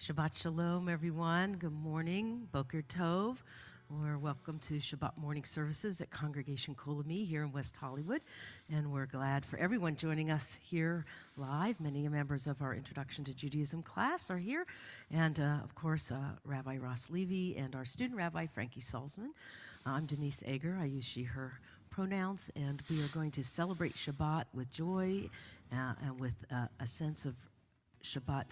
Shabbat Shalom, everyone. Good morning. Boker Tov. We're welcome to Shabbat morning services at Congregation Kol Ami here in West Hollywood. And we're glad for everyone joining us here live. Many members of our Introduction to Judaism class are here. And, of course, Rabbi Ross Levy and our student rabbi, Frankie Salzman. I'm Denise Ager. I use she, her pronouns. And we are going to celebrate Shabbat with joy and with a sense of Shabbat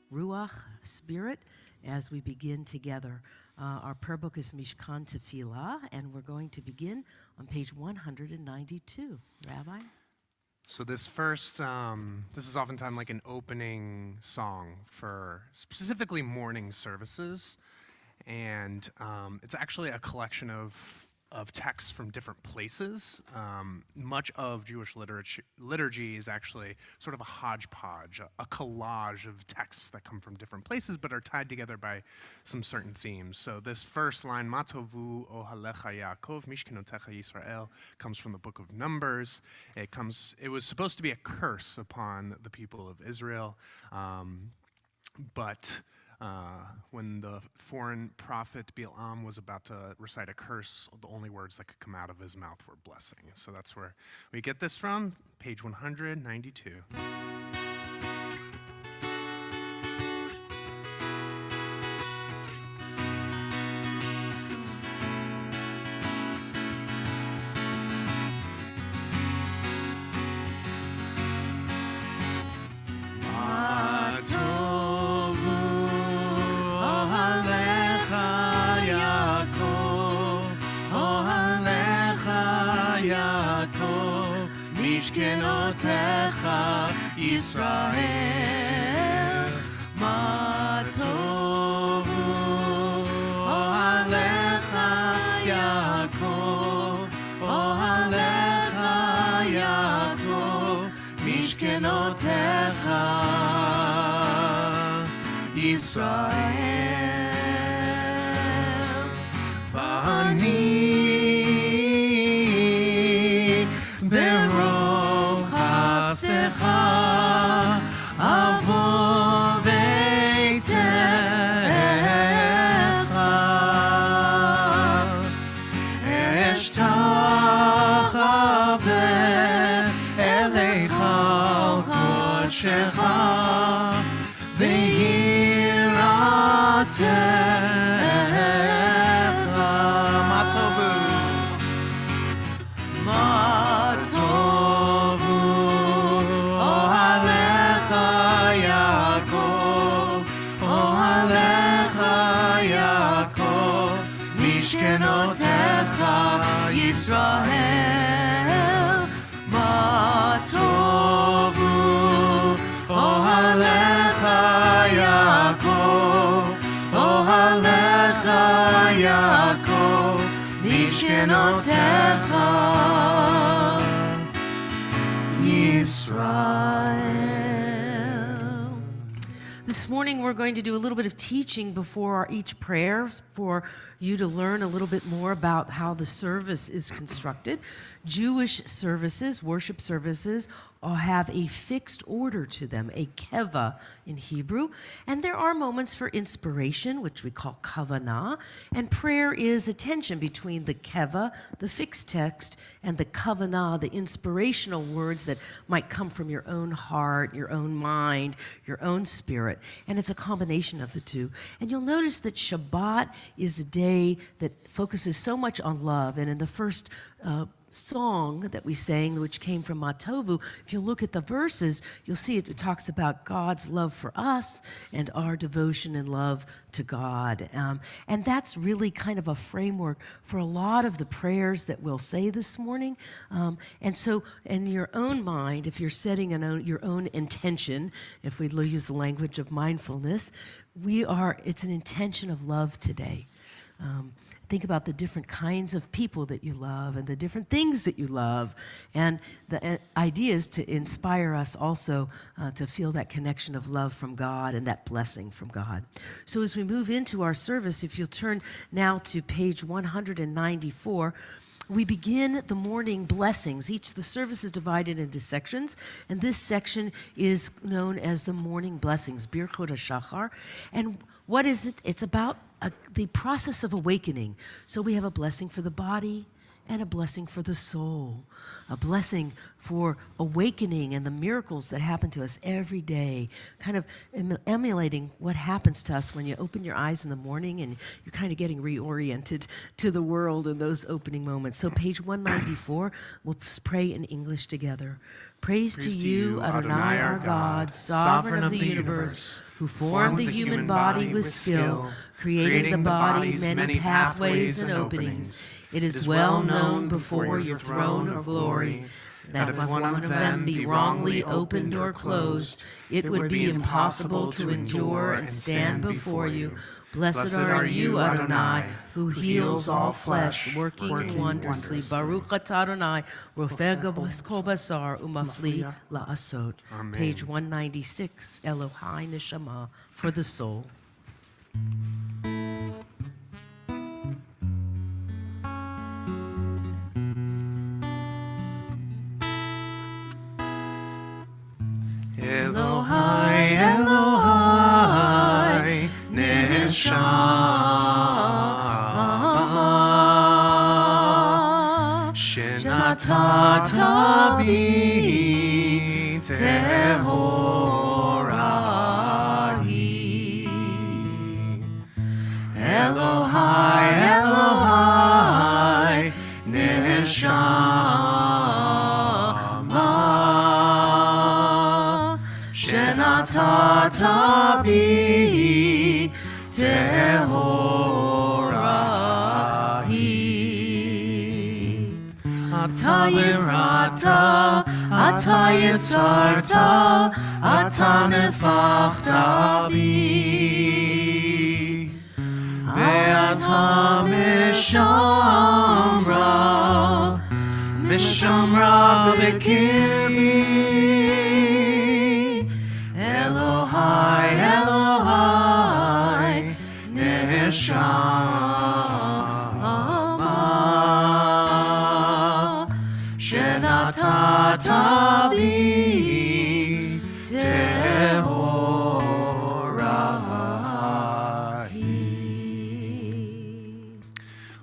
Ruach, spirit, as we begin together. Our prayer book is Mishkan Tefillah, and we're going to begin on page 192. Rabbi? So this this is oftentimes like an opening song for specifically morning services, and it's actually a collection of texts from different places. Much of Jewish liturgy is actually sort of a hodgepodge, a collage of texts that come from different places but are tied together by some certain themes. So this first line, Ma tovu ohalecha Yaakov, Mishkenotecha Yisrael, comes from the book of Numbers. It was supposed to be a curse upon the people of Israel, but when the foreign prophet Balaam was about to recite a curse, the only words that could come out of his mouth were blessing. So that's where we get this from, page 192. Mishkenotecha Yisrael, Ma tovu ohalecha Yaakov, ohalecha Yaakov, Mishkenotecha Yisrael, V'ani Benor Chastecha Avo Veitecha Eshtachave Elecha Kodshecha V'yiratecha Ma tovu Mishkenotecha Yisrael, Ma tovu ohalecha Yaakov, ohalecha Yaakov, Mishkenotecha Yisrael. This morning we're going to do a little bit of teaching before each prayer for you to learn a little bit more about how the service is constructed. Jewish services, worship services, have a fixed order to them, a keva in Hebrew, and there are moments for inspiration, which we call kavanah, and prayer is a tension between the keva, the fixed text, and the kavanah, the inspirational words that might come from your own heart, your own mind, your own spirit, and it's a combination of the two. And you'll notice that Shabbat is a day that focuses so much on love, and in the first song that we sang, which came from Ma tovu, if you look at the verses, you'll see it talks about God's love for us and our devotion and love to God. And that's really kind of a framework for a lot of the prayers that we'll say this morning. And so in your own mind, if you're setting your own intention, if we use the language of mindfulness, it's an intention of love today. Think about the different kinds of people that you love and the different things that you love. And the idea is to inspire us also to feel that connection of love from God and that blessing from God. So as we move into our service, if you'll turn now to page 194, we begin the morning blessings. The service is divided into sections, and this section is known as the morning blessings, Birchot HaShachar. And what is it? It's about the process of awakening. So we have a blessing for the body and a blessing for the soul, a blessing for awakening and the miracles that happen to us every day, kind of emulating what happens to us when you open your eyes in the morning and you're kind of getting reoriented to the world in those opening moments. So page 194, we'll pray in English together. Praise to you, Adonai our God, sovereign of the universe, who formed the human body with skill, creating the body's many pathways and openings. It is well known before your throne of glory that if one of them be wrongly opened or closed, it would be impossible to endure and stand before you. Blessed are you, Adonai, who heals all flesh, working wondrously. Baruch atah Adonai, rofeh kol basar umafli la'asot. Page 196, Elohai Neshama, for the soul. Elohai, Elohai, Neshama, Shenatata bi tehorahi. Elohai, Elohai, Neshama, Shenatata bi tehorahi. Ata yirata, ata yitzarta, ata nefachta bi. Ve'ata mishamra b'kirbi. Elohai, Elohai, Neshama, Shenatata bi tehorahi.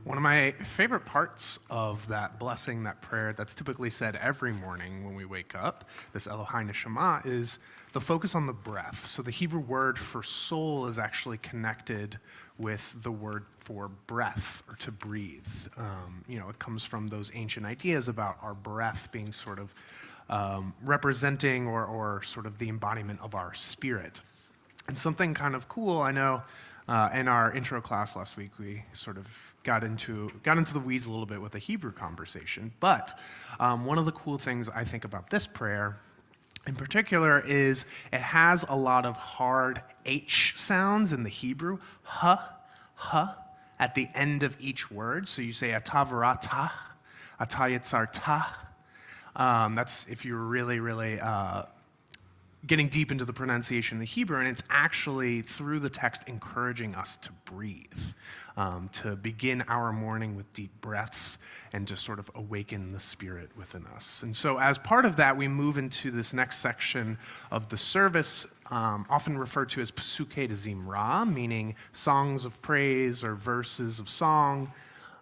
One of my favorite parts of that blessing, that prayer that's typically said every morning when we wake up, this Elohai Neshama, is the focus on the breath. So the Hebrew word for soul is actually connected with the word for breath, or to breathe. It comes from those ancient ideas about our breath being sort of representing or sort of the embodiment of our spirit. And something kind of cool, I know, in our intro class last week, we sort of got into the weeds a little bit with the Hebrew conversation. But one of the cool things I think about this prayer in particular is it has a lot of hard H sounds in the Hebrew, at the end of each word. So you say atavarata, atayitzarta. That's if you're really, really getting deep into the pronunciation of the Hebrew, and it's actually, through the text, encouraging us to breathe, to begin our morning with deep breaths and to sort of awaken the spirit within us. And so as part of that, we move into this next section of the service, often referred to as Pesukei de Zimra, meaning songs of praise or verses of song.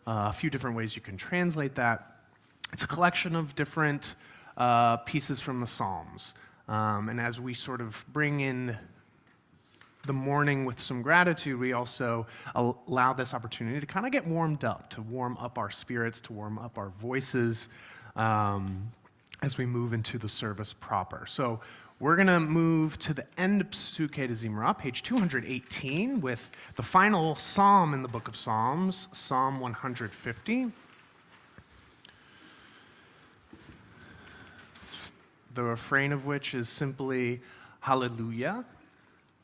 A few different ways you can translate that. It's a collection of different pieces from the Psalms. And as we sort of bring in the morning with some gratitude, we also allow this opportunity to kind of get warmed up, to warm up our spirits, to warm up our voices as we move into the service proper. So we're going to move to the end of Pesukei de Zimra, page 218, with the final psalm in the book of Psalms, Psalm 150. The refrain of which is simply Hallelujah.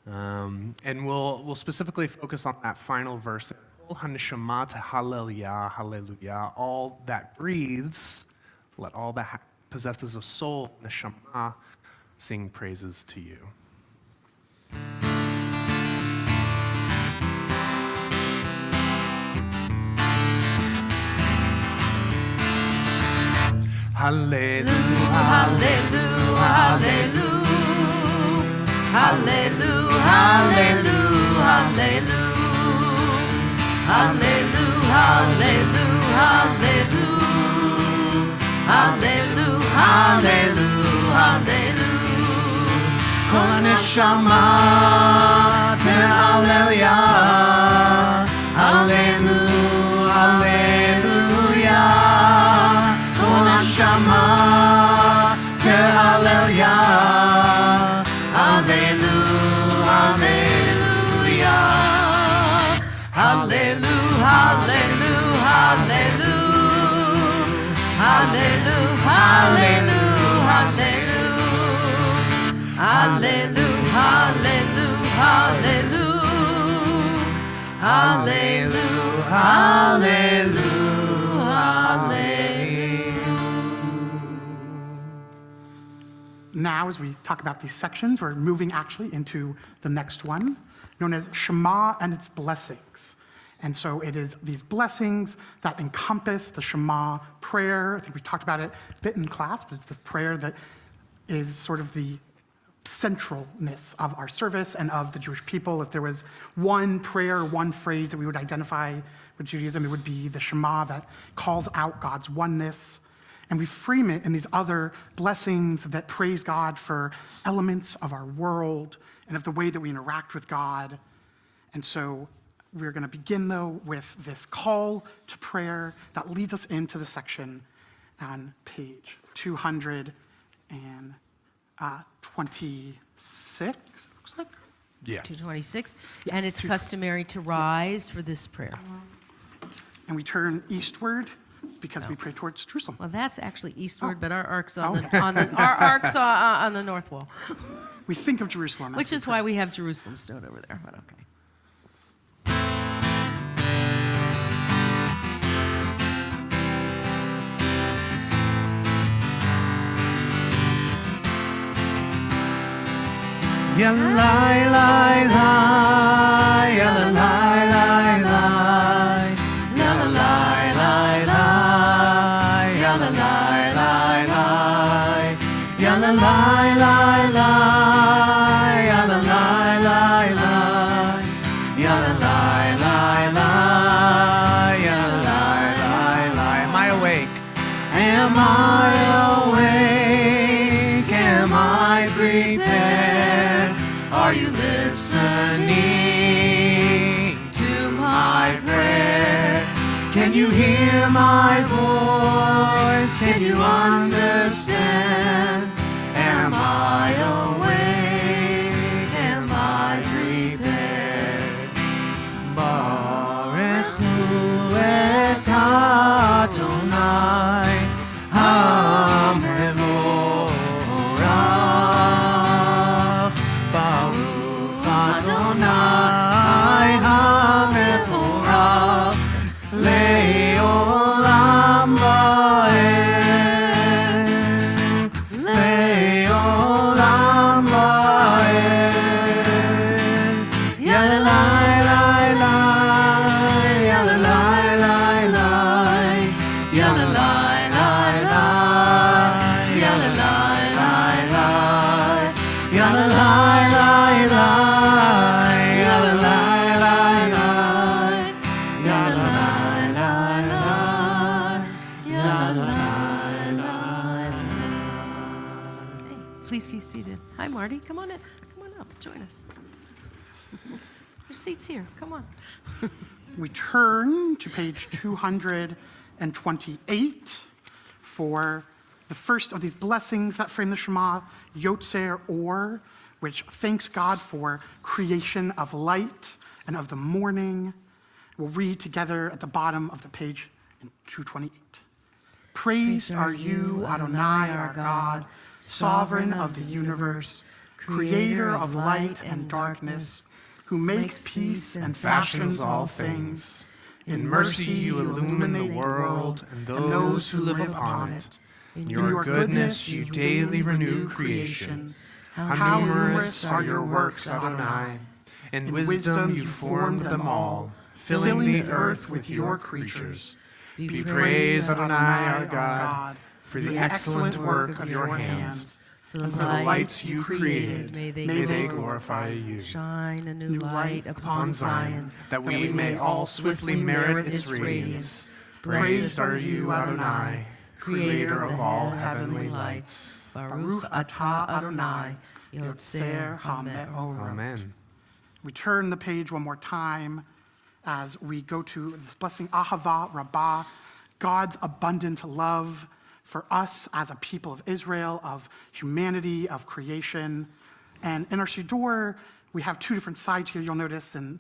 And we'll specifically focus on that final verse. Haneshama to Hallelujah, Hallelujah. All that breathes, let all that possesses a soul, Neshama, sing praises to you. Hallelujah, Hallelujah, hallelujah, hallelujah, hallelujah, hallelujah, hallelujah, hallelujah, hallelujah, hallelujah. Kol Neshama te Hallelujah, Hallelujah, Hallelujah. Kol Neshama te Hallelujah, Hallelujah, Hallelujah. Hallelujah, hallelujah, hallelujah, hallelujah, hallelujah, hallelujah, hallelujah, hallelujah, hallelujah, hallelujah, hallelujah. Now, as we talk about these sections, we're moving actually into the next one, known as Shema and its blessings. And so it is these blessings that encompass the Shema prayer. I think we talked about it a bit in class, but it's this prayer that is sort of the centralness of our service and of the Jewish people. If there was one prayer, one phrase that we would identify with Judaism, it would be the Shema that calls out God's oneness. And we frame it in these other blessings that praise God for elements of our world and of the way that we interact with God. And so we're going to begin, though, with this call to prayer that leads us into the section on page 226, it looks like. Yes. 226, Yes, and it's customary to rise for this prayer. And we turn eastward because we pray towards Jerusalem. Well, that's actually eastward, but our ark's on the north wall, We think of Jerusalem. which is why we have Jerusalem stone over there. But okay. Ya lai lai lai, ya la lai lai lai, ya la lai lai lai, ya la lai lai lai, ya la lai lai lai, ya la lai lai lai, ya la lai lai lai, ya la lai lai lai. Am I awake? Am I awake? Am I prepared? Are you listening to my prayer? Can you hear my voice? Can you understand? Am I awake? Am I prepared? Baruch hu et Adonai HaMevorach. Baruch Adonai HaMevorach Le'olam Va'ed. Le'olam Va'ed. Ya la lai lai lai, ya la lai lai lai, ya la lai lai lai, ya la lai lai lai, ya la lai lai lai, ya la lai lai lai, ya la lai lai lai, ya la lai lai lai. Please be seated. Hi, Marty. Come on in. Come on up. Join us. Your seat's here. Come on. We turn to page 228 for the first of these blessings that frame the Shema, Yotzer Or, which thanks God for creation of light and of the morning. We'll read together at the bottom of the page in 228. Praise are you, Adonai, our God, sovereign of the universe, creator of light and darkness, who makes peace and fashions all things. In mercy you illumine the world and those who live upon it. In your goodness you daily renew creation. How numerous are your works, Adonai. In wisdom you formed them all, filling the earth with your creatures. Be praised, Adonai our God, for the excellent work of your hands. For the lights you created, may they glorify you. Shine a new light upon Zion, that we may all swiftly merit its radiance. Praised are you, Adonai, creator of all heavenly lights. Baruch atah Adonai, Yotzer HaMe'orot. Amen. We turn the page one more time as we go to this blessing, Ahava Rabbah, God's abundant love for us as a people of Israel, of humanity, of creation. And in our Siddur, we have two different sides here, you'll notice. And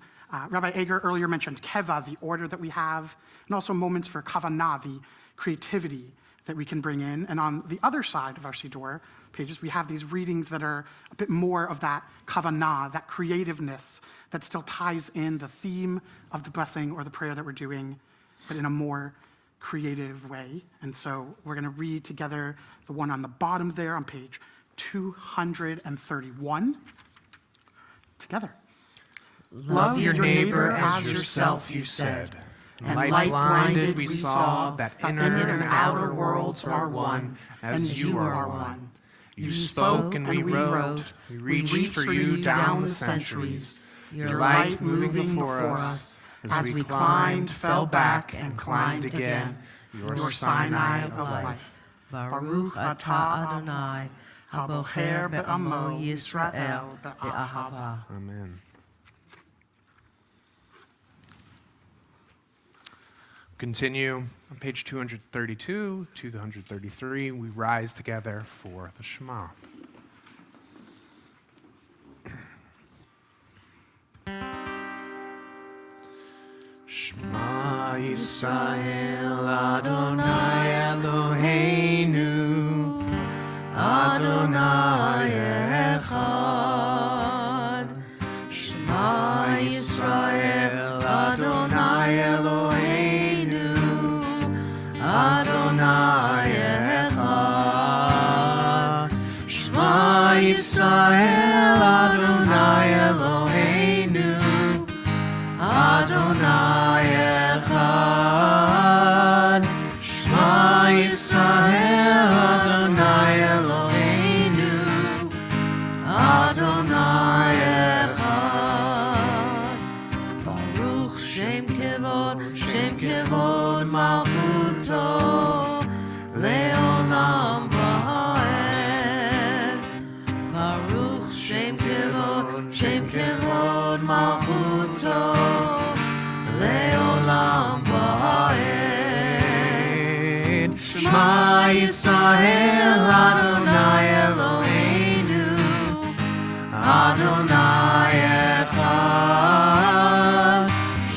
Rabbi Eger earlier mentioned Keva, the order that we have, and also moments for Kavanah, the creativity that we can bring in. And on the other side of our Siddur pages, we have these readings that are a bit more of that Kavanah, that creativeness that still ties in the theme of the blessing or the prayer that we're doing, but in a more creative way. And so we're going to read together the one on the bottom there on page 231 together. Love your neighbor as yourself, you said. And light blinded we saw that inner and outer worlds are one, as you are one. You spoke and we wrote, we reached for you down the centuries, your light moving before us. As we climbed, fell back, and climbed again, your Sinai of life. Baruch atah Adonai, habocher be'amo Yisrael be'ahava. Amen. Continue on page 232, 233. We rise together for the Shema. Shema Yisrael Adonai Eloheinu Adonai Echad. Shema Yisrael Adonai Eloheinu Adonai Echad. Shema Yisrael Adonai Eloheinu Adonai Echad. Shema Yisrael Adonai Eloheinu Adonai Echad. Baruch Shem Kevod Malchuto Leolam Va'ed. Baruch Shem Kevod Malchuto Leolam Va'ed. Shema Yisrael Adonai Eloheinu Adonai Echad.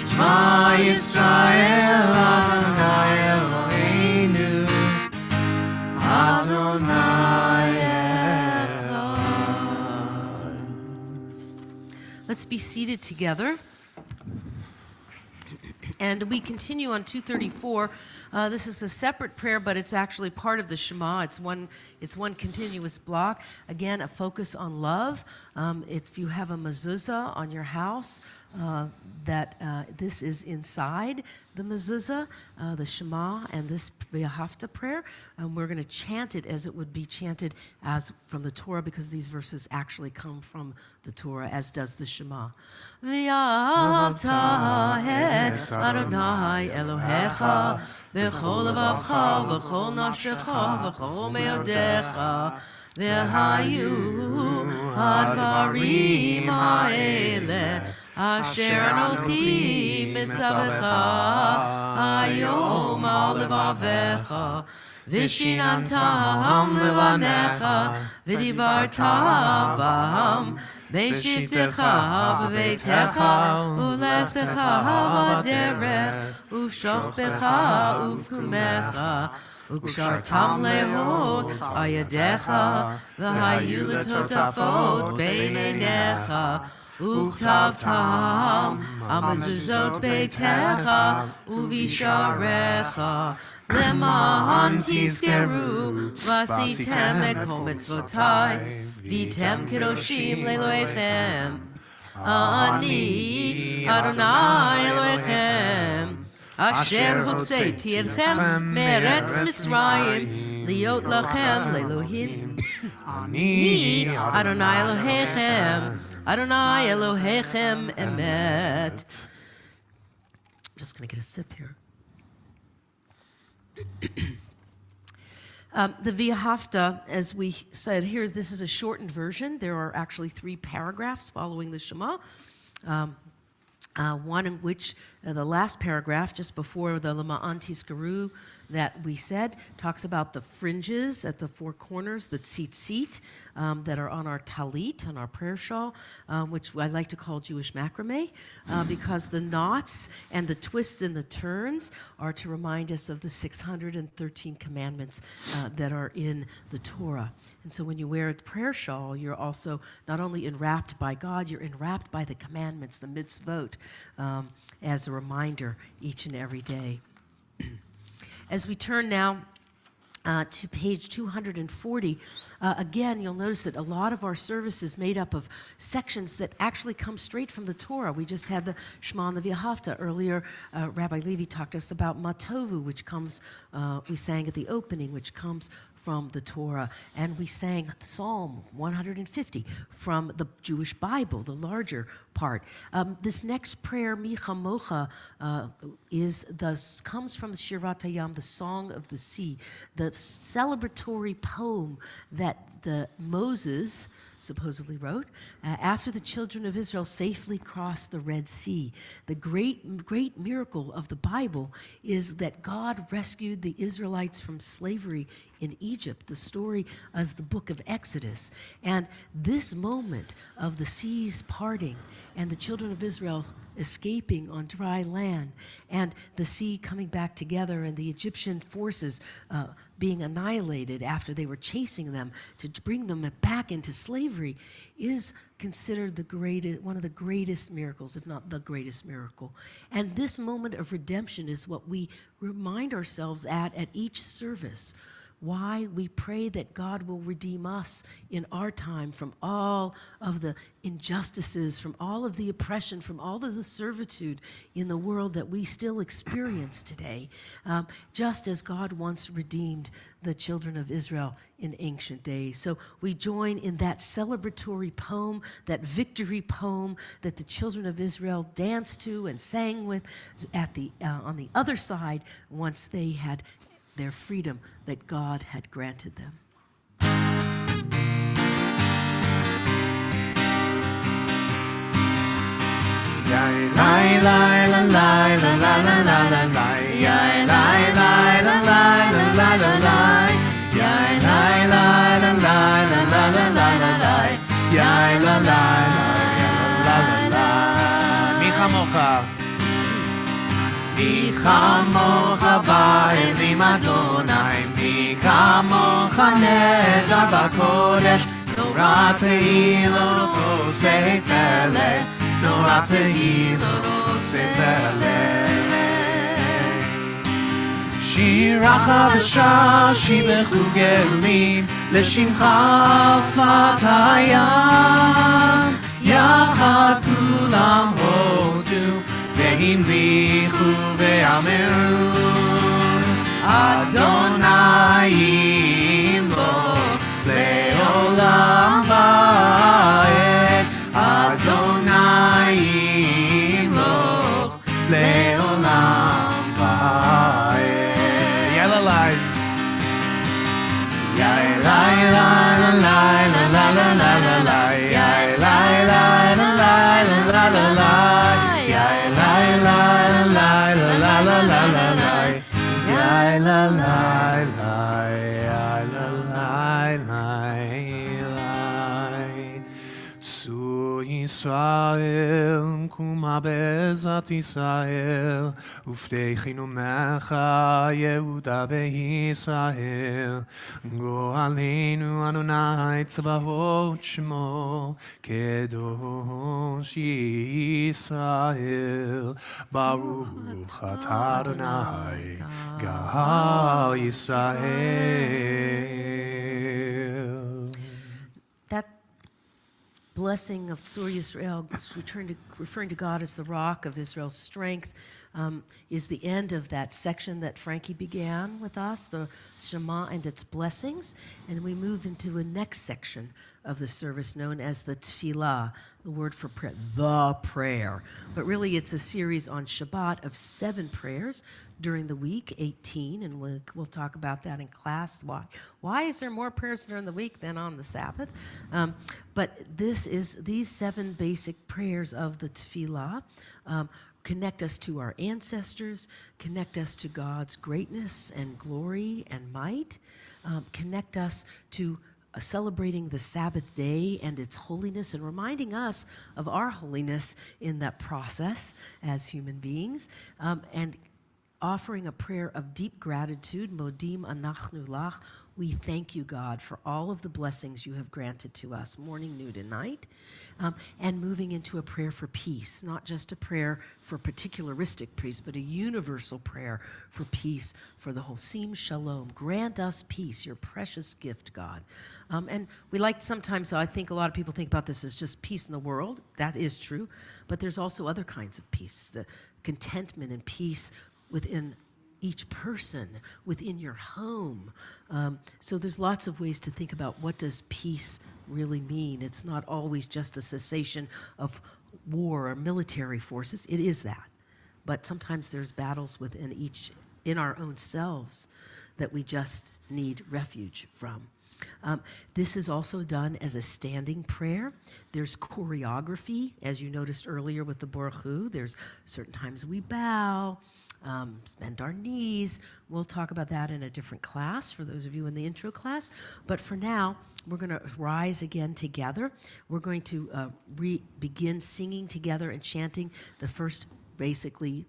Shema Yisrael Adonai Eloheinu Adonai Echad. Let's be seated together. And we continue on 234. This is a separate prayer, but it's actually part of the Shema. It's one continuous block. Again, a focus on love. If you have a mezuzah on your house, this is inside the mezuzah, the Shema, and this V'ahavta prayer. We're going to chant it as it would be chanted as from the Torah, because these verses actually come from the Torah, as does the Shema. V'ahavta et Adonai Elohecha v'chol levavcha v'chol nafshecha v'chol me'odecha v'hayu hadvarim ha'eleh asher anochi mitzavecha hayom al levavecha v'shinantam levanecha v'dibarta bam Be'shivtecha b'veitecha u'lechtecha b'derech u'shochbecha u'vkumecha u'kshartam lehod ayadecha v'hayu l'totafot b'neinecha וכתבתם המזוזות ביתך ובשעריך למען תזכרו ועשיתם את כל מצוותיי והייתם קדושים לאלוהיכם אני אדוני אלוהיכם אשר הוצאתי אתכם מארץ מצרים להיות לכם לאלוהים אני אדוני אלוהיכם Adonai Elohechem Emet. I'm just going to get a sip here. The V'ahavta, as we said here, this is a shortened version. There are actually 3 paragraphs following the Shema. One in which the last paragraph, just before the Lama'an Tizkaru that we said, talks about the fringes at the 4 corners, the tzitzit, that are on our talit, on our prayer shawl, which I like to call Jewish macrame, because the knots and the twists and the turns are to remind us of the 613 commandments that are in the Torah. And so when you wear a prayer shawl, you're also not only enwrapped by God, you're enwrapped by the commandments, the mitzvot, as a reminder each and every day. As we turn now to page 240, again, you'll notice that a lot of our service is made up of sections that actually come straight from the Torah. We just had the Shema and the V'ahavta. Earlier, Rabbi Levi talked to us about Matovu, which comes, we sang at the opening, which comes from the Torah. And we sang Psalm 150 from the Jewish Bible, the larger part. This next prayer, Mi Chamocha, comes from the Shirat Hayam, the Song of the Sea, the celebratory poem that Moses supposedly wrote after the children of Israel safely crossed the Red Sea. The great miracle of the Bible is that God rescued the Israelites from slavery in Egypt. The story is the book of Exodus. And this moment of the seas parting and the children of Israel escaping on dry land and the sea coming back together and the Egyptian forces being annihilated after they were chasing them to bring them back into slavery is considered one of the greatest miracles, if not the greatest miracle. And this moment of redemption is what we remind ourselves at each service. Why we pray that God will redeem us in our time from all of the injustices, from all of the oppression, from all of the servitude in the world that we still experience today, just as God once redeemed the children of Israel in ancient days. So we join in that celebratory poem, that victory poem that the children of Israel danced to and sang with on the other side once they had their freedom that God had granted them. מי כמוך באלים אדוני, מי כמוך נדר בקודש, נורא תהילות עושה פלא, נורא תהילות עושה פלא. שירה חדשה שיבחו גלים, לשמך על שפת הים, יחד כולם הודו, והמליכו ואמרו, אדוני ימלוך לעולם ועד, אדוני ימלוך לעולם ועד. יאללה ליי. יאללה לילה לילה לילה לילה לילה יאללה לילה לילה לילה. צור ישראל קומה בעזרת ישראל, ופתחנו ממך יהודה וישראל. גואלנו אדוני צבאות שמו, קדוש ישראל. ברוך אתה אדוני, גאל ישראל. That blessing of Tzur Yisrael, referring to God as the rock of Israel's strength, is the end of that section that Frankie began with us, the Shema and its blessings. And we move into a next section of the service known as the Tefillah, the word for prayer, the prayer. But really it's a series on Shabbat of 7 prayers during the week, 18, and we'll talk about that in class. Why is there more prayers during the week than on the Sabbath? But these 7 basic prayers of the Tefillah connect us to our ancestors, connect us to God's greatness and glory and might, connect us to celebrating the Sabbath day and its holiness and reminding us of our holiness in that process as human beings, and offering a prayer of deep gratitude, Modim Anachnu Lach. We thank you, God, for all of the blessings you have granted to us, morning, noon, and night, and moving into a prayer for peace, not just a prayer for particularistic peace, but a universal prayer for peace for the whole. Sim Shalom, grant us peace, your precious gift, God. And we like sometimes, so I think a lot of people think about this as just peace in the world. That is true, but there's also other kinds of peace, the contentment and peace within each person, within your home. So there's lots of ways to think about what does peace really mean. It's not always just a cessation of war or military forces. It is that. But sometimes there's battles within in our own selves that we just need refuge from. This is also done as a standing prayer. There's choreography, as you noticed earlier with the Baruch Hu. There's certain times we bow, bend our knees. We'll talk about that in a different class for those of you in the intro class. But for now, we're going to rise again together. We're going to begin singing together and chanting the first, basically,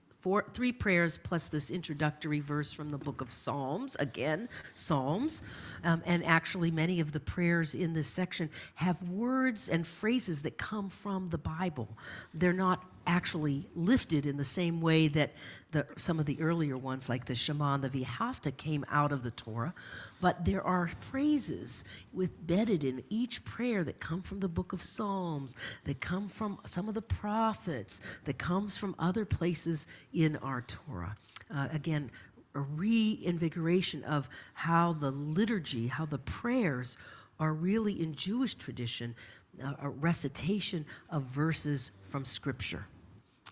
3 prayers plus this introductory verse from the book of Psalms, again, Psalms. And actually many of the prayers in this section have words and phrases that come from the Bible. They're not actually lifted in the same way that some of the earlier ones like the Shema and the V'ahavta came out of the Torah, but there are phrases embedded in each prayer that come from the book of Psalms, that come from some of the prophets, that comes from other places in our Torah. Again, a reinvigoration of how the liturgy, how the prayers are really in Jewish tradition, a recitation of verses from Scripture.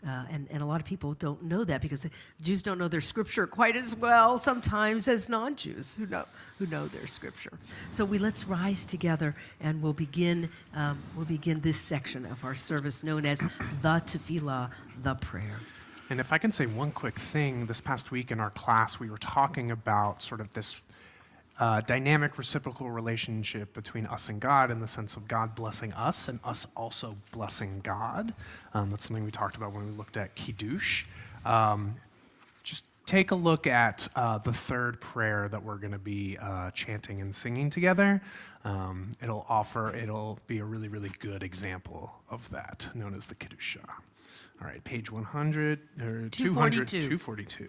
And a lot of people don't know that because the Jews don't know their Scripture quite as well sometimes as non-Jews who know their Scripture. So let's rise together and we'll begin this section of our service known as the Tefillah, the prayer. And if I can say one quick thing, this past week in our class, we were talking about sort of this dynamic reciprocal relationship between us and God in the sense of God blessing us and us also blessing God. That's something we talked about when we looked at Kiddush. Just take a look at the 3rd prayer that we're going to be chanting and singing together. It'll be a really, really good example of that, known as the Kiddusha. All right, page 100, or 242.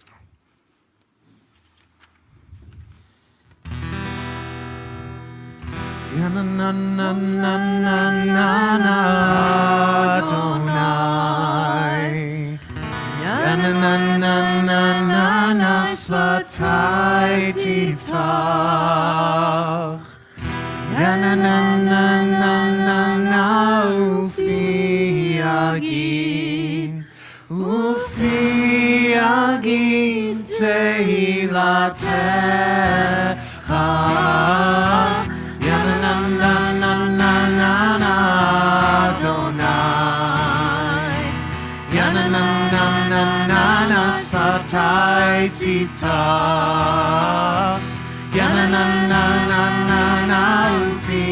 Ya na na na na na na na Adonai. Ya na na na na na na Svatai Tiftach. Ya na na na na na na Ufi Agin Tehilatecha. Satai Tita Ya na na na na na na Ufi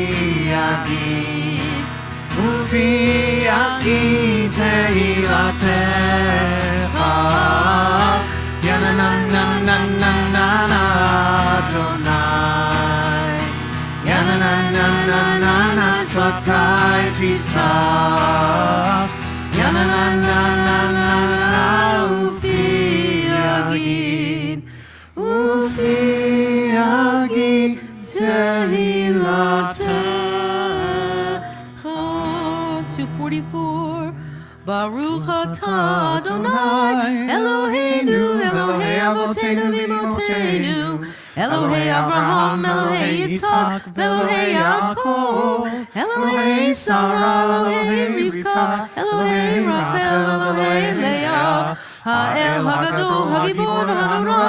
Agin תהילתך. יא נה נה נה נה נה נה נה אדוני. יא נה נה נה נה נה נה שפתי תפתח. יא נה נה נה נה נה נה ופי יגיד. ופי יגיד תהילתך. 244. Baruch atah Adonai Eloheinu, Elohei Avotenu v'Imotenu, Elohei Avraham, Elohei Yitzhak, Elohei Yaakov, Elohei Sarah, Elohei Rivka, Elohei Rachel, Elohei Leah, Ha'el Hagadol, Hagibor, Hanora,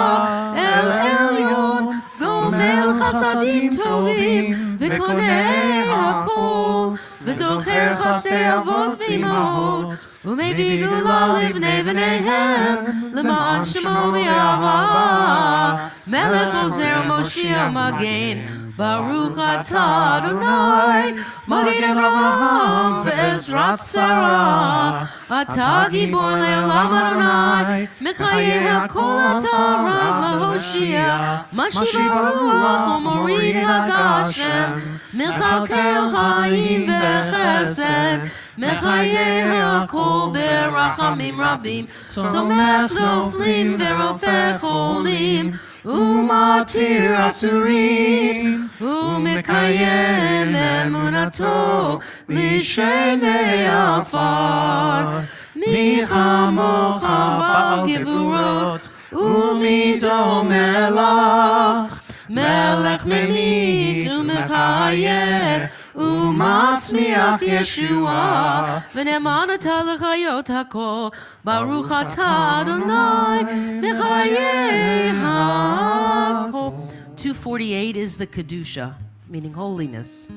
El Elyon, Gomel Chasadim Tovim, V'konei Hakol, וזוכר חסדי אבות ואימהות, ומביא גאולה לבני בניהם, למען שמו ויאהבה. מלך עוזר מושיע מגן, ברוך אתה אדוני, מגן אברהם ועזרת שרה. אתה גיבור לעולם אדוני, מחיי הכל אתה רב להושיע, משיב הרוח ומוריד הגשם, מחלקי חיים וחסד, מחיי הכל ברחמים רבים, סומך נופלים ורופא חולים, ומתיר אסורים, ומקיים אמונתו לשני עפר. מי כמוך בעל גבורות, ומידו מלך, מלך ממית ומחיה, ומצמיח ישועה, ונאמן אתה לחיות הכל. ברוך אתה אדוני בחיי הכל. 248 is the Kedusha, meaning holiness.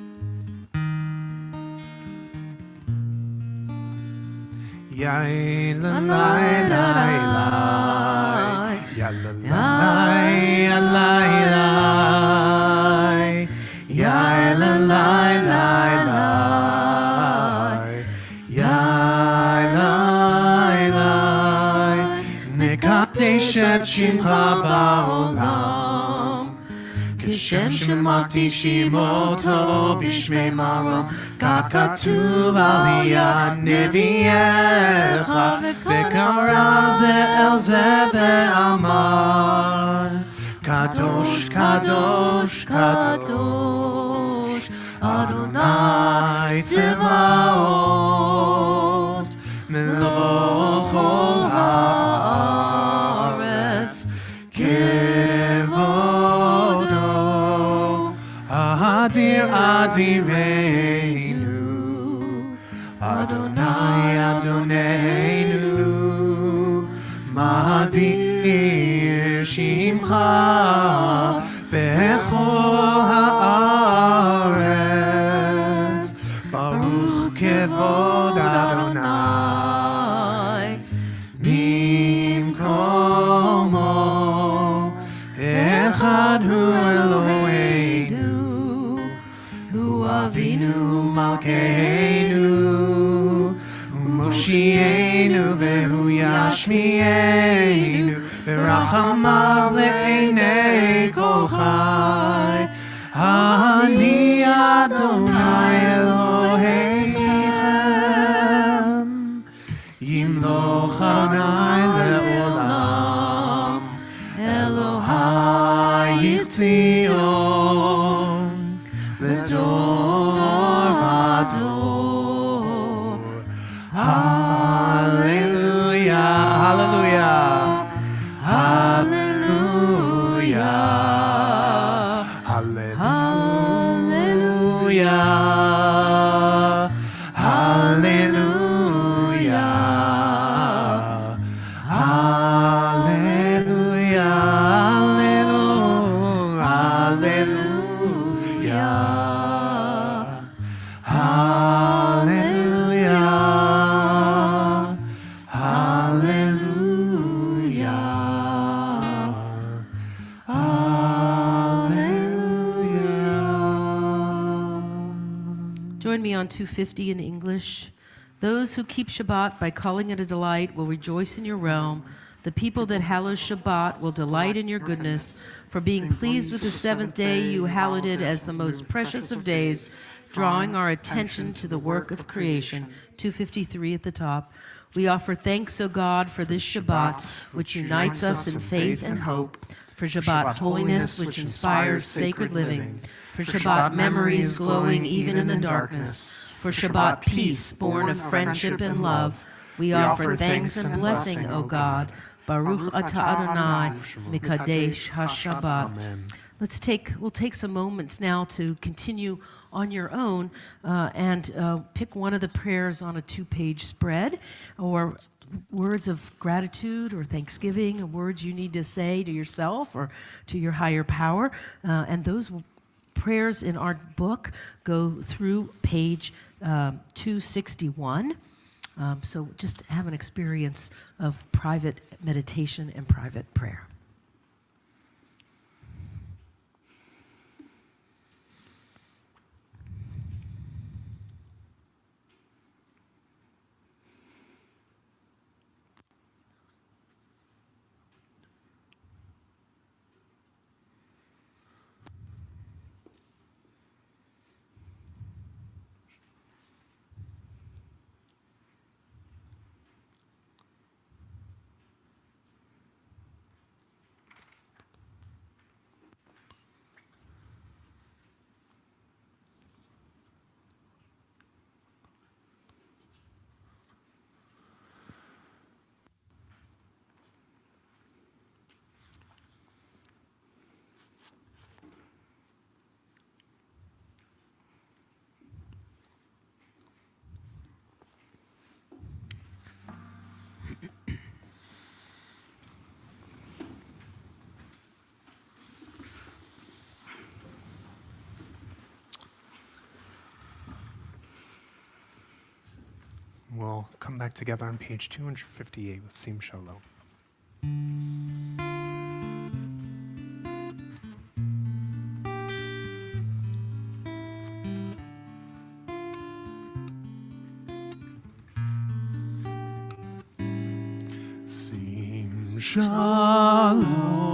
Yai la la la la, ya la la la la, ya la la la la, ya la la. נקדש את שמך בעולם, כשם שמעתי שמותו בשמי מרום, כך כתוב על יד נביאך, וקרא זה אל זה ואמר, קדוש קדוש קדוש אדוני צבאות, מלוא כל הארץ כבודו. אדיר אדירנו, אדוני אדוננו, מאדיר שמך בכל הארץ. ברוך כבוד אדוני ממקומו, אחד הוא אלוהינו, הוא אבינו מלכנו, הוא מושיענו והוא ישמיענו, ורחמיו לעיני כל חי. אני אדוני אלוהיכם, ימלוך אדוני לעולם, אלוהי ציון, לדור ודור. הללויה, הללויה, הללויה, הללויה, הללויה, הללויה, הללויה, הללויה, הללויה, hallelujah. Join me on 250 in English. Those who keep Shabbat by calling it a delight will rejoice in your realm. The people that hallow Shabbat will delight in your goodness. For being pleased with the seventh day, you hallowed it as the most precious of days, drawing our attention to the work of creation. 253 at the top. We offer thanks, O God, for this Shabbat, which unites us in faith and hope, for Shabbat holiness, which inspires sacred living, for Shabbat memories glowing even in the darkness, for Shabbat peace born of friendship and love. We offer thanks and blessing, O God. Baruch atah Adonai, Mikadesh HaShabbat. We'll take some moments now to continue on your own and pick one of the prayers on a 2-page spread, or words of gratitude or thanksgiving, or words you need to say to yourself or to your higher power. And those prayers in our book go through page 261. So just have an experience of private meditation and private prayer. We'll come back together on page 258 with Sim Shalom. Sim Shalom.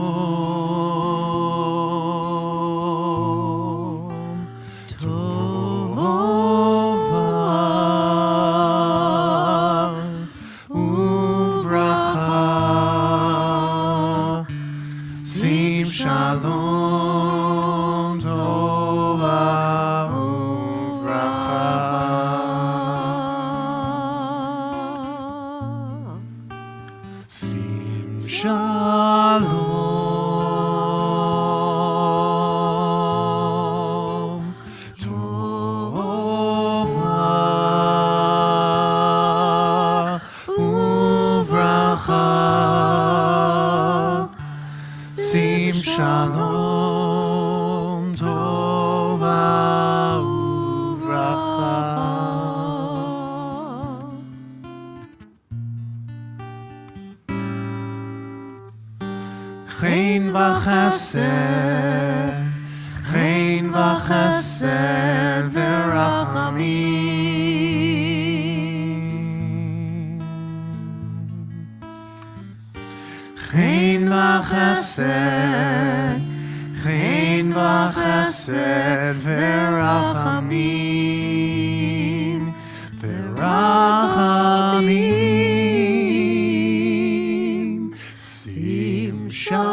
Shalom Tova Uvracha. Sim Shalom Tova Uvracha. Sim Shalom Tova Uvracha. Chen v'chesed, chen v'chesed v'rachamim. Chen v'chesed, chen v'chesed v'rachamim, v'rachamim. Sim Shalom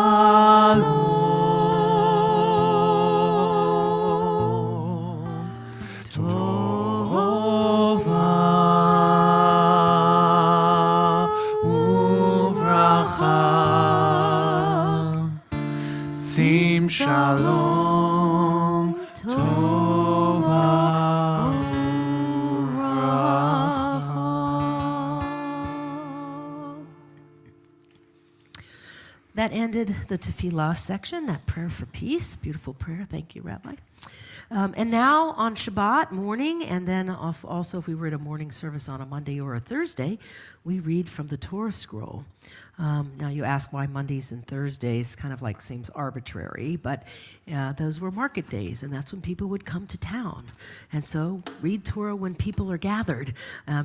Tova Uvracha. Sim Shalom Tova Uvracha. That ended the tefillah section, that prayer for peace. Beautiful prayer. Thank you, Rabbi. And now on Shabbat morning, and then also if we were at a morning service on a Monday or a Thursday, we read from the Torah scroll. Now you ask why Mondays and Thursdays kind of like seems arbitrary, but those were market days, and that's when people would come to town. And so read Torah when people are gathered,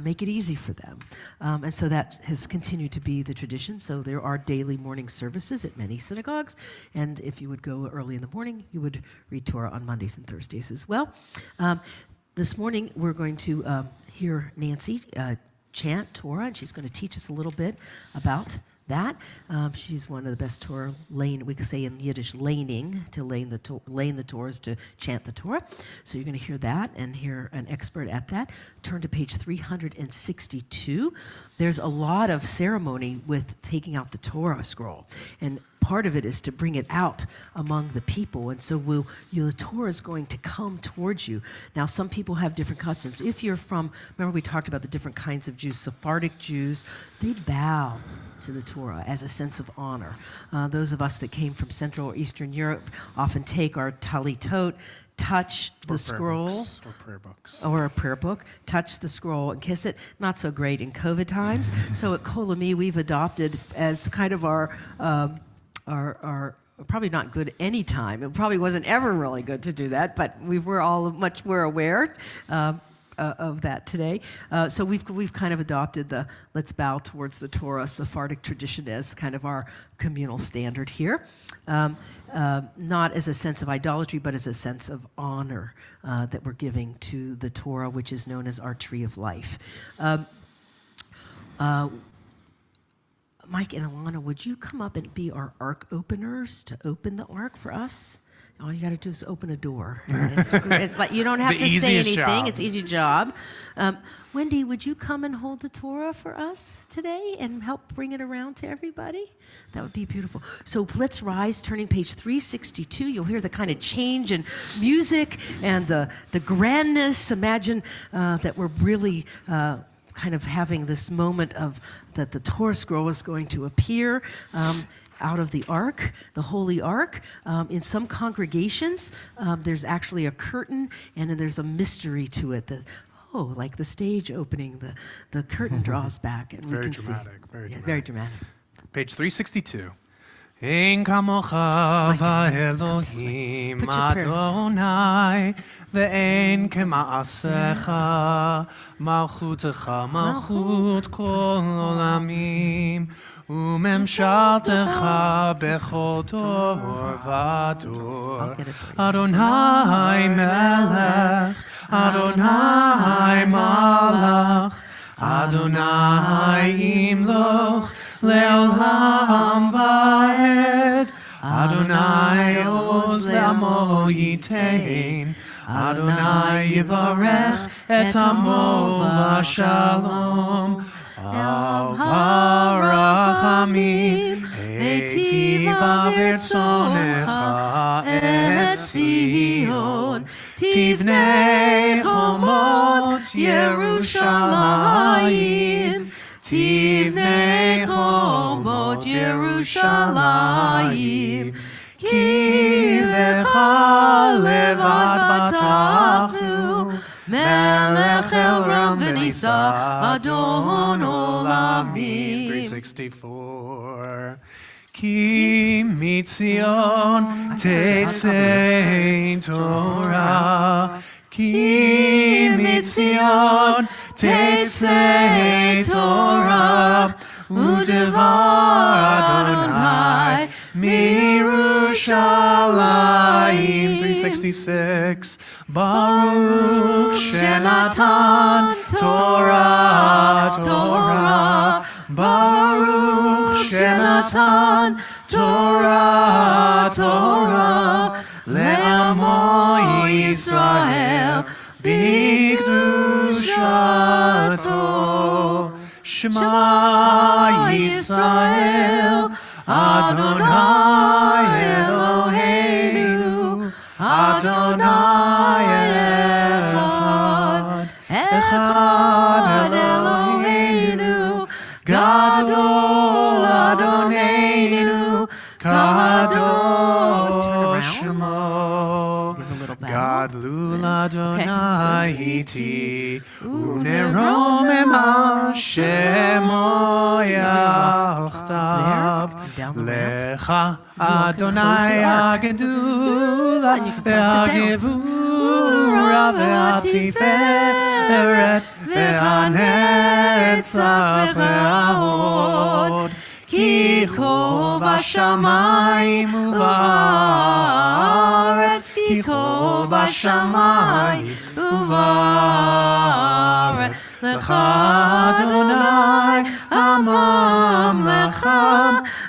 make it easy for them. And so that has continued to be the tradition. So there are daily morning services at many synagogues, and if you would go early in the morning, you would read Torah on Mondays and Thursdays as well. This morning we're going to hear Nancy chant Torah, and she's going to teach us a little bit about that. She's one of the best Torah we could say in Yiddish, laning, to lane the Torah is to chant the Torah. So you're going to hear that and hear an expert at that. Turn to page 362. There's a lot of ceremony with taking out the Torah scroll, and part of it is to bring it out among the people, and so the Torah is going to come towards you. Now, some people have different customs. If you're remember we talked about the different kinds of Jews. Sephardic Jews, they bow to the Torah as a sense of honor. Those of us that came from Central or Eastern Europe often take our talitot, touch the scroll. Or a prayer book, touch the scroll and kiss it. Not so great in COVID times. So at Kol Ami, we've adopted as kind of our probably not good any time. It probably wasn't ever really good to do that, but we're all much more aware of that today. So we've kind of adopted the let's bow towards the Torah Sephardic tradition as kind of our communal standard here. Not as a sense of idolatry, but as a sense of honor that we're giving to the Torah, which is known as our tree of life. Mike and Alana, would you come up and be our ark openers to open the ark for us? All you got to do is open a door. And it's like you don't have to say anything. Job. It's an easy job. Wendy, would you come and hold the Torah for us today and help bring it around to everybody? That would be beautiful. So let's rise, turning page 362. You'll hear the kind of change in music and the grandness. Imagine that we're really kind of having this moment of that the Torah scroll is going to appear out of the ark, the holy ark. In some congregations, there's actually a curtain, and then there's a mystery to it. Like the stage opening, the curtain draws back, and Very we can dramatic, see. very dramatic. Very dramatic. Page 362. Ein kamocha va'Elohim Adonai ve'ein kema'asecha malchutecha malchut kol olamim umemshaltecha bechol dor v'dor Adonai melech Adonai malach Adonai imloch Le'olam va'ed Adonai oz le'amo yitein Adonai yivarech et amo v'shalom Av harachamim Eitiv avertzonecha et Sion Tivnei chomot Yerushalayim Tivnei chomot Yerushalayim Ki lecha levad batachnu Melech Elram v'nisa Adon olamim 364 Ki mitzion tetzei Torah Ki mitzion tetzei Torah Udevar Adonai Mirushalayim 366 Baruch Shenatan Torah Baruch Shenatan Torah Le'amo Yisrael B'kedushato Shema Yisrael Adonai Eloheinu Adonai Echad Eloheinu Gadol Adonenu Kadosh Shemo God lula Okay, Adonai iti uneromem Hashemo yachtav Down the ramp. lecha walk in close Adonai the ark. agedula And you can press it down. ve'agevura ve'atiferet ve'anetzach ve'ahod ki kol bashamayim uvaretz ki kol bashamayim uvaretz lecha Adonai hamamlecha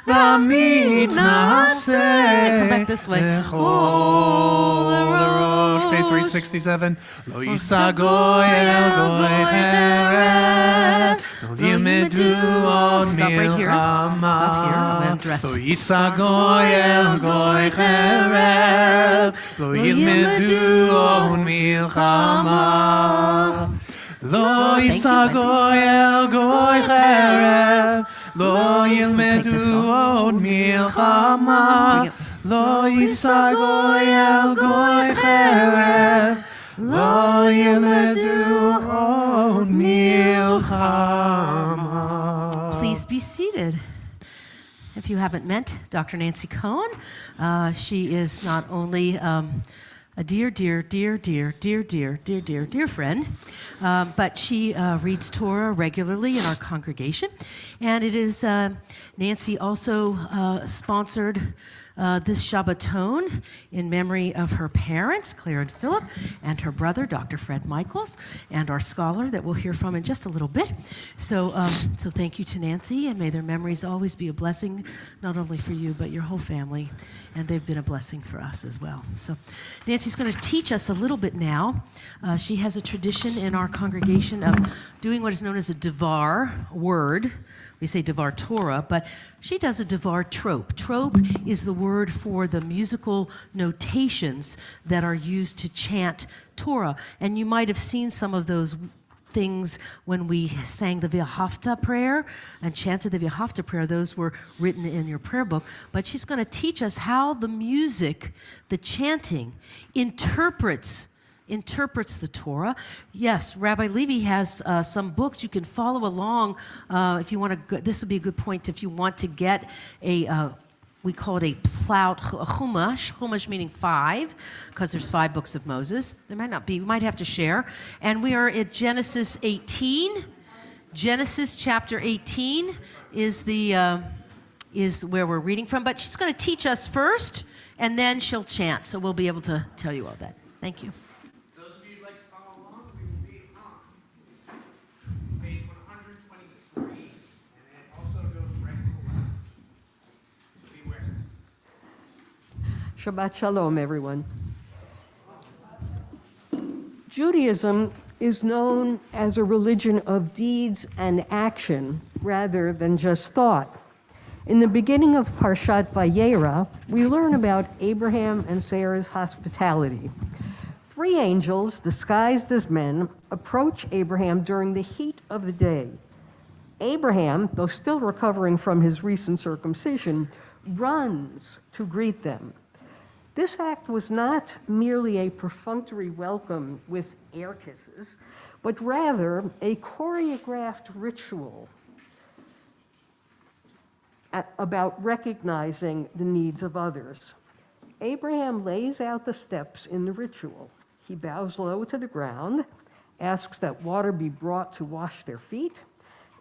v'mitnaseh Come back this way. bechol rosh. Page 367. Lo yisagoy el goy cheret lo yilmedu od Stop right here. milchama. Stop here. I'm gonna dress. Lo yisagoy el goy cheret lo yilmedu od milchama. Lo yisagoy el goy cheret lo yilmedu od milchama. Lo yisagoy el goy cheret lo yilmedu od milchama. Please be seated. If you haven't met Dr. Nancy Cohen, she is not only a dear friend, but she reads Torah regularly in our congregation. And it is Nancy also sponsored this Shabbaton in memory of her parents, Claire and Philip, and her brother, Dr. Fred Michaels, and our scholar that we'll hear from in just a little bit. So thank you to Nancy, and may their memories always be a blessing, not only for you, but your whole family. And they've been a blessing for us as well. So Nancy's going to teach us a little bit now. She has a tradition in our congregation of doing what is known as a devar word. We say devar Torah, but she does a devar trope. Trope is the word for the musical notations that are used to chant Torah. And you might have seen some of those things when we sang the V'ahavta prayer and chanted the V'ahavta prayer. Those were written in your prayer book. But she's going to teach us how the music, the chanting, interprets the Torah. Yes, Rabbi Levy has some books you can follow along if you want to. This would be a good point if you want to get a. We call it a plout, a chumash meaning 5, because there's 5 books of Moses. There might not be. We might have to share. And we are at Genesis 18. Genesis chapter 18 is is where we're reading from. But she's going to teach us first, and then she'll chant. So we'll be able to tell you all that. Thank you. Those of you who'd like to follow along, we will be on page 123, and it also goes right to the left. So beware. Shabbat Shalom, everyone. Judaism is known as a religion of deeds and action rather than just thought. In the beginning of Parshat Vayera, we learn about Abraham and Sarah's hospitality. 3 angels, disguised as men, approach Abraham during the heat of the day. Abraham, though still recovering from his recent circumcision, runs to greet them. This act was not merely a perfunctory welcome with air kisses, but rather a choreographed ritual about recognizing the needs of others. Abraham lays out the steps in the ritual. He bows low to the ground, asks that water be brought to wash their feet,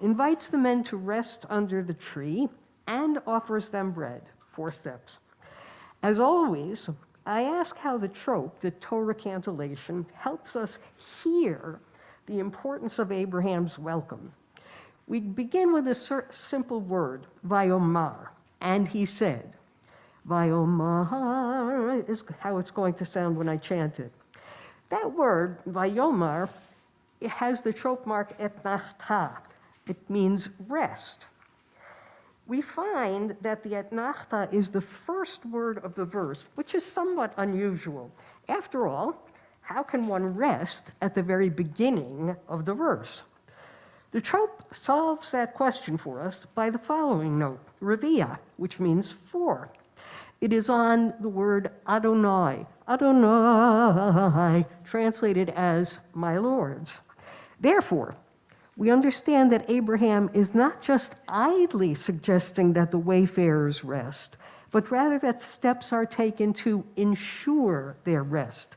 invites the men to rest under the tree, and offers them bread. 4 steps. As always, I ask how the trope, the Torah cantillation, helps us hear the importance of Abraham's welcome. We begin with a simple word, Vayomar, and he said. Vayomar is how it's going to sound when I chant it. That word, Vayomar, it has the trope mark etnachta. It means rest. We find that the etnachta is the first word of the verse, which is somewhat unusual. After all, how can one rest at the very beginning of the verse? The trope solves that question for us by the following note, revia, which means 4. it is on the word Adonai. Adonai, translated as my lords. Therefore, we understand that Abraham is not just idly suggesting that the wayfarers rest, but rather that steps are taken to ensure their rest.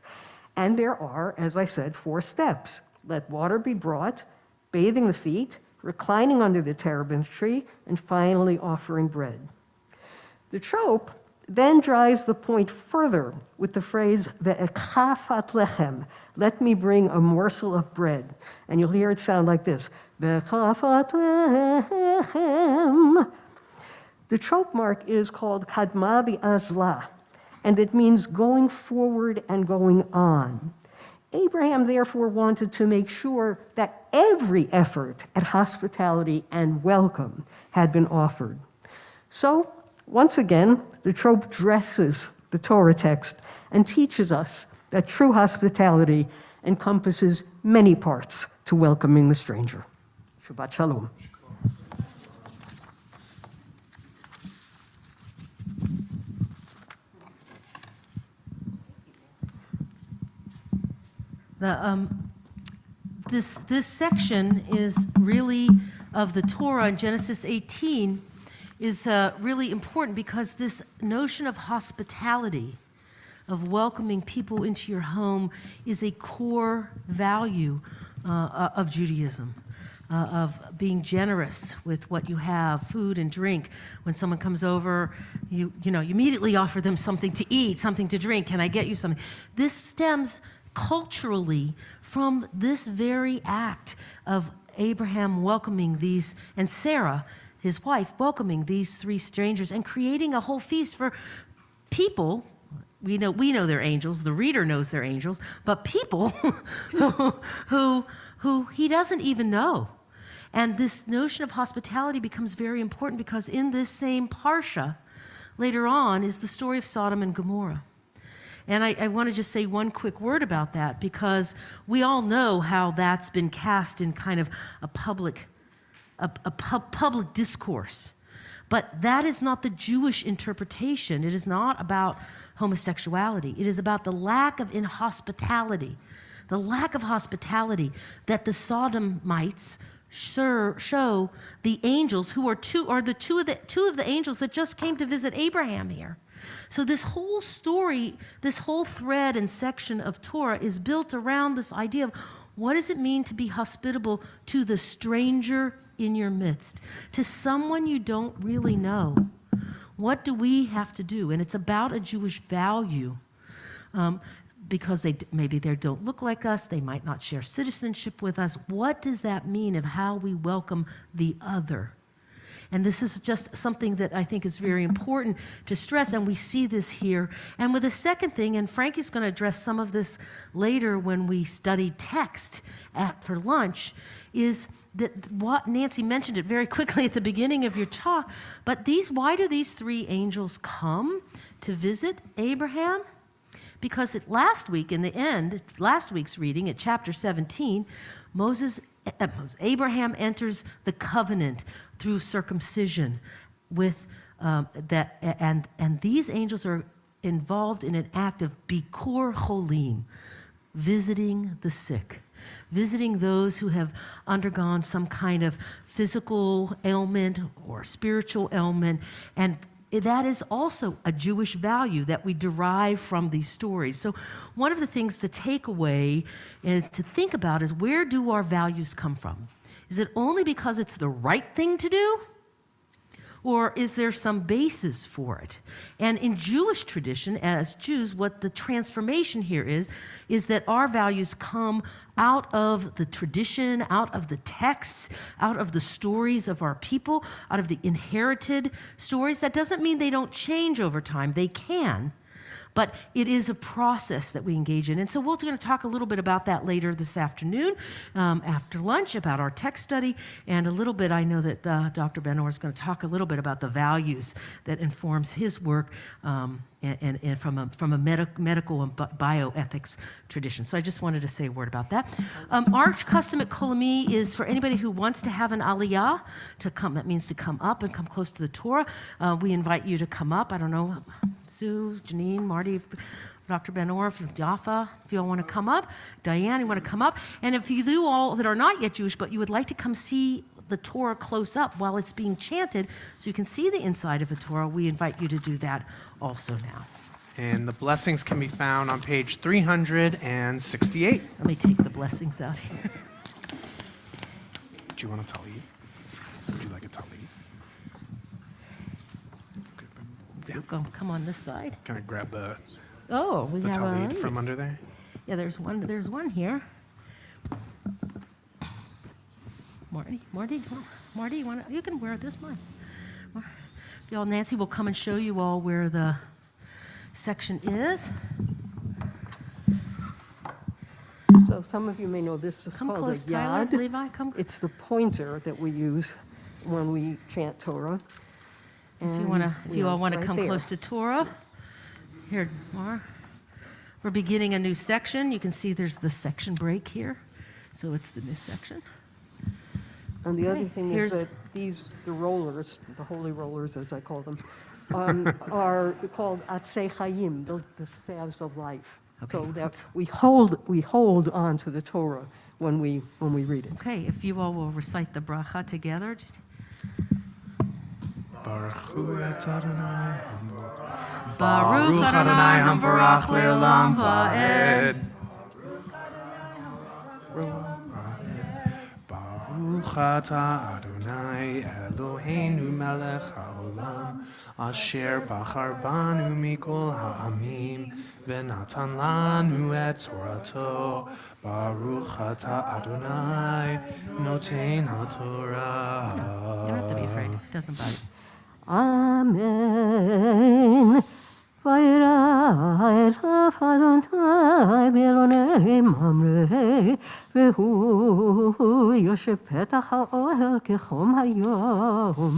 And there are, as I said, 4 steps. Let water be brought, bathing the feet, reclining under the terebinth tree, and finally offering bread. The trope then drives the point further with the phrase, ve'ekafat lechem, let me bring a morsel of bread. And you'll hear it sound like this, ve'ekafat lechem. The trope mark is called kadma bi'azla, and it means going forward and going on. Abraham therefore wanted to make sure that every effort at hospitality and welcome had been offered. So, once again, the trope dresses the Torah text and teaches us that true hospitality encompasses many parts to welcoming the stranger. Shabbat Shalom. This section is really of the Torah in Genesis 18 is really important because this notion of hospitality, of welcoming people into your home, is a core value of Judaism, of being generous with what you have, food and drink. When someone comes over, you immediately offer them something to eat, something to drink. Can I get you something? This stems culturally from this very act of Abraham welcoming these, and Sarah, his wife, welcoming these 3 strangers and creating a whole feast for people. We know they're angels, the reader knows they're angels, but people who he doesn't even know. And this notion of hospitality becomes very important because in this same parsha, later on, is the story of Sodom and Gomorrah. And I want to just say one quick word about that because we all know how that's been cast in kind of a public discourse. But that is not the Jewish interpretation. It is not about homosexuality. It is about the lack of inhospitality, the lack of hospitality that the Sodomites show the angels who are two of the angels that just came to visit Abraham here. So this whole story, this whole thread and section of Torah is built around this idea of what does it mean to be hospitable to the stranger in your midst, to someone you don't really know. What do we have to do? And it's about a Jewish value because maybe they don't look like us, they might not share citizenship with us. What does that mean of how we welcome the other? And this is just something that I think is very important to stress, and we see this here. And with the second thing, and Frankie's going to address some of this later when we study text for lunch, is that what Nancy mentioned it very quickly at the beginning of your talk, but why do these 3 angels come to visit Abraham? Because last week's reading at chapter 17, Abraham enters the covenant through circumcision with that, and these angels are involved in an act of Bikur Cholim, visiting the sick, visiting those who have undergone some kind of physical ailment or spiritual ailment, and that is also a Jewish value that we derive from these stories. So one of the things to take away and to think about is, where do our values come from? Is it only because it's the right thing to do? Or is there some basis for it? And in Jewish tradition, as Jews, what the transformation here is that our values come out of the tradition, out of the texts, out of the stories of our people, out of the inherited stories. That doesn't mean they don't change over time. They can. But it is a process that we engage in. And so we're going to talk a little bit about that later this afternoon, after lunch, about our text study, and a little bit, I know that Dr. Benor is going to talk a little bit about the values that informs his work and from a medical and bioethics tradition. So I just wanted to say a word about that. Our custom at Kol Ami is for anybody who wants to have an aliyah to come. That means to come up and come close to the Torah. We invite you to come up. I don't know Sue, Janine, Marty, Dr. Benor, Jaffa, if you all want to come up. Diane, you want to come up. And if you all that are not yet Jewish, but you would like to come see the Torah close up while it's being chanted so you can see the inside of the Torah, we invite you to do that also now. And the blessings can be found on page 368. Let me take the blessings out here. Do you want a talit? Would you like a talit? You come on this side. Can I grab the Oh, we have talit a from under there? Yeah, there's one here. Marty, you can wear this one. Y'all, Nancy will come and show you all where the section is. So some of you may know this is Come called close, a Tyler. yad. Levi, come. It's the pointer that we use when we chant Torah. If you all want to come there. close to Torah. Here, Mar. We're beginning a new section. You can see there's the section break here. So it's the new section. And the Okay, other thing here's- is that the rollers, the holy rollers as I call them, are called atzei chayim, the staves of life. So Okay. that we hold on to the Torah when we read it. Okay, if you all will recite the bracha together. Baruch Hu Adonai Baruch Adonai Hamvarach Le'olam Va'ed. Baruch Atah Adonai Eloheinu melech haolam asher bachar banu mikol ha'amim v'natan lanu et Torato. Baruch Atah Adonai noten ha'torah. You don't have to be afraid. It doesn't bite. Amen. Vayra elav Adonai belonei mamre vehu yoshev petach ha'ohel kechom hayom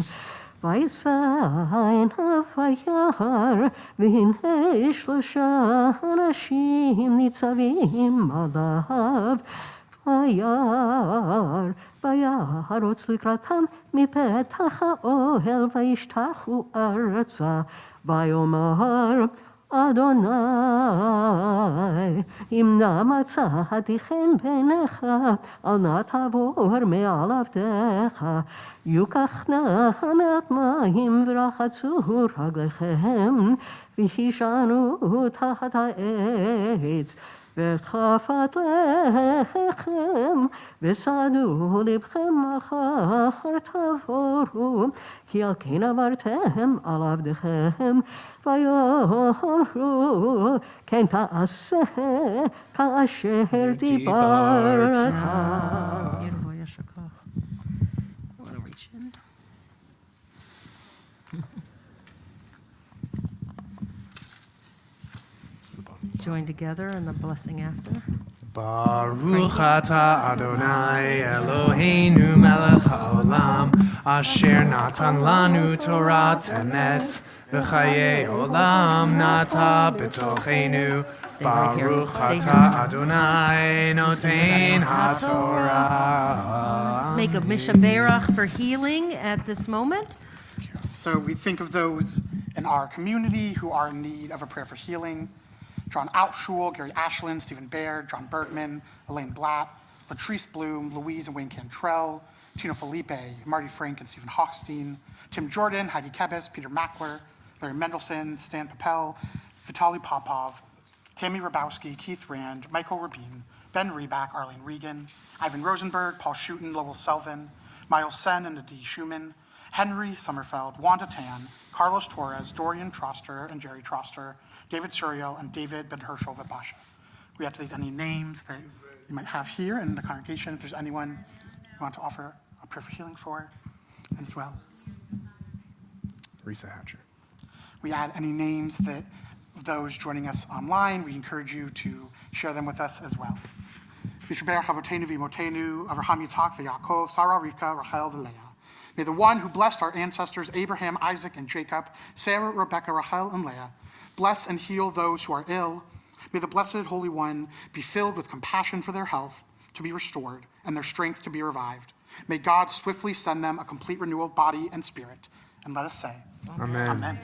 וישן וירא והנה שלושה אנשים ניצבים עליו וירוץ לקראתם מפתח האוהל וישתחו ארצה ויאמר אדוני אם נא מצאתי חן בעיניך אל נא תעבור מעל עבדיך יוקח נא מעט מים ורחצו רגליכם והישענו תחת העץ וחפתיכם ושאנו לבכם אחר תבורו כי על כן עברתם על עבדיכם ויאמרו כן תעשה כאשר דיברת. Beautiful, Yasher Koch. I want to reach in. Join together in the blessing after. Baruch atah Adonai Eloheinu melech haolam asher natan lanu Torah emet v'chayei olam nata b'tochenu. Baruch atah Adonai noten haTorah. Let's make a mishaberach for healing at this moment. So we think of those in our community who are in need of a prayer for healing. John Outshul, Gary Ashland, Stephen Baird, John Bergman, Elaine Blatt, Latrice Bloom, Louise and Wayne Cantrell, Tino Felipe, Marty Frank and Stephen Hochstein, Tim Jordan, Heidi Kebes, Peter Mackler, Larry Mendelson, Stan Papel, Vitaly Popov, Tammy Rabowski, Keith Rand, Michael Rabin, Ben Reback, Arlene Regan, Ivan Rosenberg, Paul Schuten, Lowell Selvin, Miles Sen and Adi Schumann, Henry Sommerfeld, Wanda Tan, Carlos Torres, Dorian Troster and Jerry Troster, David Suriel, and David Ben Herschel Vibasha. We have these any names that you might have here in the congregation. If there's anyone you want to offer a prayer for healing for, as well. Risa Hatcher. We add any names that of those joining us online. We encourage you to share them with us as well. Yishaber Chavotenu v'Imotenu, Avraham Yitzhak v'Yaakov, Sarah, Rivka, Rachel, v'Leah. May the one who blessed our ancestors Abraham, Isaac, and Jacob, Sarah, Rebekah, Rachel, and Leah, bless and heal those who are ill. May the Blessed Holy One be filled with compassion for their health to be restored and their strength to be revived. May God swiftly send them a complete renewal of body and spirit. And let us say, Amen. Amen.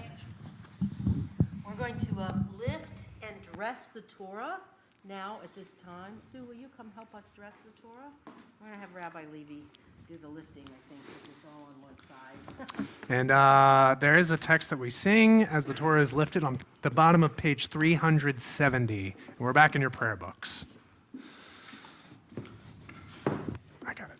We're going to lift and dress the Torah now at this time. Sue, will you come help us dress the Torah? We're going to have Rabbi Levy do the lifting, I think, because it's all on one side. And there is a text that we sing as the Torah is lifted on the bottom of page 370. And we're back in your prayer books. I got it.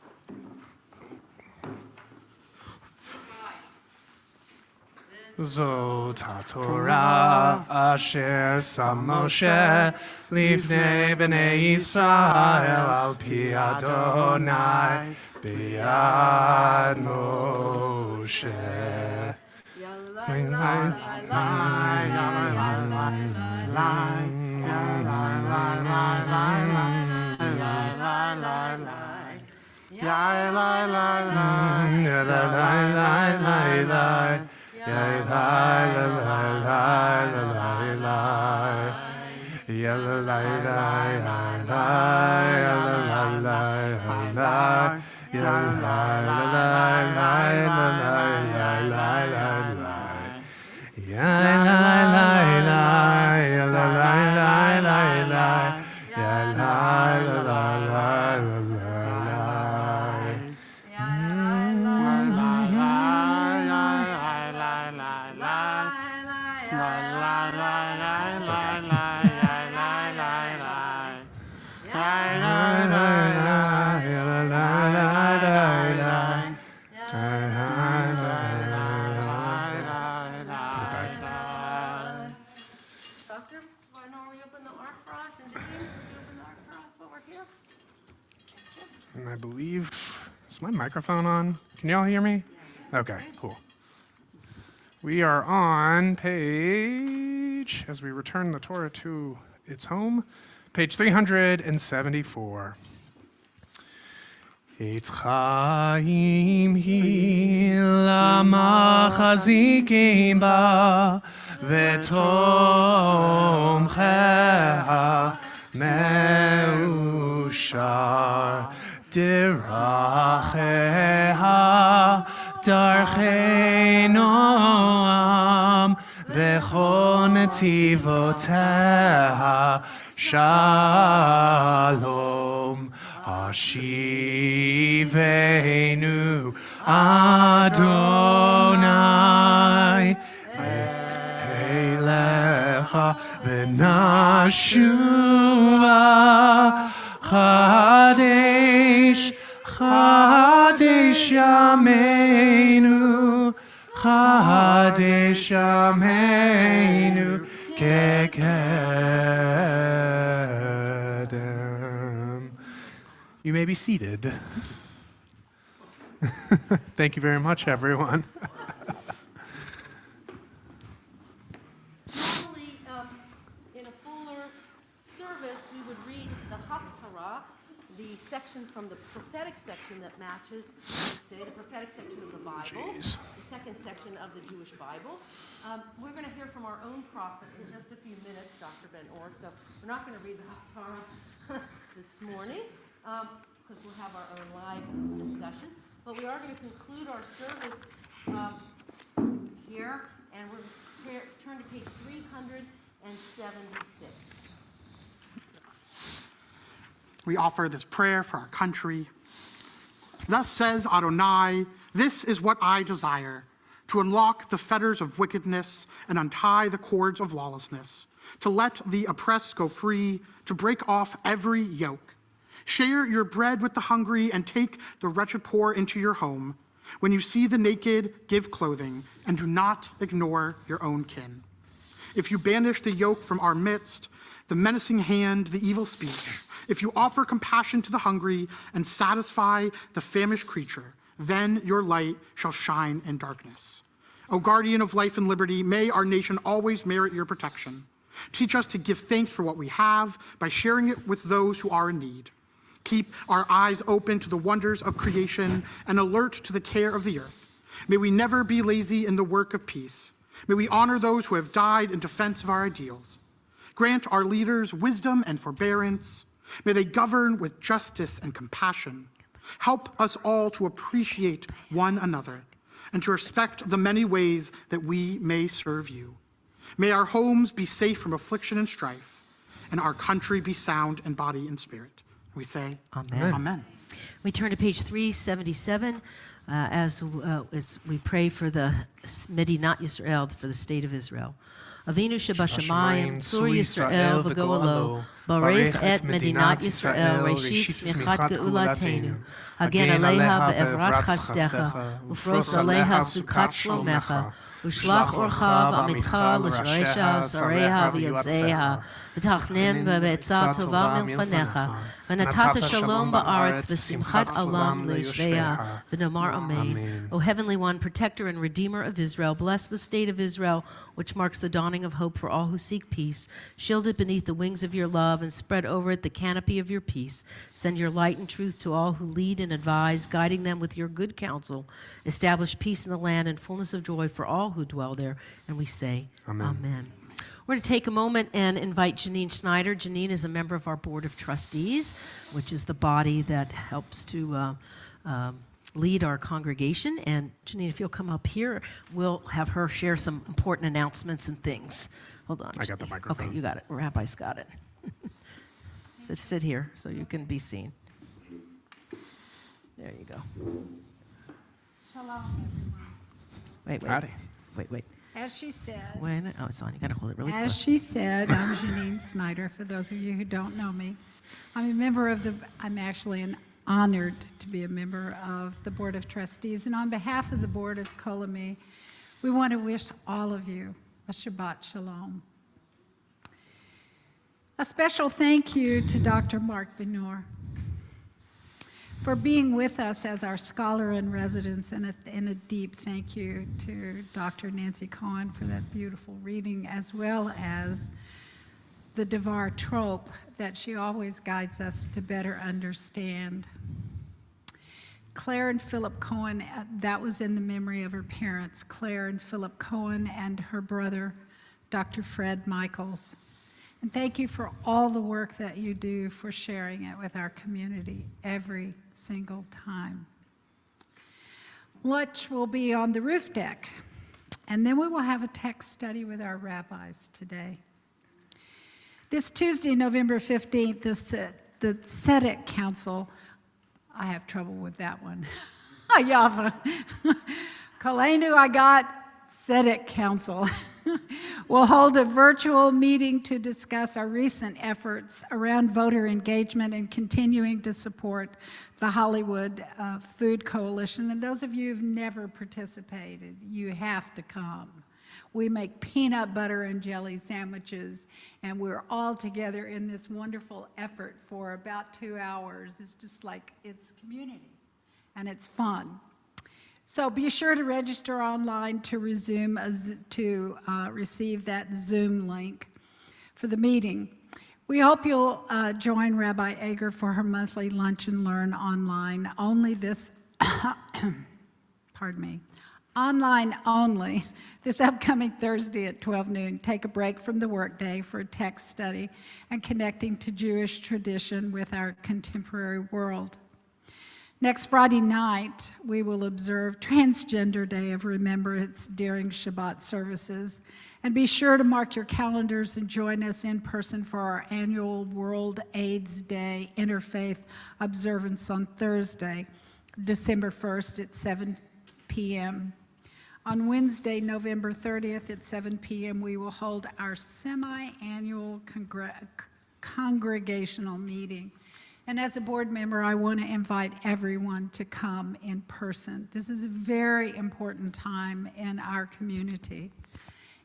Zot HaTorah asher sam Moshe lifnei bnei Yisrael al pi Adonai biyad Moshe. Doctor, why don't we open the ark for us? And Janine, would you open the ark for us while we're here? And I believe, is my microphone on? Can y'all hear me? Okay, cool. We are on page, as we return the Torah to its home, page 374. Eitz chaim hi lamachazikim ba v'tomcheha meushar diracheha darchei noam v'chol netivoteha shalom. Ashivenu Adonai Elecha v'nashuva Chadesh Chadesh Yameinu Chadesh Yameinu Kekedem. You may be seated. Thank you very much, everyone. Normally, in a fuller service, we would read the Haftarah, the section from the prophetic section that matches, say, the prophetic section of the Bible, Jeez. the second section of the Jewish Bible. We're going to hear from our own prophet in just a few minutes, Dr. Benor, so we're not going to read the Haftarah this morning, because we'll have our own live discussion. But we are going to conclude our service here, and we're going to turn to page 376. We offer this prayer for our country. Thus says Adonai, this is what I desire, to unlock the fetters of wickedness and untie the cords of lawlessness, to let the oppressed go free, to break off every yoke. Share your bread with the hungry and take the wretched poor into your home. When you see the naked, give clothing, and do not ignore your own kin. If you banish the yoke from our midst, the menacing hand, the evil speech, if you offer compassion to the hungry and satisfy the famished creature, then your light shall shine in darkness. O guardian of life and liberty, may our nation always merit your protection. Teach us to give thanks for what we have by sharing it with those who are in need. Keep our eyes open to the wonders of creation and alert to the care of the earth. May we never be lazy in the work of peace. May we honor those who have died in defense of our ideals. Grant our leaders wisdom and forbearance. May they govern with justice and compassion. Help us all to appreciate one another and to respect the many ways that we may serve you. May our homes be safe from affliction and strife, and our country be sound in body and spirit. We say, Amen. Amen. We turn to page 377 as we pray for the Medinat Yisrael, for the state of Israel. Avinu Shebashamayim, Tzur Yisrael v'go'alo, Barech et Medinat Yisrael, Reshit Tzmichat Geulatenu, Hagen Aleha be'evrat chasdecha, Ufros Aleha sukat shlomecha, Ushlach orcha v'amitcha l'sharesha sareha v'yotzeha, V'tachnem be'etzah tova milfanecha, V'natata shalom ba'aretz v'simchat alam le'yishveha, V'nomar amen. O Heavenly One, protector and redeemer of Israel, bless the state of Israel, which marks the dawning of hope for all who seek peace. Shield it beneath the wings of your love and spread over it the canopy of your peace. Send your light and truth to all who lead and advise, guiding them with your good counsel. Establish peace in the land and fullness of joy for all who dwell there. And we say, Amen. We're going to take a moment and invite Janine Schneider. Janine is a member of our Board of Trustees, which is the body that helps to lead our congregation. And Janine, if you'll come up here, we'll have her share some important announcements and things. Hold on. I got the microphone. Okay, you got it. Rabbi's got it. Sit here so you can be seen. There you go. Shalom, everyone. Wait. As she said, Oh, it's on. You got to hold it really as close. she said, I'm Janine Snyder, for those of you who don't know me. I'm actually honored to be a member of the Board of Trustees, and on behalf of the Board of Kol Ami, we want to wish all of you a Shabbat Shalom. A special thank you to Dr. Mark Benor for being with us as our scholar in residence, and a deep thank you to Dr. Nancy Cohen for that beautiful reading, as well as the Devar trope that she always guides us to better understand. Claire and Philip Cohen, that was in the memory of her parents, Claire and Philip Cohen, and her brother, Dr. Fred Michaels. And thank you for all the work that you do for sharing it with our community every single time. Lunch will be on the roof deck, and then we will have a text study with our rabbis today. This Tuesday, November 15th, the Tzedek Council, I have trouble with that one. Yava. Kolenu, I got Tzedek Council. We'll hold a virtual meeting to discuss our recent efforts around voter engagement and continuing to support the Hollywood Food Coalition. And those of you who've never participated, you have to come. We make peanut butter and jelly sandwiches, and we're all together in this wonderful effort for about 2 hours. It's just like it's community, and it's fun. So be sure to register online to receive that Zoom link for the meeting. We hope you'll join Rabbi Ager for her monthly Lunch and Learn online. Only this, online only, this upcoming Thursday at 12 noon. Take a break from the workday for a text study and connecting to Jewish tradition with our contemporary world. Next Friday night, we will observe Transgender Day of Remembrance during Shabbat services. And be sure to mark your calendars and join us in person for our annual World AIDS Day Interfaith observance on Thursday, December 1st at 7 p.m. On Wednesday, November 30th at 7 p.m., we will hold our semi-annual congregational meeting. And as a board member, I want to invite everyone to come in person. This is a very important time in our community.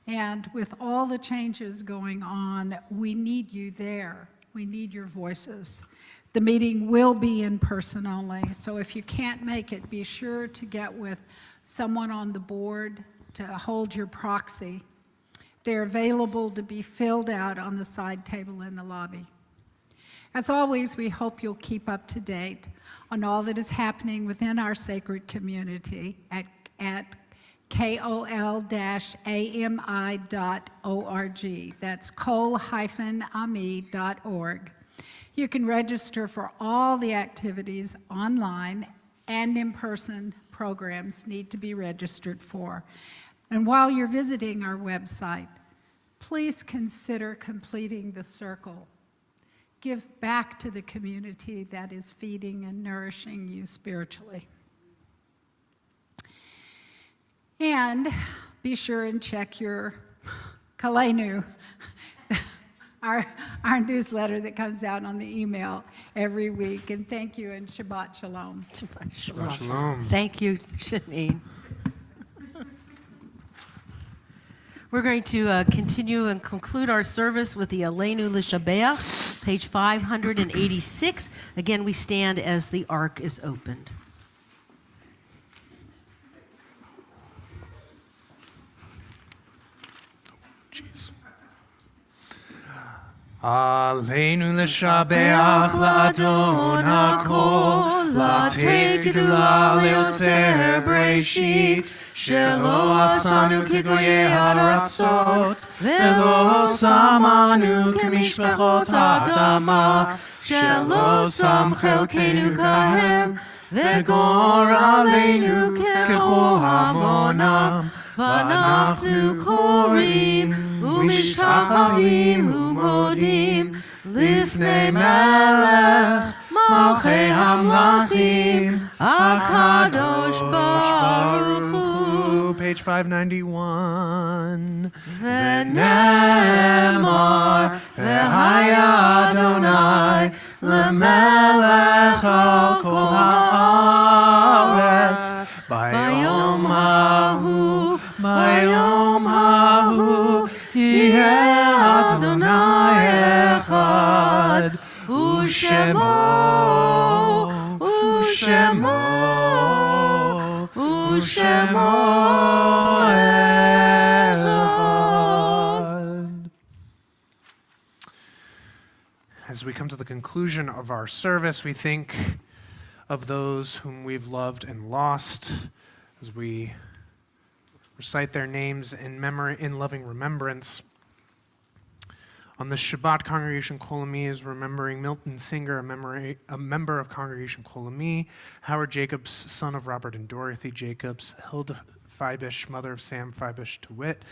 And with all the changes going on, we need you there. We need your voices. The meeting will be in person only, so if you can't make it, be sure to get with someone on the board to hold your proxy. They're available to be filled out on the side table in the lobby. As always, we hope you'll keep up to date on all that is happening within our sacred community at kol-ami.org. That's kol-ami.org. You can register for all the activities online, and in-person programs need to be registered for. And while you're visiting our website, please consider completing the circle. Give back to the community that is feeding and nourishing you spiritually. And be sure and check your Kol Ami, our newsletter that comes out on the email every week. And thank you, and Shabbat Shalom. Shabbat Shalom. Thank you, Janine. We're going to continue and conclude our service with the Aleinu L'Shabeach, page 586. Again, we stand as the ark is opened. Aleinu l'shabeach la'adon hakol, la'tet gedula le'otzer b'reshit, shelo asanu k'goyei ha'aratzot, ve'lo samanu k'mishpachot ha'adama, shelo sam chelkeinu kahem, ve'gor aleinu kechol hamonam, v'anachnu korim, ומשתחווים ומודים לפני מלך מלכי המלכים הקדוש ברוך הוא. Page 591. ונאמר והיה אדוני למלך על כל הארץ ביום ההוא ביום ההוא יהיה אדוני אחד ושמו אחד. As we come to the conclusion of our service, we think of those whom we've loved and lost, as we recite their names in memory, in loving remembrance. On the Shabbat, Congregation Kol Ami is remembering Milton Singer, a member of Congregation Kol Ami, Howard Jacobs, son of Robert and Dorothy Jacobs, Hilda Feibisch, mother of Sam Feibisch DeWitt,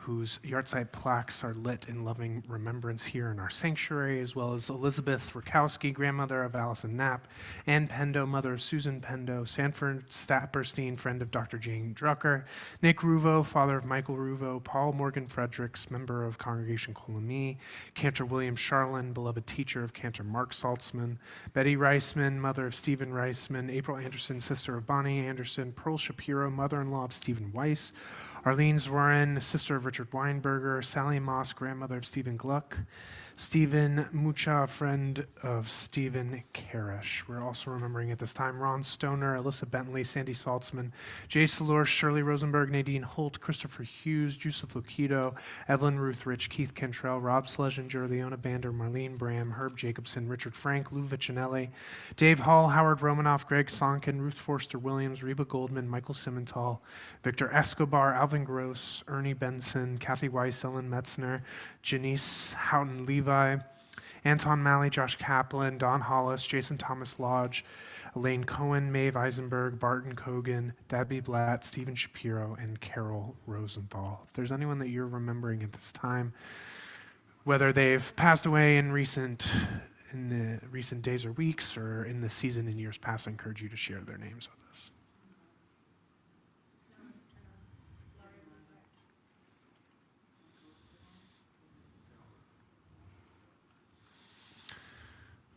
whose yahrzeit plaques are lit in loving remembrance here in our sanctuary, as well as Elizabeth Rakowski, grandmother of Allison Knapp, Ann Pendo, mother of Susan Pendo, Sanford Stapperstein, friend of Dr. Jane Drucker, Nick Ruvo, father of Michael Ruvo, Paul Morgan Fredericks, member of Congregation Kol Ami, Cantor William Charlin, beloved teacher of Cantor Mark Saltzman, Betty Reisman, mother of Stephen Reisman, April Anderson, sister of Bonnie Anderson, Pearl Shapiro, mother-in-law of Stephen Weiss, Arlene Zwarin, sister of Richard Weinberger, Sally Moss, grandmother of Stephen Gluck, Stephen Mucha, friend of Stephen Karish. We're also remembering at this time Ron Stoner, Alyssa Bentley, Sandy Saltzman, Jay Salor, Shirley Rosenberg, Nadine Holt, Christopher Hughes, Joseph Lucido, Evelyn Ruth Rich, Keith Cantrell, Rob Schlesinger, Leona Bander, Marlene Bram, Herb Jacobson, Richard Frank, Lou Vicinelli, Dave Hall, Howard Romanoff, Greg Sonkin, Ruth Forster Williams, Reba Goldman, Michael Simmental, Victor Escobar, Alvin Gross, Ernie Benson, Kathy Weiss, Ellen Metzner, Janice Houghton Levi, Anton Malley, Josh Kaplan, Don Hollis, Jason Thomas Lodge, Elaine Cohen, Maeve Eisenberg, Barton Cogan, Debbie Blatt, Stephen Shapiro, and Carol Rosenthal. If there's anyone that you're remembering at this time, whether they've passed away in recent days or weeks or in the season in years past, I encourage you to share their names with us.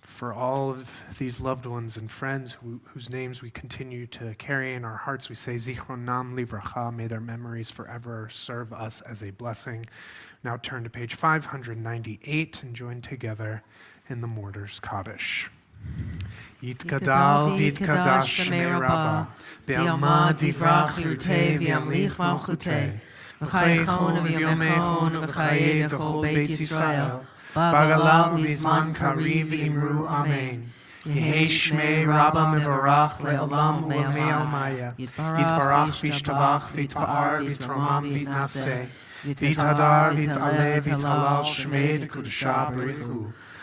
For all of these loved ones and friends whose names we continue to carry in our hearts, we say, Zichronam livracha, may their memories forever serve us as a blessing. Now turn to page 598 and join together in the Mortar's Kaddish. Yitgadal v'yitkadash shemei Rabbah, be'alma divrach yurtei v'yamlich malchutei, v'chayechon v'yomechon v'chayei d'chol Beit Yisrael, Bagala v'zman kariv v'imru amen. Yehei shmei Rabbah mevarach le'olam u'amei almaya. Yitbarach v'yishtabach v'yitpa'ar v'yitromam v'yitnaseh. V'yithadar v'yit'aleh v'yithalal shmei d'kudashah b'richu.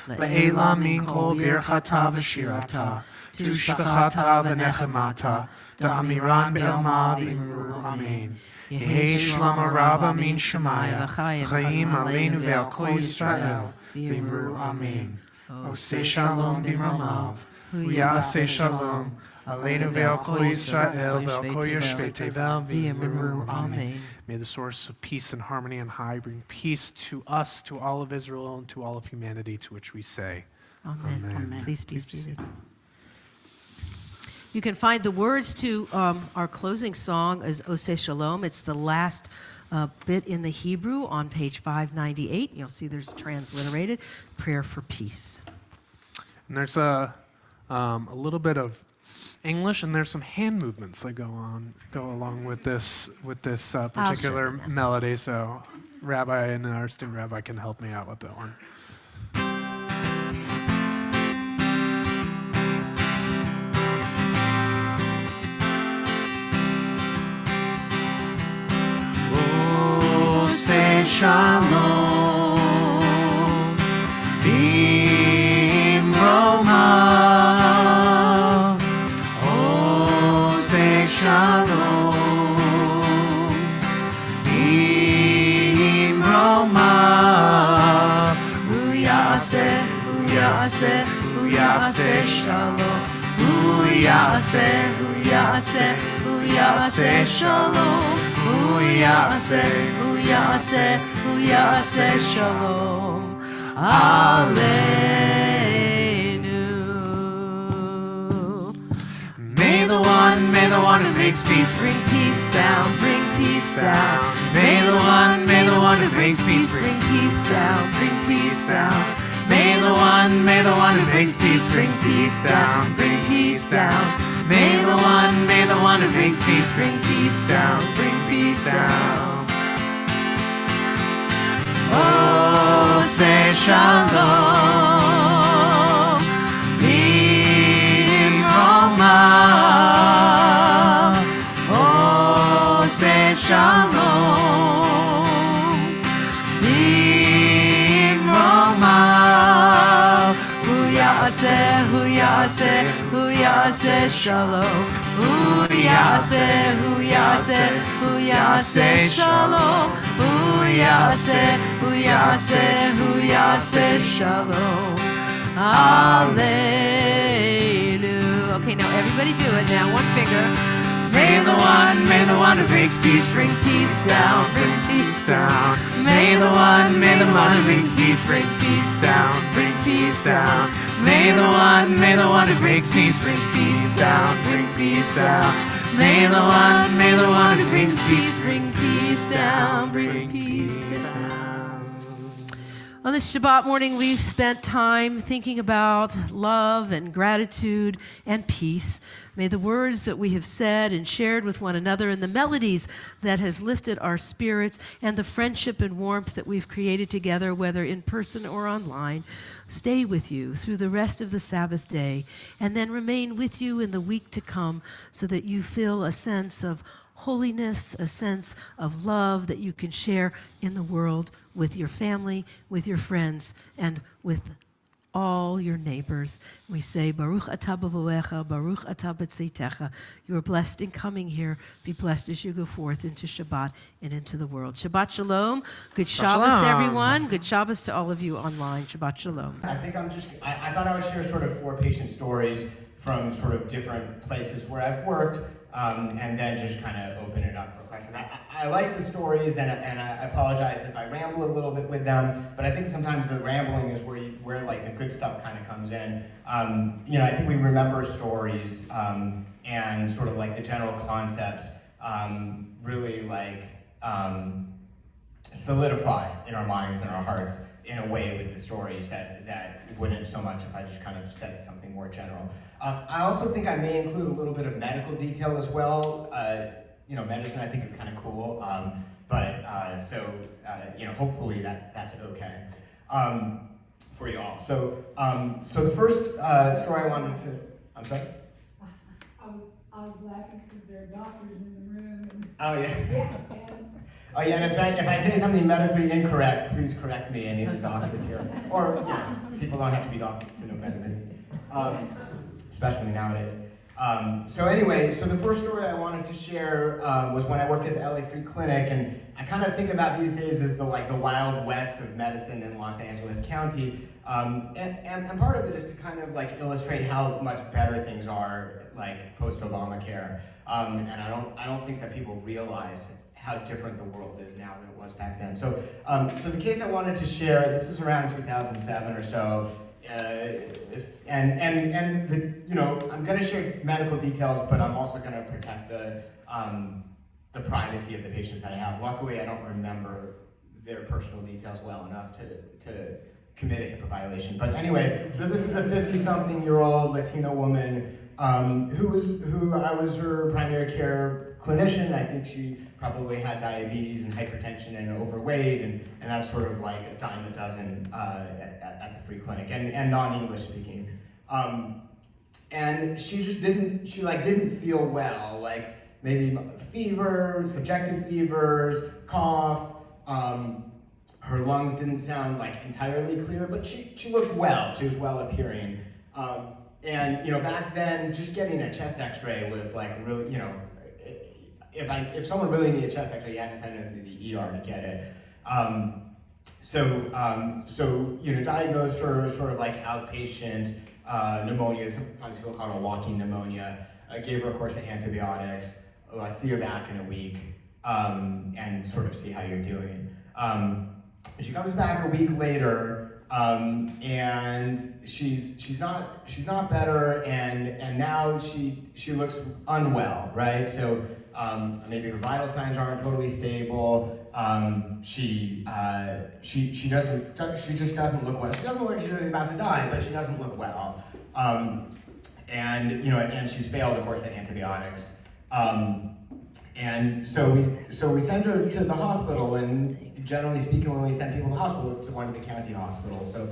Le'ela min kol birchata v'shirata. Tushbachata v'nechemata. Da'amiran be'alma v'imru amen. Yehi Shlama Rabba Min Shemaya, Chaim Aleinu Ve'al Kol Yisrael, V'imru Amen. Oseh Shalom B'mamav, Uyaseh Shalom, Aleinu Ve'al Kol Yisrael, Ve'al Kol Yoshvei Tevel, V'imru Amen. May the source of peace and harmony and high bring peace to us, to all of Israel, and to all of humanity, to which we say, Amen. Amen. Please be seated. You can find the words to our closing song as Oseh Shalom. It's the last bit in the Hebrew on page 598. You'll see there's transliterated prayer for peace. And there's a little bit of English, and there's some hand movements that go along with this particular melody. So, Rabbi and our student rabbi can help me out with that one. Oseh Shalom B'mromav, Oseh Shalom B'mromav, Uyaseh, Uyaseh, Uyaseh Shalom, Uyaseh, Uyaseh, Uyaseh Shalom, Uyaseh, Uyaseh, Uyaseh Shalom Aleinu. May the one who makes peace bring peace down, bring peace down. May the one who makes peace bring peace down, bring peace down. May the one who makes peace bring peace down, bring peace down. May the one who makes peace bring peace down, bring peace down. Oseh Shalom B'mromav, Oseh Shalom B'mromav, Uyaseh, Uyaseh, Uyaseh Shalom, Uyaseh, Uyaseh, Uyaseh Shalom, Uyaseh, Uyaseh, Uyaseh Shalom Aleinu. Okay, now everybody do it now. One finger. May the one who makes peace bring peace down, bring peace down. May the one who makes peace bring peace down, bring peace down. May the one who makes peace bring peace down, bring peace down. May the one who brings peace bring peace down, bring peace down. On this Shabbat morning, we've spent time thinking about love and gratitude and peace. May the words that we have said and shared with one another and the melodies that have lifted our spirits and the friendship and warmth that we've created together, whether in person or online, stay with you through the rest of the Sabbath day and then remain with you in the week to come so that you feel a sense of holiness, a sense of love that you can share in the world with your family, with your friends, and with all your neighbors. We say, Baruch atah b'voecha, Baruch atah b'tzitecha. You are blessed in coming here. Be blessed as you go forth into Shabbat and into the world. Shabbat shalom. Good Shabbos, shalom. everyone. Good Shabbos to all of you online. Shabbat shalom. I thought I would share sort of 4 patient stories from sort of different places where I've worked, and then just kind of open it up for questions. I like the stories, and I apologize if I ramble a little bit with them, but I think sometimes the rambling is where like the good stuff kind of comes in. I think we remember stories and sort of like the general concepts really like solidify in our minds and our hearts in a way with the stories that wouldn't so much if I just kind of said something more general. I also think I may include a little bit of medical detail as well. Medicine I think is kind of cool, hopefully that's okay for you all. So the first story I wanted to, I'm sorry? I was laughing because there are doctors in the room. Oh yeah. And Oh yeah, and if I say something medically incorrect, please correct me, any of the doctors here. Or, people don't have to be doctors to know better than me, especially nowadays. So anyway, so the first story I wanted to share was when I worked at the LA Free Clinic, and I kind of think about these days as the Wild West of medicine in Los Angeles County. And part of it is to kind of like illustrate how much better things are like post-Obamacare. And I don't think that people realize how different the world is now than it was back then. So, so the case I wanted to share, this is around 2007 or so. And you know, I'm going to share medical details, but I'm also going to protect the privacy of the patients that I have. Luckily, I don't remember their personal details well enough to commit a HIPAA violation. But anyway, so this is a 50-something-year-old Latina woman who I was her primary care clinician. I think she probably had diabetes and hypertension and overweight, and that's sort of like a dime a dozen at the free clinic, and non-English speaking. And she just didn't feel well, like maybe fever, subjective fevers, cough. Her lungs didn't sound like entirely clear, but she looked well. She was well appearing. And you know, back then, just getting a chest X-ray was like really, you know, if someone really needed a chest X-ray, you had to send them to the ER to get it. So you know, diagnosed her sort of like outpatient pneumonia. Sometimes people call it a walking pneumonia. Gave her a course of antibiotics. Let's see you back in a week and sort of see how you're doing. She comes back a week later, and she's not better, and now she looks unwell, right? So maybe her vital signs aren't totally stable. She just doesn't look well. She doesn't look like she's about to die, but she doesn't look well. And you know, and she's failed a course of antibiotics. And so we send her to the hospital, and generally speaking, when we send people to the hospital, it's to one of the county hospitals. So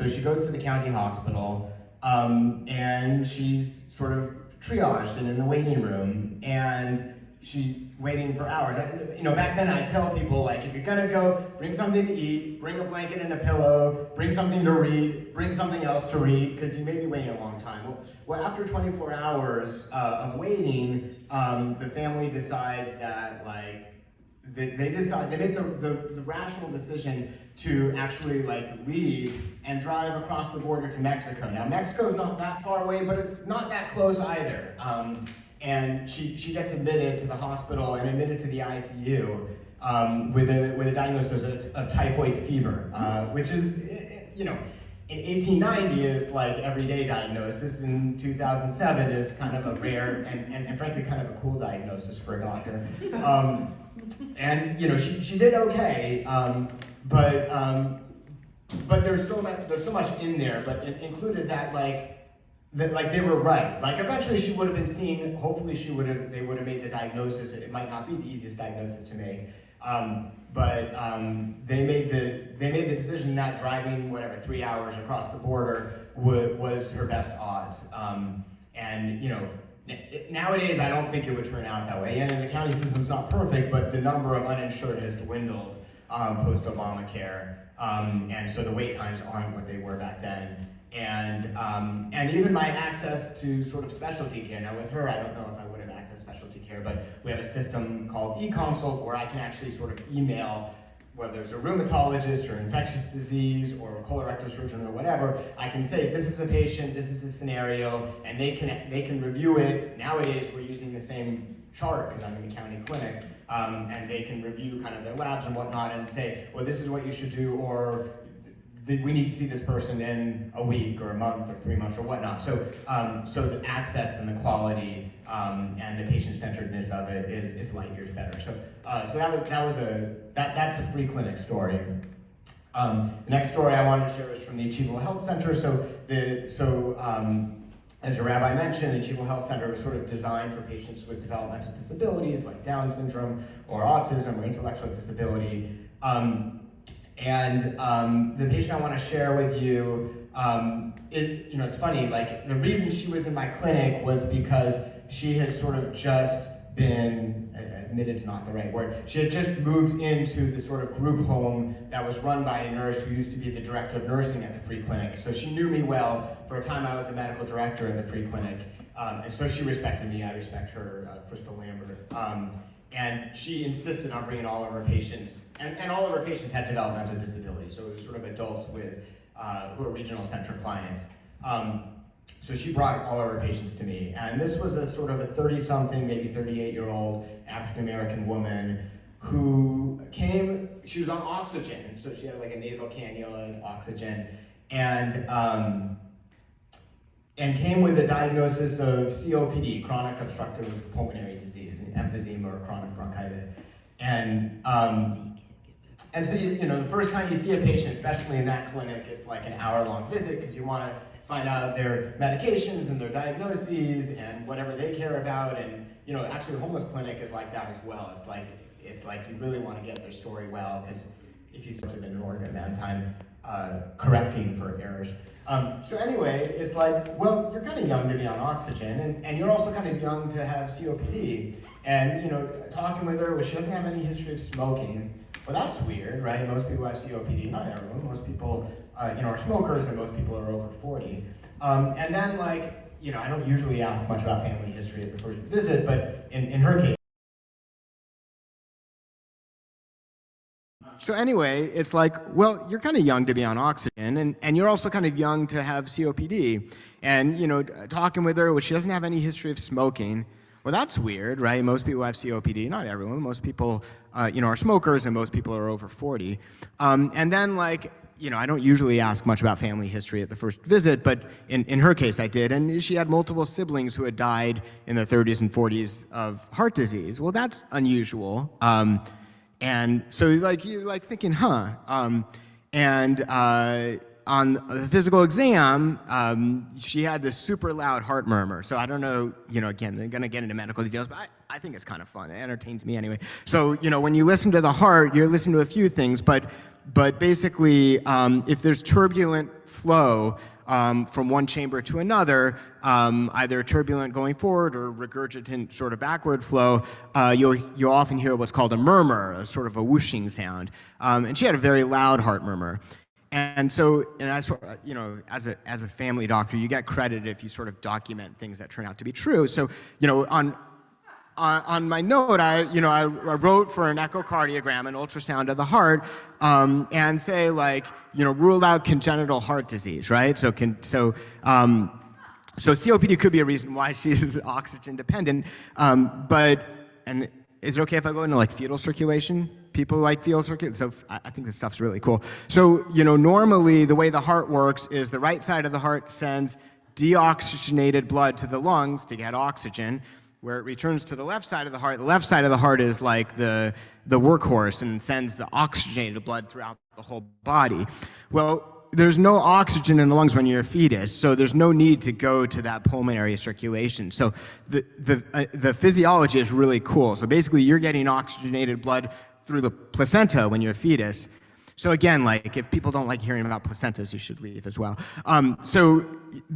she goes to the county hospital, and she's sort of triaged and in the waiting room, and she's waiting for hours. You know, back then I tell people, like, if you're gonna go, bring something to eat, bring a blanket and a pillow, bring something to read, bring something else to read, because you may be waiting a long time. Well, after 24 hours of waiting, the family decides that, like, they make the rational decision to actually like leave and drive across the border to Mexico. Now Mexico's not that far away, but it's not that close either. And she gets admitted to the hospital and admitted to the ICU with a diagnosis of typhoid fever, which is, you know, in 1890 is like everyday diagnosis. In 2007 is kind of a rare and frankly kind of a cool diagnosis for a doctor. And you know, she did okay, but there's so much in there. But it included that they were right. Like eventually she would have been seen. Hopefully they would have made the diagnosis. It might not be the easiest diagnosis to make, but they made the decision that driving 3 hours across the border was her best odds. And you know. Nowadays, I don't think it would turn out that way. And the county system's not perfect, but the number of uninsured has dwindled post-Obamacare. And so the wait times aren't what they were back then. And even my access to sort of specialty care. Now with her, I don't know if I would have accessed specialty care, but we have a system called eConsult where I can actually sort of email, whether it's a rheumatologist or infectious disease or a colorectal surgeon or whatever, I can say, this is a patient, this is a scenario, and they can review it. Nowadays, we're using the same chart because I'm in the county clinic, and they can review kind of their labs and whatnot and say, well, this is what you should do, or we need to see this person in a week or a month or 3 months or whatnot. So the access and the quality and the patient-centeredness of it is light years better. So that's a free clinic story. The next story I wanted to share is from the Achievable Health Center. As your rabbi mentioned, the Achievable Health Center was sort of designed for patients with developmental disabilities like Down syndrome or autism or intellectual disability. The patient I want to share with you, it's funny, like the reason she was in my clinic was because she had sort of just been, admitted's not the right word, she had just moved into the sort of group home that was run by a nurse who used to be the director of nursing at the free clinic. So she knew me well. For a time I was a medical director at the free clinic. And so she respected me, I respect her, Crystal Lambert. And she insisted on bringing all of her patients, and all of her patients had developmental disabilities, so it was sort of adults with, who are regional center clients. So she brought all of her patients to me, and this was a sort of a 30-something, maybe 38-year-old African-American woman who came, she was on oxygen, so she had like a nasal cannula and oxygen, and came with a diagnosis of COPD, chronic obstructive pulmonary disease, and emphysema or chronic bronchitis. And so, you know, the first time you see a patient, especially in that clinic, it's like an hour-long visit because you want to find out their medications and their diagnoses and whatever they care about. And, you know, actually the homeless clinic is like that as well. It's like you really want to get their story well, because if you spend an inordinate amount of time correcting for errors. So anyway, it's like, well, you're kind of young to be on oxygen, and you're also kind of young to have COPD. And, you know, talking with her, well, she doesn't have any history of smoking. Well, that's weird, right? Most people have COPD, not everyone. Most people, you know, are smokers, and most people are over 40. And then, like, you know, I don't usually ask much about family history at the first visit, but in her case. So anyway, it's like, well, you're kind of young to be on oxygen, and you're also kind of young to have COPD. And, you know, talking with her, well, she doesn't have any history of smoking. Well, that's weird, right? Most people have COPD, not everyone. Most people, you know, are smokers, and most people are over 40. And then, like, you know, I don't usually ask much about family history at the first visit, but in her case I did, and she had multiple siblings who had died in their 30s and 40s of heart disease. Well, that's unusual. And so, like, you're like thinking, huh? On the physical exam, she had this super loud heart murmur. So I don't know, you know, again, they're gonna get into medical details, but I think it's kind of fun. It entertains me anyway. So, you know, when you listen to the heart, you're listening to a few things, but basically, if there's turbulent flow from one chamber to another, either turbulent going forward or regurgitant sort of backward flow, you'll often hear what's called a murmur, a sort of a whooshing sound. And she had a very loud heart murmur. And so, and I sort of, you know, as a family doctor, you get credit if you sort of document things that turn out to be true. So, you know, on my note, I wrote for an echocardiogram, an ultrasound of the heart, and say, like, you know, rule out congenital heart disease, right? So COPD could be a reason why she's oxygen dependent, and is it okay if I go into like fetal circulation? People like fetal circulation, so I think this stuff's really cool. So, you know, normally the way the heart works is the right side of the heart sends deoxygenated blood to the lungs to get oxygen, where it returns to the left side of the heart. The left side of the heart is like the workhorse and sends the oxygenated blood throughout the whole body. Well, there's no oxygen in the lungs when you're a fetus, so there's no need to go to that pulmonary circulation. So the physiology is really cool. So basically, you're getting oxygenated blood through the placenta when you're a fetus. So again, like, if people don't like hearing about placentas, you should leave as well. So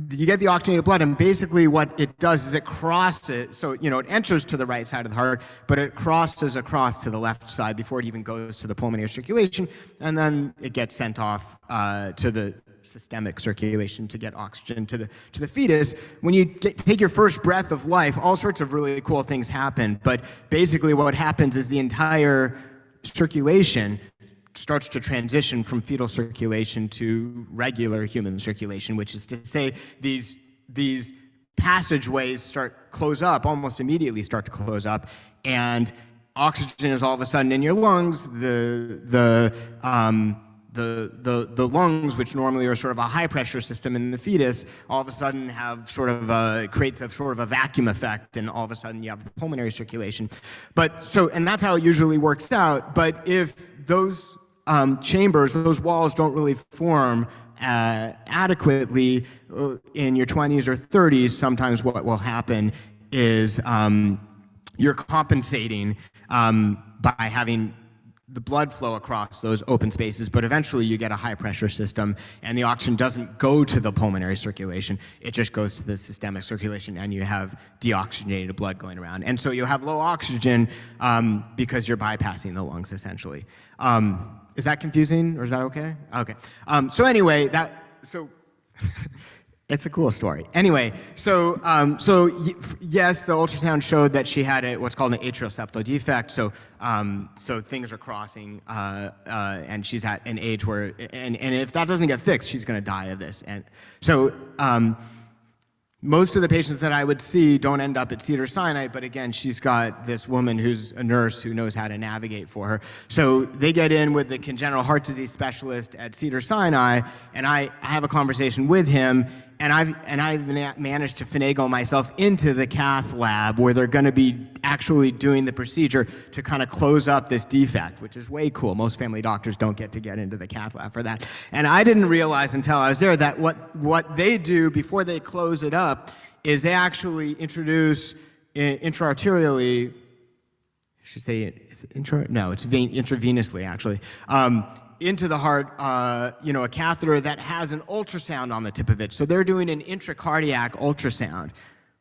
you get the oxygenated blood, and basically what it does is it crosses, so, you know, it enters to the right side of the heart, but it crosses across to the left side before it even goes to the pulmonary circulation, and then it gets sent off to the systemic circulation to get oxygen to the fetus. When you take your first breath of life, all sorts of really cool things happen, but basically what happens is the entire circulation starts to transition from fetal circulation to regular human circulation, which is to say these passageways close up, almost immediately start to close up, and oxygen is all of a sudden in your lungs. The lungs, which normally are sort of a high pressure system in the fetus, all of a sudden have sort of creates a sort of a vacuum effect, and all of a sudden you have pulmonary circulation. And that's how it usually works out. But if those chambers, those walls don't really form adequately in your 20s or 30s, sometimes what will happen is you're compensating by having the blood flow across those open spaces, but eventually you get a high pressure system, and the oxygen doesn't go to the pulmonary circulation, it just goes to the systemic circulation, and you have deoxygenated blood going around. And so you have low oxygen because you're bypassing the lungs, essentially. Is that confusing, or is that okay? Okay. So anyway, It's a cool story. Anyway, yes, the ultrasound showed that she had what's called an atrial septal defect. So things are crossing, and she's at an age where, and if that doesn't get fixed, she's going to die of this. And so most of the patients that I would see don't end up at Cedars-Sinai, but again, she's got this woman who's a nurse who knows how to navigate for her. So they get in with the congenital heart disease specialist at Cedars-Sinai, and I have a conversation with him, and I've managed to finagle myself into the cath lab where they're going to be actually doing the procedure to kind of close up this defect, which is way cool. Most family doctors don't get into the cath lab for that. And I didn't realize until I was there that what they do before they close it up is they actually introduce intraarterially, I should say, is it no, it's intravenously actually, into the heart, a catheter that has an ultrasound on the tip of it. So they're doing an intracardiac ultrasound,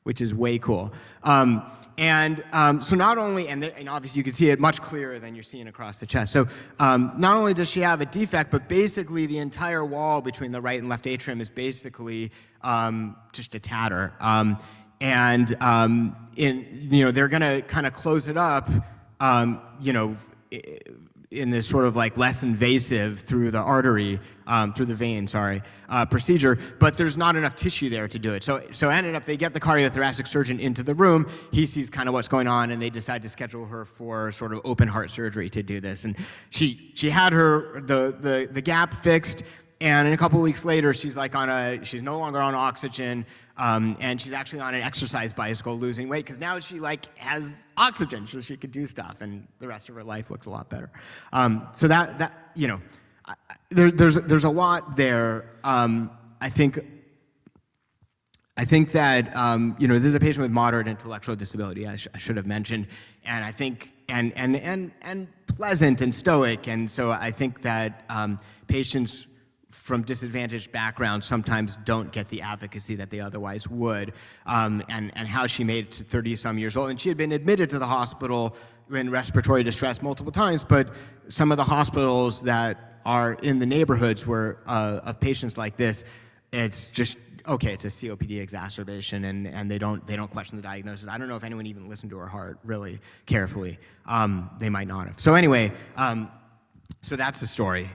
which is way cool. So not only, and obviously you can see it much clearer than you're seeing across the chest. So not only does she have a defect, but basically the entire wall between the right and left atrium is basically just a tatter. They're going to kind of close it up, in this sort of like less invasive through the artery, through the vein, procedure, but there's not enough tissue there to do it. So ended up, they get the cardiothoracic surgeon into the room, he sees kind of what's going on, and they decide to schedule her for sort of open heart surgery to do this. And she had the gap fixed, and a couple of weeks later, she's she's no longer on oxygen, and she's actually on an exercise bicycle losing weight because now she has oxygen, so she could do stuff, and the rest of her life looks a lot better. So there's a lot there. I think that this is a patient with moderate intellectual disability. I should have mentioned, and I think and pleasant and stoic, and so I think that patients from disadvantaged backgrounds sometimes don't get the advocacy that they otherwise would, and how she made it to 30-some years old. And she had been admitted to the hospital in respiratory distress multiple times, but some of the hospitals that are in the neighborhoods where of patients like this, it's just, okay, it's a COPD exacerbation, and they don't question the diagnosis. I don't know if anyone even listened to her heart really carefully. They might not have. So anyway, so that's the story.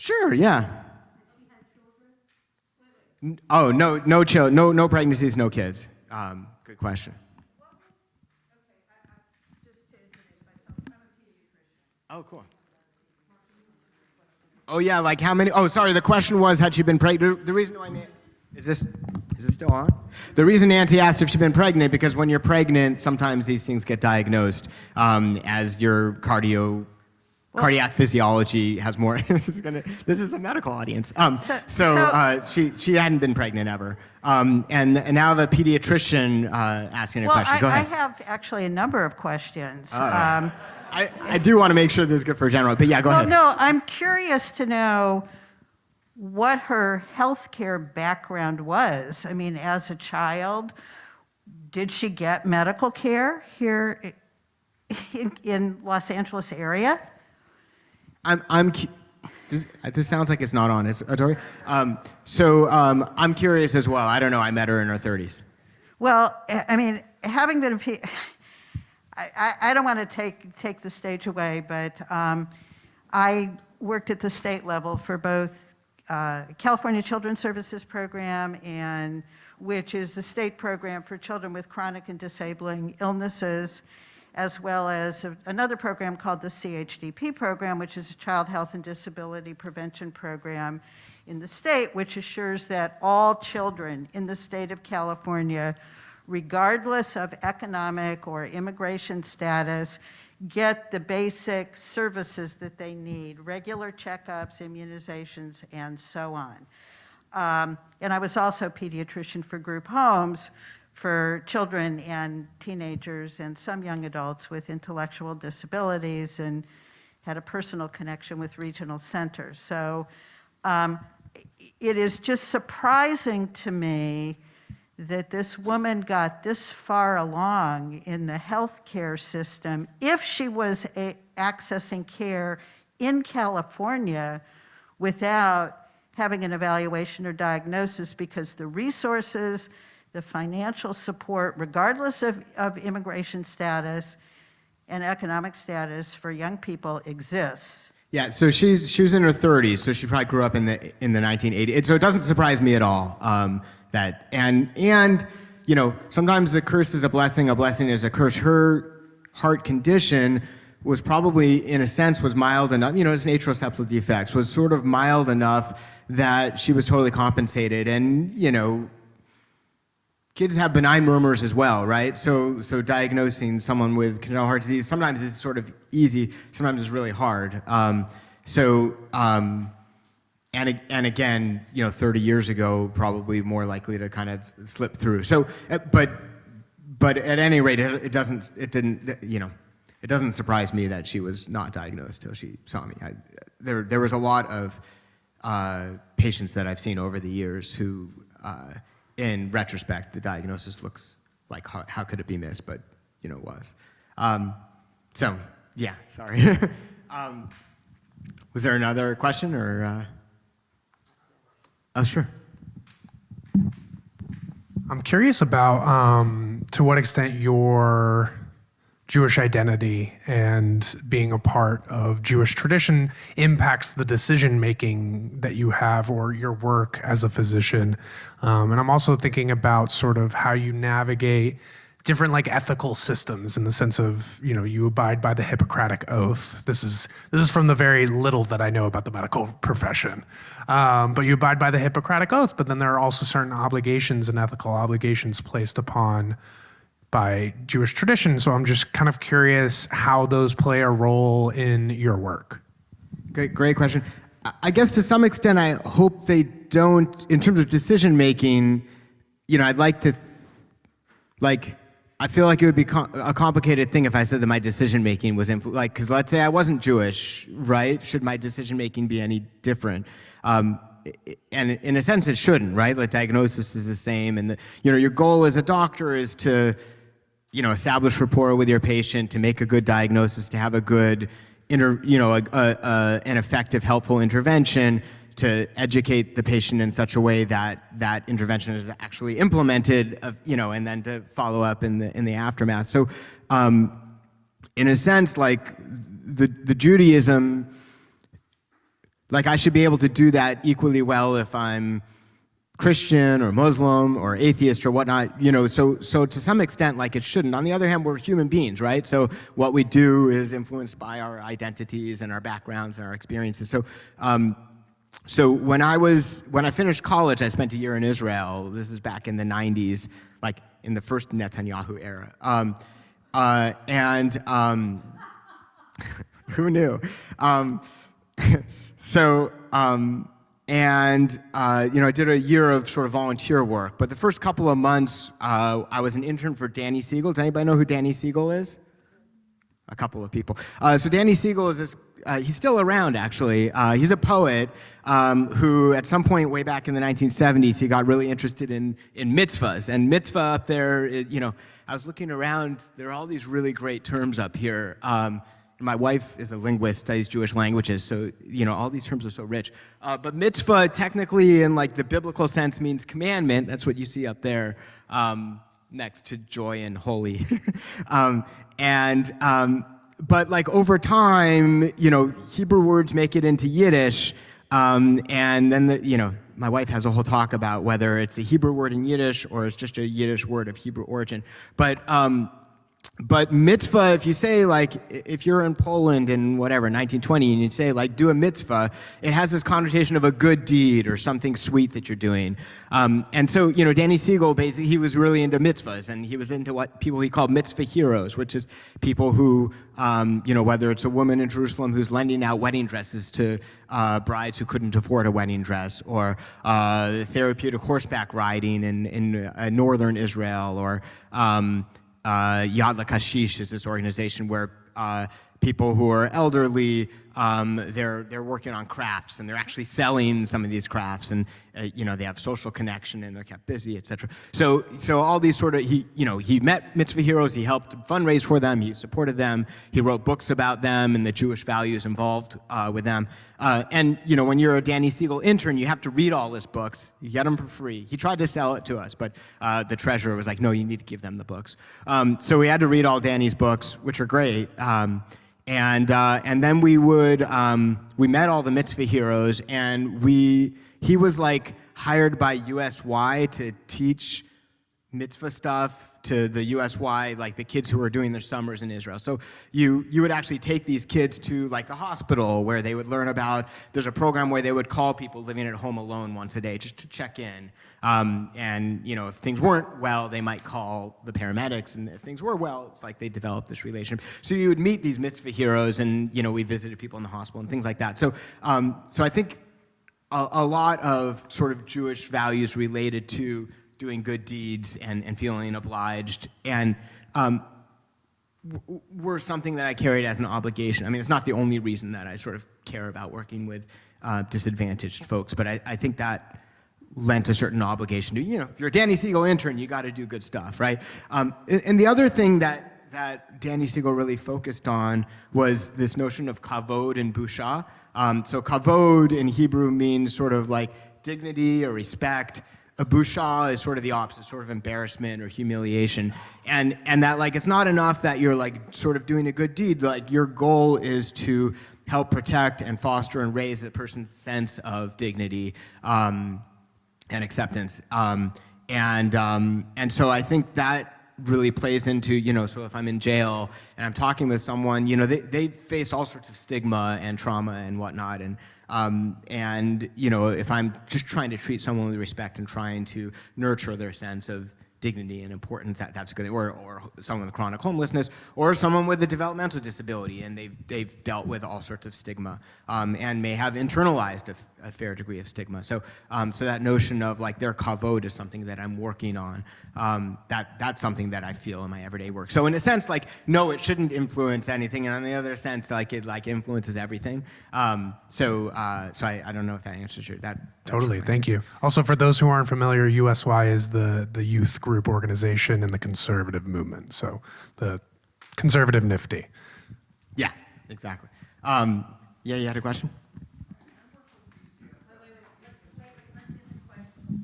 Sure, yeah. Oh, no pregnancies, no kids. Good question. Oh, cool. Oh, yeah, like how many? Oh, sorry, the question was, had she been pregnant? The reason why, is this still on? The reason Nancy asked if she'd been pregnant, because when you're pregnant, sometimes these things get diagnosed as your cardiac physiology has more. This is a medical audience. She hadn't been pregnant ever, and now the pediatrician asking a question. Go ahead. I have actually a number of questions. I do want to make sure this is good for general, but yeah, go ahead. No, I'm curious to know what her healthcare background was. I mean, as a child, did she get medical care here in Los Angeles area? This sounds like it's not on. It's Tori. I'm curious as well. I don't know. I met her in her 30s. Well, I mean, having been I don't want to take the stage away, but I worked at the state level for both California Children's Services Program, which is the state program for children with chronic and disabling illnesses, as well as another program called the CHDP program, which is a Child Health and Disability Prevention Program in the state, which assures that all children in the state of California, regardless of economic or immigration status, get the basic services that they need, regular checkups, immunizations, and so on. And I was also a pediatrician for group homes for children and teenagers and some young adults with intellectual disabilities, and had a personal connection with regional centers. So it is just surprising to me that this woman got this far along in the healthcare system if she was accessing care in California without having an evaluation or diagnosis, because the resources, the financial support, regardless of immigration status and economic status for young people, exists. Yeah, so she was in her 30s, so she probably grew up in the 1980s. So it doesn't surprise me at all that and you know, sometimes a curse is a blessing is a curse. Her heart condition was probably, in a sense, was mild enough. You know, it's an atrial septal defects, was sort of mild enough that she was totally compensated. And you know, kids have benign murmurs as well, right? So diagnosing someone with congenital heart disease sometimes is sort of easy, sometimes it's really hard. And again, you know, 30 years ago, probably more likely to kind of slip through. So, but at any rate, it doesn't surprise me that she was not diagnosed till she saw me. There was a lot of patients that I've seen over the years who, in retrospect, the diagnosis looks like how could it be missed, but you know, it was. So yeah, sorry. Was there another question or? Oh, sure. I'm curious about to what extent your Jewish identity and being a part of Jewish tradition impacts the decision making that you have or your work as a physician. And I'm also thinking about sort of how you navigate different like ethical systems in the sense of, you know, you abide by the Hippocratic Oath. This is from the very little that I know about the medical profession. But you abide by the Hippocratic Oath, but then there are also certain obligations and ethical obligations placed upon by Jewish tradition. So I'm just kind of curious how those play a role in your work. Great question. I guess to some extent, I hope they don't, in terms of decision making, you know, I'd like to, I feel like it would be a complicated thing if I said that my decision making was because let's say I wasn't Jewish, right? Should my decision making be any different? And in a sense, it shouldn't, right? The diagnosis is the same, and your goal as a doctor is to, establish rapport with your patient, to make a good diagnosis, to have a good, an effective, helpful intervention, to educate the patient in such a way that that intervention is actually implemented, and then to follow up in the aftermath. So, in a sense, the Judaism, I should be able to do that equally well if I'm Christian or Muslim or atheist or whatnot, so to some extent, it shouldn't. On the other hand, we're human beings, right? So what we do is influenced by our identities and our backgrounds and our experiences. So when I finished college, I spent a year in Israel. This is back in the 90s, in the first Netanyahu era. Who knew? I did a year of sort of volunteer work. But the first couple of months, I was an intern for Danny Siegel. Does anybody know who Danny Siegel is? A couple of people. So Danny Siegel is this, he's still around, actually. He's a poet who, at some point way back in the 1970s, he got really interested in mitzvahs. And mitzvah up there, I was looking around, there are all these really great terms up here. My wife is a linguist, studies Jewish languages, so, all these terms are so rich. But mitzvah, technically, in the biblical sense, means commandment. That's what you see up there, next to joy and holy. But over time, Hebrew words make it into Yiddish, and then my wife has a whole talk about whether it's a Hebrew word in Yiddish or it's just a Yiddish word of Hebrew origin. But mitzvah, if you say, if you're in Poland in 1920, and you say, do a mitzvah, it has this connotation of a good deed or something sweet that you're doing. And so, Danny Siegel, basically, he was really into mitzvahs, and he was into what he called mitzvah heroes, which is people who, whether it's a woman in Jerusalem who's lending out wedding dresses to brides who couldn't afford a wedding dress, or therapeutic horseback riding in northern Israel, or Yad L'Kashish is this organization where people who are elderly they're working on crafts, and they're actually selling some of these crafts, and they have social connection, and they're kept busy, etc. So all these sort of he met mitzvah heroes, he helped fundraise for them, he supported them, he wrote books about them and the Jewish values involved with them. And when you're a Danny Siegel intern, you have to read all his books. You get them for free. He tried to sell it to us, but the treasurer was like, "No, you need to give them the books." So we had to read all Danny's books, which are great. And then we met all the mitzvah heroes, and he was like hired by USY to teach mitzvah stuff to the USY, like the kids who were doing their summers in Israel. So you would actually take these kids to like the hospital where they would learn about, there's a program where they would call people living at home alone once a day just to check in. And if things weren't well, they might call the paramedics, and if things were well, it's like they developed this relationship. So you would meet these mitzvah heroes, and we visited people in the hospital and things like that. So I think a lot of sort of Jewish values related to doing good deeds and feeling obliged, and were something that I carried as an obligation. I mean, it's not the only reason that I sort of care about working with disadvantaged folks, but I think that lent a certain obligation to, if you're a Danny Siegel intern, you got to do good stuff, right? And the other thing that Danny Siegel really focused on was this notion of kavod and busha. So kavod in Hebrew means sort of like dignity or respect. A busha is sort of the opposite, sort of embarrassment or humiliation. And that like it's not enough that you're like sort of doing a good deed. Like your goal is to help protect and foster and raise a person's sense of dignity and acceptance. And so I think that really plays into, so if I'm in jail and I'm talking with someone, they face all sorts of stigma and trauma and whatnot. And if I'm just trying to treat someone with respect and trying to nurture their sense of dignity and importance, that's good. Or someone with chronic homelessness, or someone with a developmental disability, and they've dealt with all sorts of stigma, and may have internalized a fair degree of stigma. So that notion of like their kavod is something that I'm working on. That's something that I feel in my everyday work. So in a sense, like, no, it shouldn't influence anything, and on the other sense, like it like influences everything. So I don't know if that answers your that. Totally, thank you. Also, for those who aren't familiar, USY is the youth group organization in the conservative movement. So the conservative nifty. Yeah, exactly. Yeah, you had a question?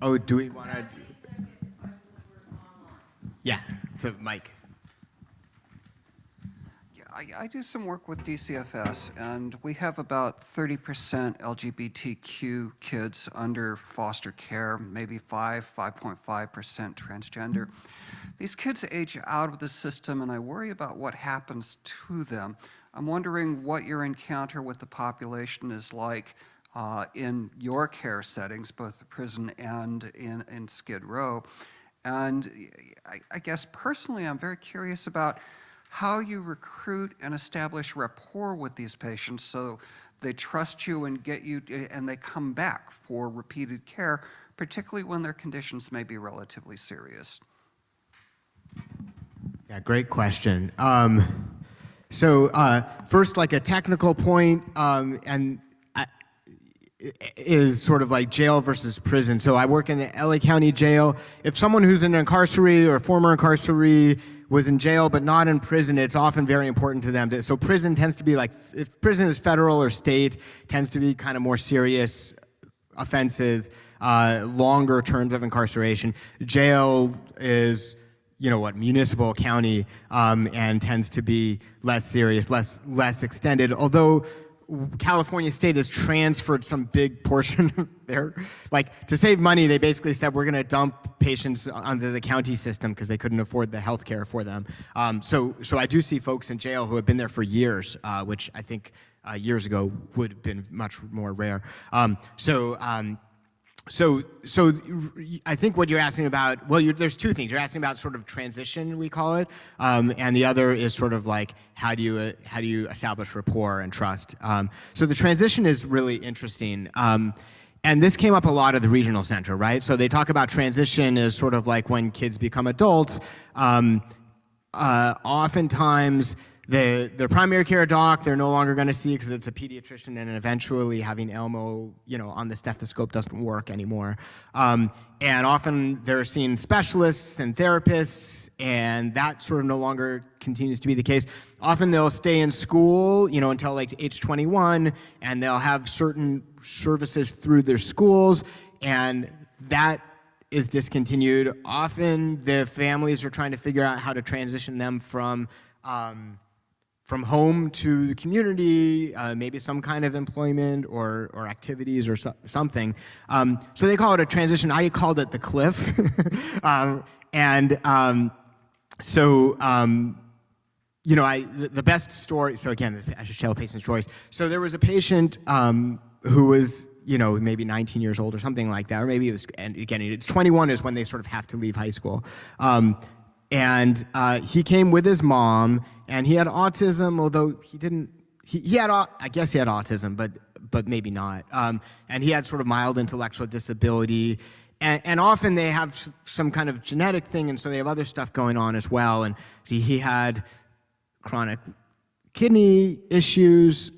Oh, do we want to? Yeah, so Mike. I do some work with DCFS, and we have about 30% LGBTQ kids under foster care, maybe 5.5% transgender. These kids age out of the system, and I worry about what happens to them. I'm wondering what your encounter with the population is like in your care settings, both the prison and in Skid Row. And I guess personally, I'm very curious about how you recruit and establish rapport with these patients so they trust you and get you, and they come back for repeated care, particularly when their conditions may be relatively serious. Yeah, great question. So first, like a technical point, is sort of like jail versus prison. So I work in the LA County Jail. If someone who's an incarceree or a former incarceree was in jail but not in prison, it's often very important to them. So prison tends to be like, if prison is federal or state, tends to be kind of more serious offenses, longer terms of incarceration. Jail is, municipal, county, and tends to be less serious, less extended. Although California State has transferred some big portion of their, like, to save money, they basically said we're going to dump patients onto the county system because they couldn't afford the health care for them. So I do see folks in jail who have been there for years, which I think years ago would have been much more rare. So I think what you're asking about, there's two things. You're asking about sort of transition, we call it, and the other is sort of like how do you establish rapport and trust. So the transition is really interesting. And this came up a lot at the regional center, right? So they talk about transition as sort of like when kids become adults. Oftentimes their primary care doc, they're no longer going to see because it's a pediatrician, and eventually having Elmo, on the stethoscope doesn't work anymore. And often they're seeing specialists and therapists, and that sort of no longer continues to be the case. Often they'll stay in school, until like age 21, and they'll have certain services through their schools, and that is discontinued. Often the families are trying to figure out how to transition them from home to the community, maybe some kind of employment or activities or something. So they call it a transition. I called it the cliff. The best story, so again, I should tell patient stories. So there was a patient who was, maybe 19 years old or something like that, or maybe it was, and again, it's 21 is when they sort of have to leave high school. And he came with his mom, and he had autism, although he didn't, I guess he had autism, but maybe not. And he had sort of mild intellectual disability, and often they have some kind of genetic thing, and so they have other stuff going on as well. And he had chronic kidney issues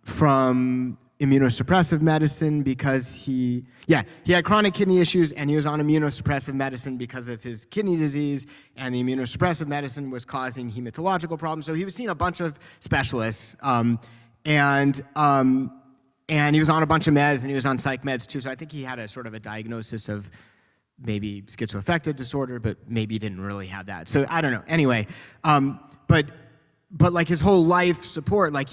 from immunosuppressive medicine because he had chronic kidney issues, and he was on immunosuppressive medicine because of his kidney disease, and the immunosuppressive medicine was causing hematological problems. So he was seeing a bunch of specialists, and he was on a bunch of meds, and he was on psych meds too. So I think he had a sort of a diagnosis of maybe schizoaffective disorder, but maybe he didn't really have that. So I don't know. Anyway, but like his whole life support, like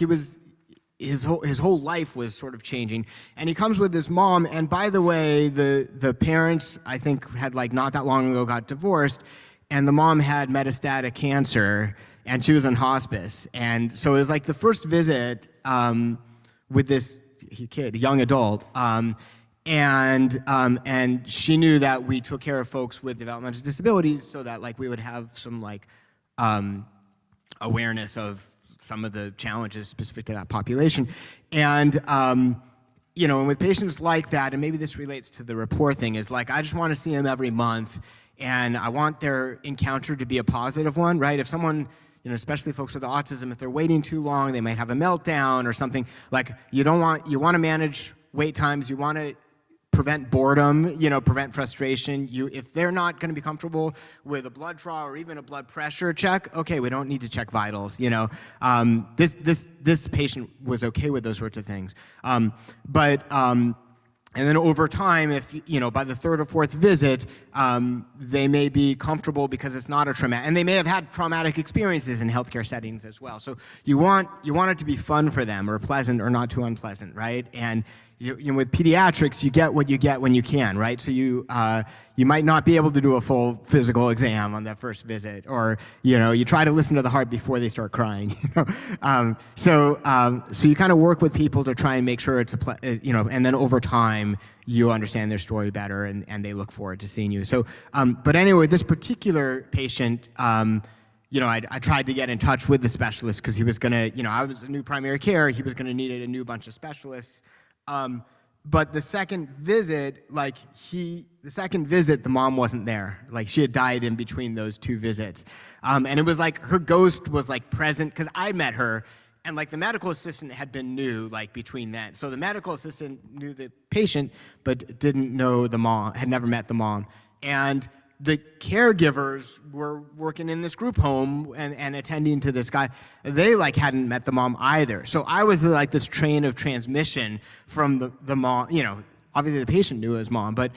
his whole life was sort of changing, and he comes with his mom. And by the way, the parents, I think, had like not that long ago got divorced, and the mom had metastatic cancer, and she was in hospice. And so it was like the first visit with this kid, young adult, and she knew that we took care of folks with developmental disabilities, so that like we would have some like awareness of some of the challenges specific to that population. And, and with patients like that, and maybe this relates to the rapport thing, is like, I just want to see them every month, and I want their encounter to be a positive one, right? If someone, especially folks with autism, if they're waiting too long, they might have a meltdown or something. Like, you want to manage wait times, you want to prevent boredom, prevent frustration. If they're not going to be comfortable with a blood draw or even a blood pressure check, okay, we don't need to check vitals. This patient was okay with those sorts of things. And then over time, if, by the third or fourth visit, they may be comfortable because it's not a trauma, and they may have had traumatic experiences in healthcare settings as well. So you want it to be fun for them, or pleasant, or not too unpleasant, right? And with pediatrics, you get what you get when you can, right? So you might not be able to do a full physical exam on that first visit, or you try to listen to the heart before they start crying. So you kind of work with people to try and make sure it's and then over time you understand their story better, and they look forward to seeing you. So, but anyway, this particular patient. I tried to get in touch with the specialist because he was gonna, I was a new primary care. He was gonna need a new bunch of specialists. But the second visit, the mom wasn't there. Like, she had died in between those two visits. And it was like her ghost was like present, because I met her, and like the medical assistant had been new like between then. So the medical assistant knew the patient, but didn't know the mom, had never met the mom. And the caregivers were working in this group home and attending to this guy. They like hadn't met the mom either. So I was like this train of transmission from the mom. Obviously the patient knew his mom, but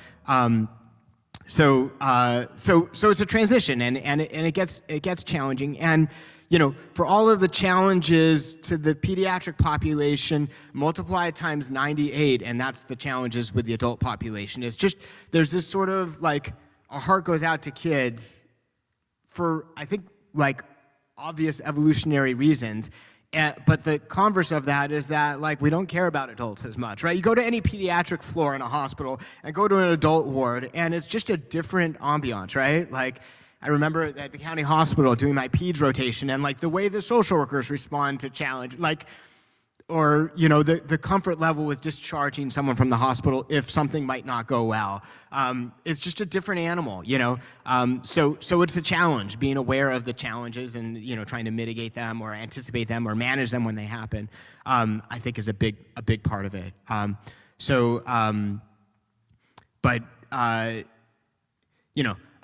so it's a transition, and it gets challenging. And for all of the challenges to the pediatric population, multiply times 98, and that's the challenges with the adult population. It's just there's this sort of like, our heart goes out to kids for, I think, like obvious evolutionary reasons. But the converse of that is that like we don't care about adults as much, right? You go to any pediatric floor in a hospital and go to an adult ward, and it's just a different ambiance, right? Like, I remember at the county hospital doing my peds rotation, and like the way the social workers respond to challenge, like the comfort level with discharging someone from the hospital if something might not go well. It's just a different animal, So it's a challenge, being aware of the challenges and, trying to mitigate them or anticipate them or manage them when they happen, I think is a big part of it.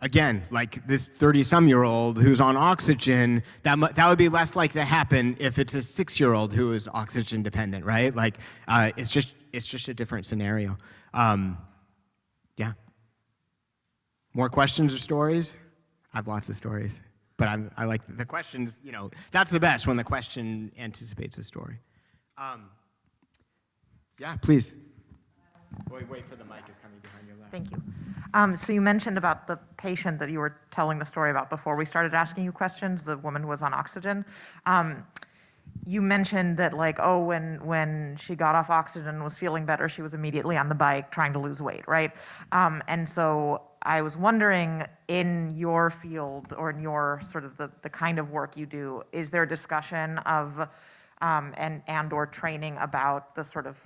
Again, like this 30-some-year-old who's on oxygen, that would be less likely to happen if it's a 6-year-old who is oxygen dependent, right? Like, it's just a different scenario. Yeah. More questions or stories? I have lots of stories, but I like the questions. That's the best, when the question anticipates the story. Yeah, please. Wait for the mic is coming behind your left. Thank you. So you mentioned about the patient that you were telling the story about before we started asking you questions, the woman who was on oxygen. You mentioned that when she got off oxygen and was feeling better, she was immediately on the bike trying to lose weight, right? And so I was wondering, in your field or in your sort of the kind of work you do, is there a discussion of and or training about the sort of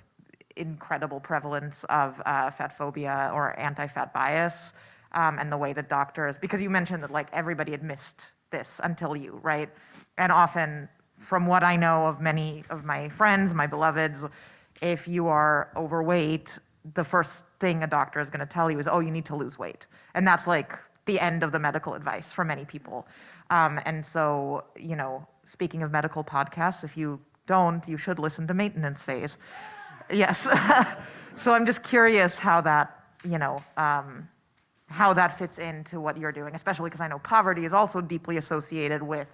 incredible prevalence of fat phobia or anti-fat bias, and the way that doctors, because you mentioned that everybody had missed this until you, right? And often, from what I know of many of my friends, my beloveds, if you are overweight, the first thing a doctor is going to tell you is, oh, you need to lose weight. And that's the end of the medical advice for many people. And so, speaking of medical podcasts, if you don't, you should listen to Maintenance Phase. Yes. So I'm just curious how that, how that fits into what you're doing, especially because I know poverty is also deeply associated with,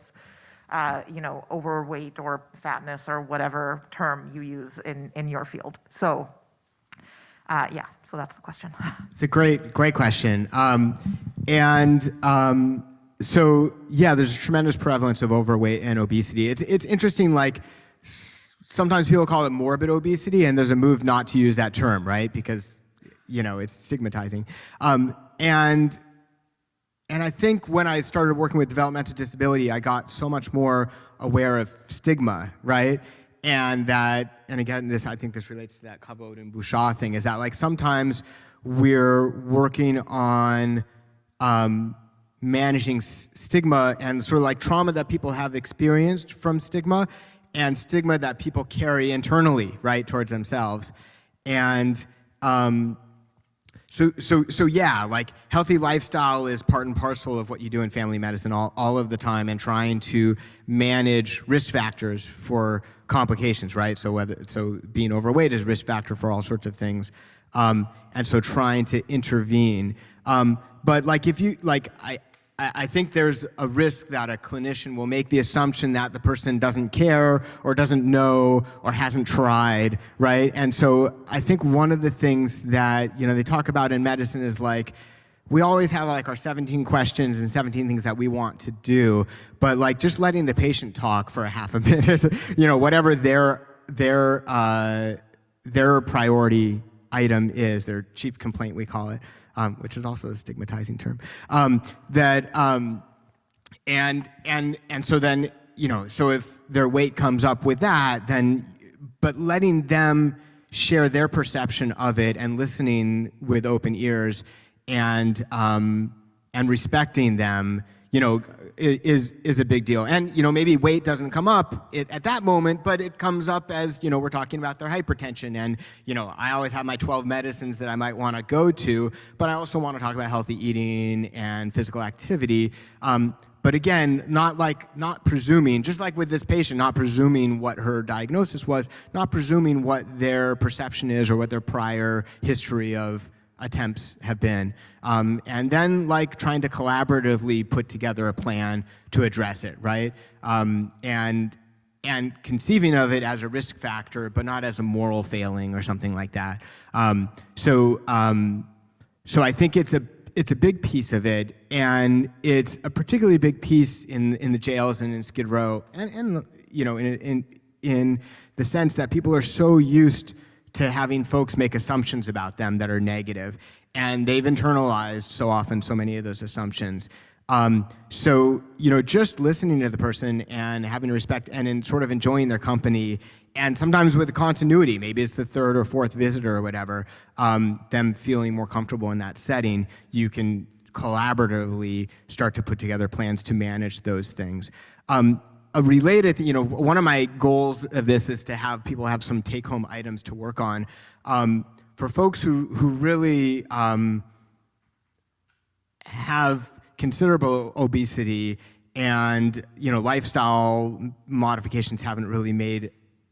overweight or fatness or whatever term you use in your field. So, so that's the question. It's a great question. So there's a tremendous prevalence of overweight and obesity. It's interesting, sometimes people call it morbid obesity, and there's a move not to use that term, right? Because, it's stigmatizing. And I think when I started working with developmental disability, I got so much more aware of stigma, right? And again, I think this relates to that Kavod and Bouchard thing, is that sometimes we're working on managing stigma and sort of trauma that people have experienced from stigma, and stigma that people carry internally, right, towards themselves. And healthy lifestyle is part and parcel of what you do in family medicine all of the time, and trying to manage risk factors for complications, right? So being overweight is a risk factor for all sorts of things. And so trying to intervene. But if you, I think there's a risk that a clinician will make the assumption that the person doesn't care or doesn't know or hasn't tried, right? And so I think one of the things that, they talk about in medicine is we always have our 17 questions and 17 things that we want to do, but just letting the patient talk for a half a minute, whatever their priority item is, their chief complaint, we call it, which is also a stigmatizing term. So then, so if their weight comes up with that, then, but letting them share their perception of it and listening with open ears and respecting them, is a big deal. And, maybe weight doesn't come up at that moment, but it comes up as, we're talking about their hypertension. And, I always have my 12 medicines that I might want to go to, but I also want to talk about healthy eating and physical activity. But again, not presuming, just like with this patient, not presuming what her diagnosis was, not presuming what their perception is or what their prior history of attempts have been, and then trying to collaboratively put together a plan to address it, right? And conceiving of it as a risk factor, but not as a moral failing or something like that. So I think it's a big piece of it, and it's a particularly big piece in the jails and in Skid Row, and in the sense that people are so used to having folks make assumptions about them that are negative, and they've internalized so often so many of those assumptions. So just listening to the person and having respect and sort of enjoying their company and sometimes with the continuity, maybe it's the third or fourth visitor or whatever, them feeling more comfortable in that setting, you can collaboratively start to put together plans to manage those things. A related, one of my goals of this is to have people have some take-home items to work on. For folks who really have considerable obesity and lifestyle modifications haven't really made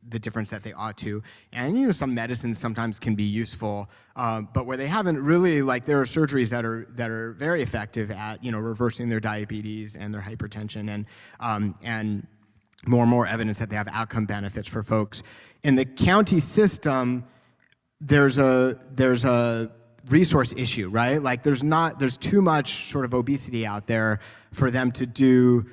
the difference that they ought to, and some medicines sometimes can be useful, but where they haven't really, there are surgeries that are very effective at reversing their diabetes and their hypertension, and more and more evidence that they have outcome benefits for folks. In the county system, there's a resource issue, right? There's too much sort of obesity out there for them to do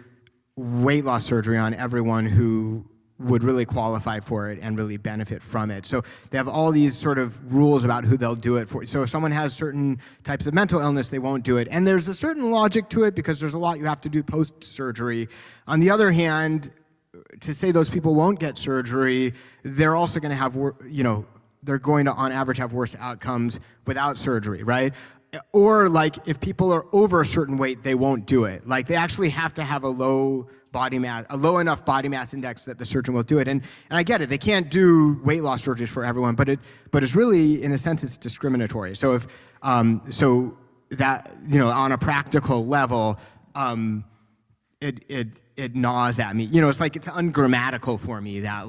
weight loss surgery on everyone who would really qualify for it and really benefit from it. So they have all these sort of rules about who they'll do it for. So if someone has certain types of mental illness, they won't do it. And there's a certain logic to it because there's a lot you have to do post-surgery. On the other hand, to say those people won't get surgery, they're also going to have, they're going to, on average, have worse outcomes without surgery, right? Or if people are over a certain weight, they won't do it. They actually have to have a low enough body mass index that the surgeon will do it. And I get it, they can't do weight loss surgeries for everyone, but it's really, in a sense, it's discriminatory. So if, so that, on a practical level, it gnaws at me. It's ungrammatical for me that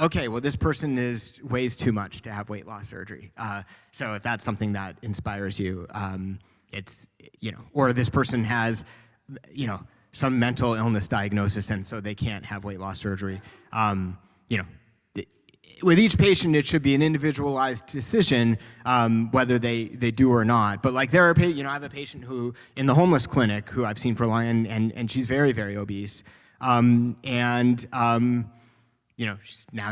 okay, well, this person weighs too much to have weight loss surgery. So if that's something that inspires you, it's, or this person has, some mental illness diagnosis and so they can't have weight loss surgery. With each patient, it should be an individualized decision whether they do or not. But there are, I have a patient who, in the homeless clinic, who I've seen for a while, and she's very, very obese. Now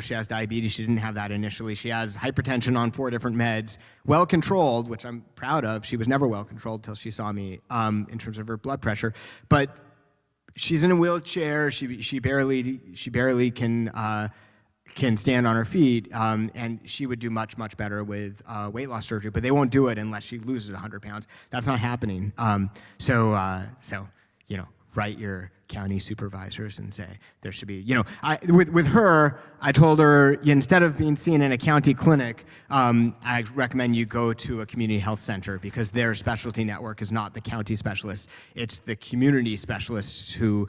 she has diabetes. She didn't have that initially. She has hypertension on 4 different meds, well controlled, which I'm proud of. She was never well controlled till she saw me in terms of her blood pressure. But she's in a wheelchair. She barely can stand on her feet, and she would do much, much better with weight loss surgery. But they won't do it unless she loses 100 pounds. That's not happening. So write your county supervisors and say there should be, with her, I told her, instead of being seen in a county clinic, I recommend you go to a community health center because their specialty network is not the county specialists, it's the community specialists who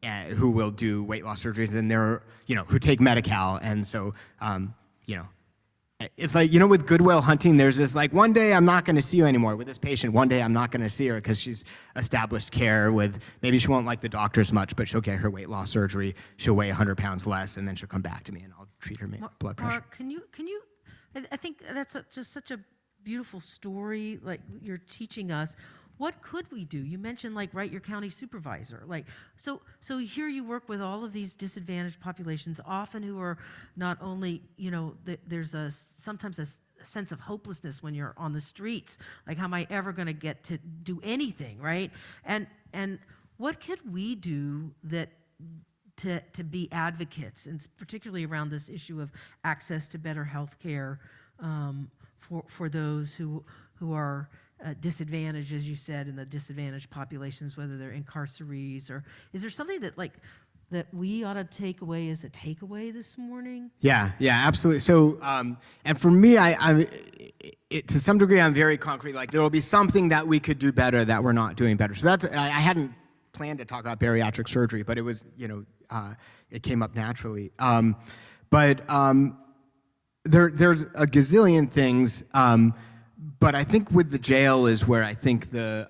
will do weight loss surgeries, and they're, who take Medi-Cal, and so, it's with Good Will Hunting, there's this one day I'm not going to see you anymore. With this patient, one day I'm not going to see her because she's established care with, maybe she won't like the doctors much, but she'll get her weight loss surgery. She'll weigh 100 pounds less, and then she'll come back to me and I'll treat her blood pressure. Mark, can you, I think that's just such a beautiful story, you're teaching us. What could we do? You mentioned write your county supervisor. So here you work with all of these disadvantaged populations, often who are not only, there's sometimes a sense of hopelessness when you're on the streets. How am I ever going to get to do anything, right? And what could we do to be advocates, and particularly around this issue of access to better health care for those who are disadvantaged, as you said, in the disadvantaged populations, whether they're incarcerees, or is there something that that we ought to take away as a takeaway this morning? Yeah, absolutely. So, and for me, to some degree, I'm very concrete. There will be something that we could do better that we're not doing better. So I hadn't planned to talk about bariatric surgery, but it was, it came up naturally. There's a gazillion things. But I think with the jail is where I think there's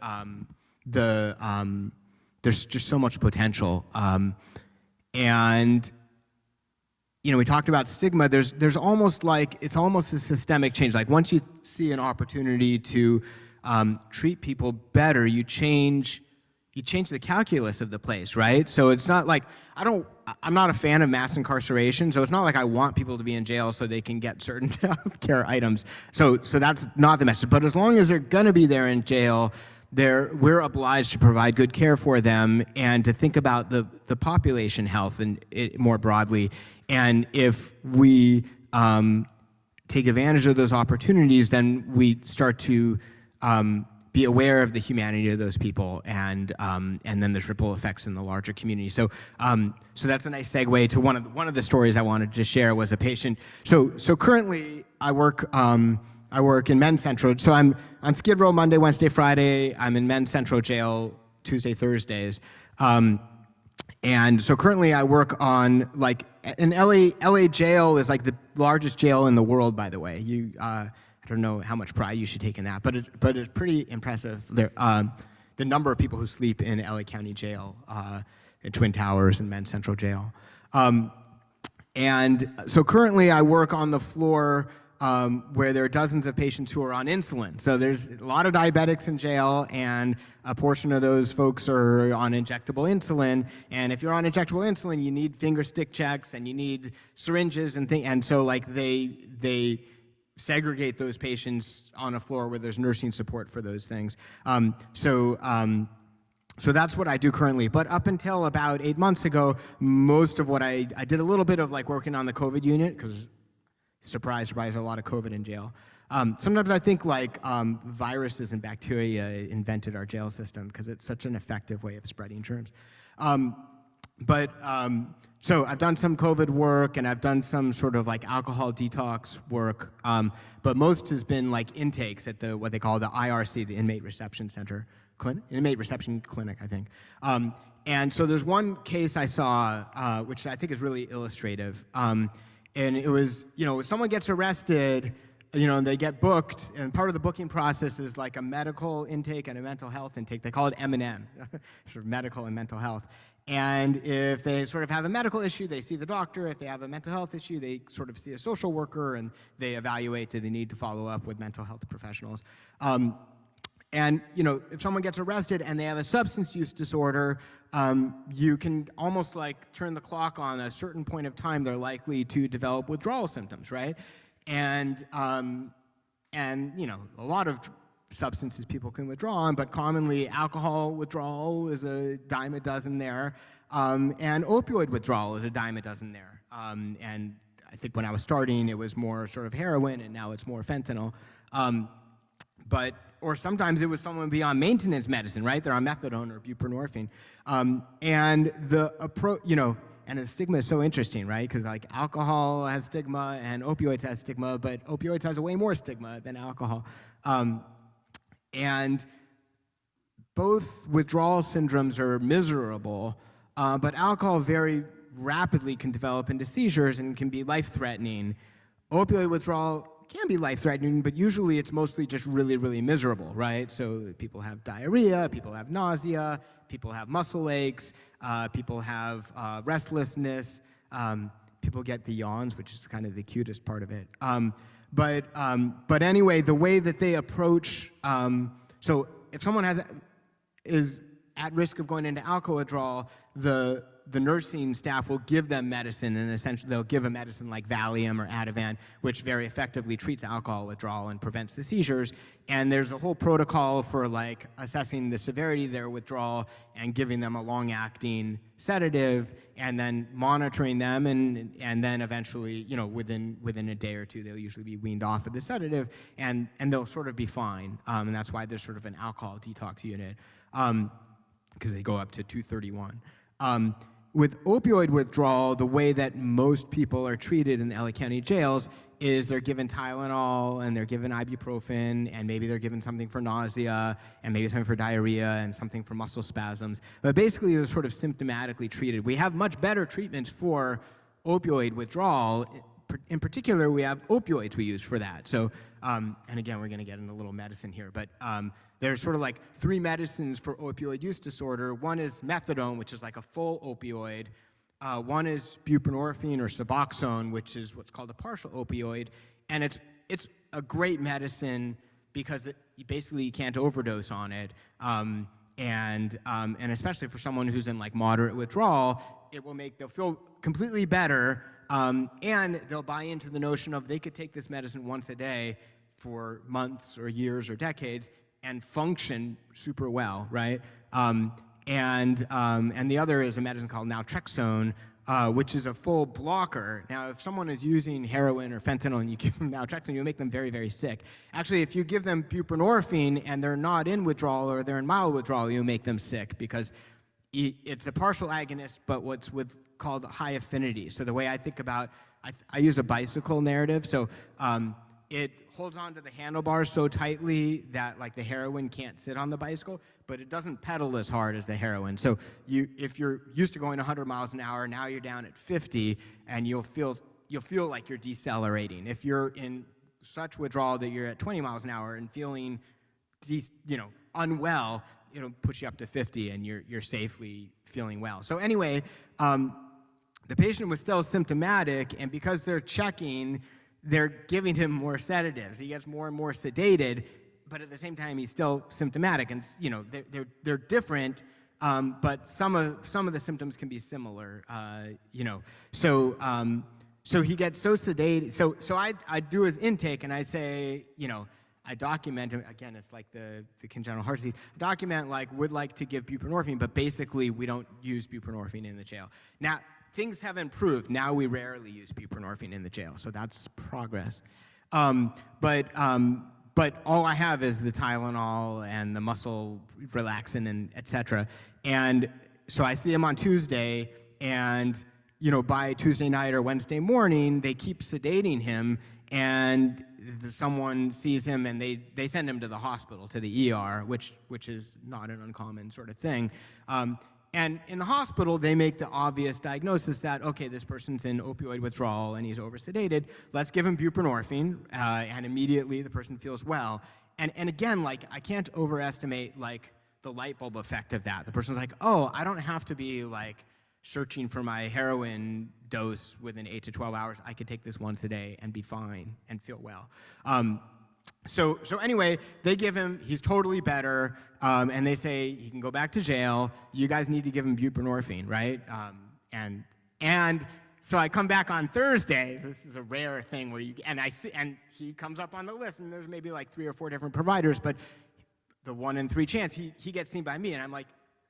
just so much potential. And we talked about stigma. There's almost it's almost a systemic change. Once you see an opportunity to treat people better, you change the calculus of the place, right? So it's not I'm not a fan of mass incarceration, so it's not I want people to be in jail so they can get certain care items. So that's not the message. But as long as they're gonna be there in jail, we're obliged to provide good care for them and to think about the population health and more broadly. And if we take advantage of those opportunities, then we start to be aware of the humanity of those people, and then there's ripple effects in the larger community. So so that's a nice segue to one of the stories I wanted to share. Was a patient. So currently I work in Men's Central. So I'm on Skid Row Monday, Wednesday, Friday. I'm in Men's Central Jail Tuesday, Thursdays. And so currently I work on, like, an LA jail is like the largest jail in the world, by the way. I don't know how much pride you should take in that, but it's pretty impressive. The number of people who sleep in LA County Jail, in Twin Towers and Men's Central Jail. And so currently I work on the floor where there are dozens of patients who are on insulin. So there's a lot of diabetics in jail, and a portion of those folks are on injectable insulin. And if you're on injectable insulin, you need finger stick checks, and you need syringes and things. And so, like, they segregate those patients on a floor where there's nursing support for those things. So that's what I do currently. But up until about 8 months ago, most of what I did a little bit of, like, working on the COVID unit, because surprise, a lot of COVID in jail. Sometimes I think, like, viruses and bacteria invented our jail system because it's such an effective way of spreading germs. So I've done some COVID work, and I've done some sort of, like, alcohol detox work, but most has been, like, intakes at what they call the IRC, the Inmate Reception Center, Inmate Reception Clinic, I think. And so there's one case I saw, which I think is really illustrative. And it was, someone gets arrested, and they get booked, and part of the booking process is like a medical intake and a mental health intake. They call it M&M, sort of medical and mental health. And if they sort of have a medical issue, they see the doctor. If they have a mental health issue, they sort of see a social worker, and they evaluate, do they need to follow up with mental health professionals. And if someone gets arrested and they have a substance use disorder, you can almost, like, turn the clock on a certain point of time. They're likely to develop withdrawal symptoms, right? And a lot of substances people can withdraw on, but commonly alcohol withdrawal is a dime a dozen there, and opioid withdrawal is a dime a dozen there. And I think when I was starting, it was more sort of heroin, and now it's more fentanyl. Or sometimes it was someone be on maintenance medicine, right? They're on methadone or buprenorphine. And the approach, and the stigma is so interesting, right? Because, like, alcohol has stigma and opioids has stigma, but opioids has a way more stigma than alcohol. And both withdrawal syndromes are miserable, but alcohol very rapidly can develop into seizures and can be life-threatening. Opioid withdrawal can be life-threatening, but usually it's mostly just really, really miserable, right? So people have diarrhea, people have nausea, people have muscle aches, people have restlessness, people get the yawns, which is kind of the cutest part of it. But anyway, the way that they approach, so if someone is at risk of going into alcohol withdrawal, the nursing staff will give them medicine, and essentially they'll give a medicine like Valium or Ativan, which very effectively treats alcohol withdrawal and prevents the seizures. And there's a whole protocol for, like, assessing the severity of their withdrawal and giving them a long-acting sedative, and then monitoring them, and then eventually, within a day or two, they'll usually be weaned off of the sedative, and they'll sort of be fine. And that's why there's sort of an alcohol detox unit, because they go up to 231. With opioid withdrawal, the way that most people are treated in the LA County jails is they're given Tylenol, and they're given ibuprofen, and maybe they're given something for nausea, and maybe something for diarrhea, and something for muscle spasms. But basically, they're sort of symptomatically treated. We have much better treatments for opioid withdrawal. In particular, we have opioids we use for that. So, and again, we're going to get into a little medicine here, but there's sort of like 3 medicines for opioid use disorder. One is methadone, which is like a full opioid. One is buprenorphine or Suboxone, which is what's called a partial opioid. And it's a great medicine because basically you can't overdose on it. And especially for someone who's in, like, moderate withdrawal, they'll feel completely better, and they'll buy into the notion of they could take this medicine once a day for months or years or decades and function super well, right? And the other is a medicine called naltrexone, which is a full blocker. Now, if someone is using heroin or fentanyl and you give them naltrexone, you'll make them very, very sick. Actually, if you give them buprenorphine and they're not in withdrawal or they're in mild withdrawal, you'll make them sick because it's a partial agonist, but what's called high affinity. So the way I think about, I use a bicycle narrative. So it holds onto the handlebars so tightly that like the heroin can't sit on the bicycle, but it doesn't pedal as hard as the heroin. So if you're used to going 100 miles an hour, now you're down at 50, and you'll feel like you're decelerating. If you're in such withdrawal that you're at 20 miles an hour and feeling, unwell, it'll push you up to 50, and you're safely feeling well. So anyway, the patient was still symptomatic, and because they're checking, they're giving him more sedatives. He gets more and more sedated, but at the same time, he's still symptomatic. And they're different, but some of the symptoms can be similar. So he gets so sedated. So I do his intake, and I say, I document him. Again, it's like the congenital heart disease. Document would like to give buprenorphine, but basically we don't use buprenorphine in the jail. Now, things have improved. Now we rarely use buprenorphine in the jail, so that's progress. But all I have is the Tylenol and the muscle relaxant and et cetera. And so I see him on Tuesday, and by Tuesday night or Wednesday morning, they keep sedating him, and someone sees him and they send him to the hospital, to the ER, which is not an uncommon sort of thing. And in the hospital, they make the obvious diagnosis that, okay, this person's in opioid withdrawal and he's oversedated. Let's give him buprenorphine, and immediately the person feels well. And again, I can't overestimate the light bulb effect of that. The person's like, oh, I don't have to be searching for my heroin dose within 8 to 12 hours. I could take this once a day and be fine and feel well. So anyway, they give him, he's totally better, and they say he can go back to jail. You guys need to give him buprenorphine, right? And so I come back on Thursday. This is a rare thing where and he comes up on the list, and there's maybe 3 or 4 different providers, but the 1 in 3 chance he gets seen by me, and I'm like,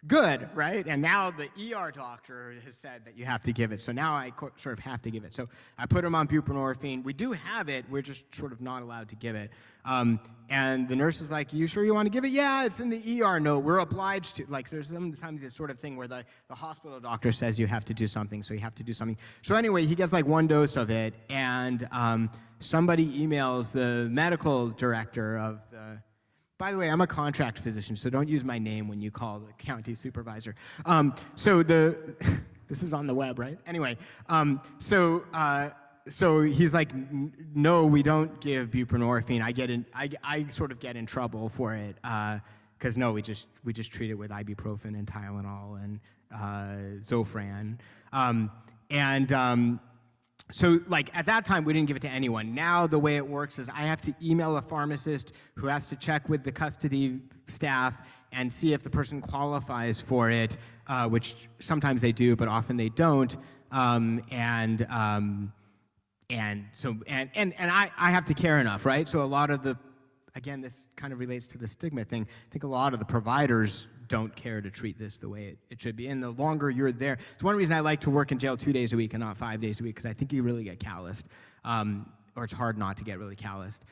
good, right? And now the ER doctor has said that you have to give it. So now I sort of have to give it. So I put him on buprenorphine. We do have it. We're just sort of not allowed to give it. And the nurse is like, you sure you want to give it? Yeah, it's in the ER note. We're obliged to. There's sometimes this sort of thing where the hospital doctor says you have to do something, so you have to do something. So anyway, he gets 1 dose of it, and somebody emails the medical director of the... By the way, I'm a contract physician, so don't use my name when you call the county supervisor. This is on the web, right? Anyway, so he's like, no, we don't give buprenorphine. I sort of get in trouble for it because no, we just treat it with ibuprofen and Tylenol and Zofran. So at that time, we didn't give it to anyone. Now the way it works is I have to email a pharmacist who has to check with the custody staff and see if the person qualifies for it, which sometimes they do, but often they don't. And I have to care enough, right? So a lot of again, this kind of relates to the stigma thing. I think a lot of the providers don't care to treat this the way it should be. And the longer you're there, it's one reason I like to work in jail 2 days a week and not 5 days a week, because I think you really get calloused, or it's hard not to get really calloused.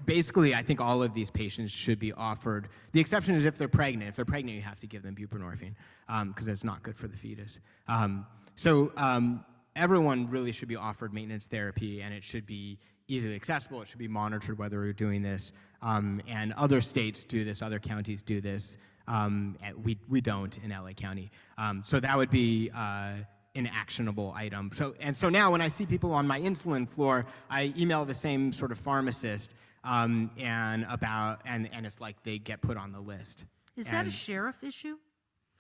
Basically, I think all of these patients should be offered. The exception is if they're pregnant. If they're pregnant, you have to give them buprenorphine because it's not good for the fetus. Everyone really should be offered maintenance therapy, and it should be easily accessible. It should be monitored whether we're doing this. And other states do this, other counties do this. We don't in LA County. So that would be an actionable item. So now when I see people on my insulin floor, I email the same sort of pharmacist, and it's like they get put on the list. Is that a sheriff issue?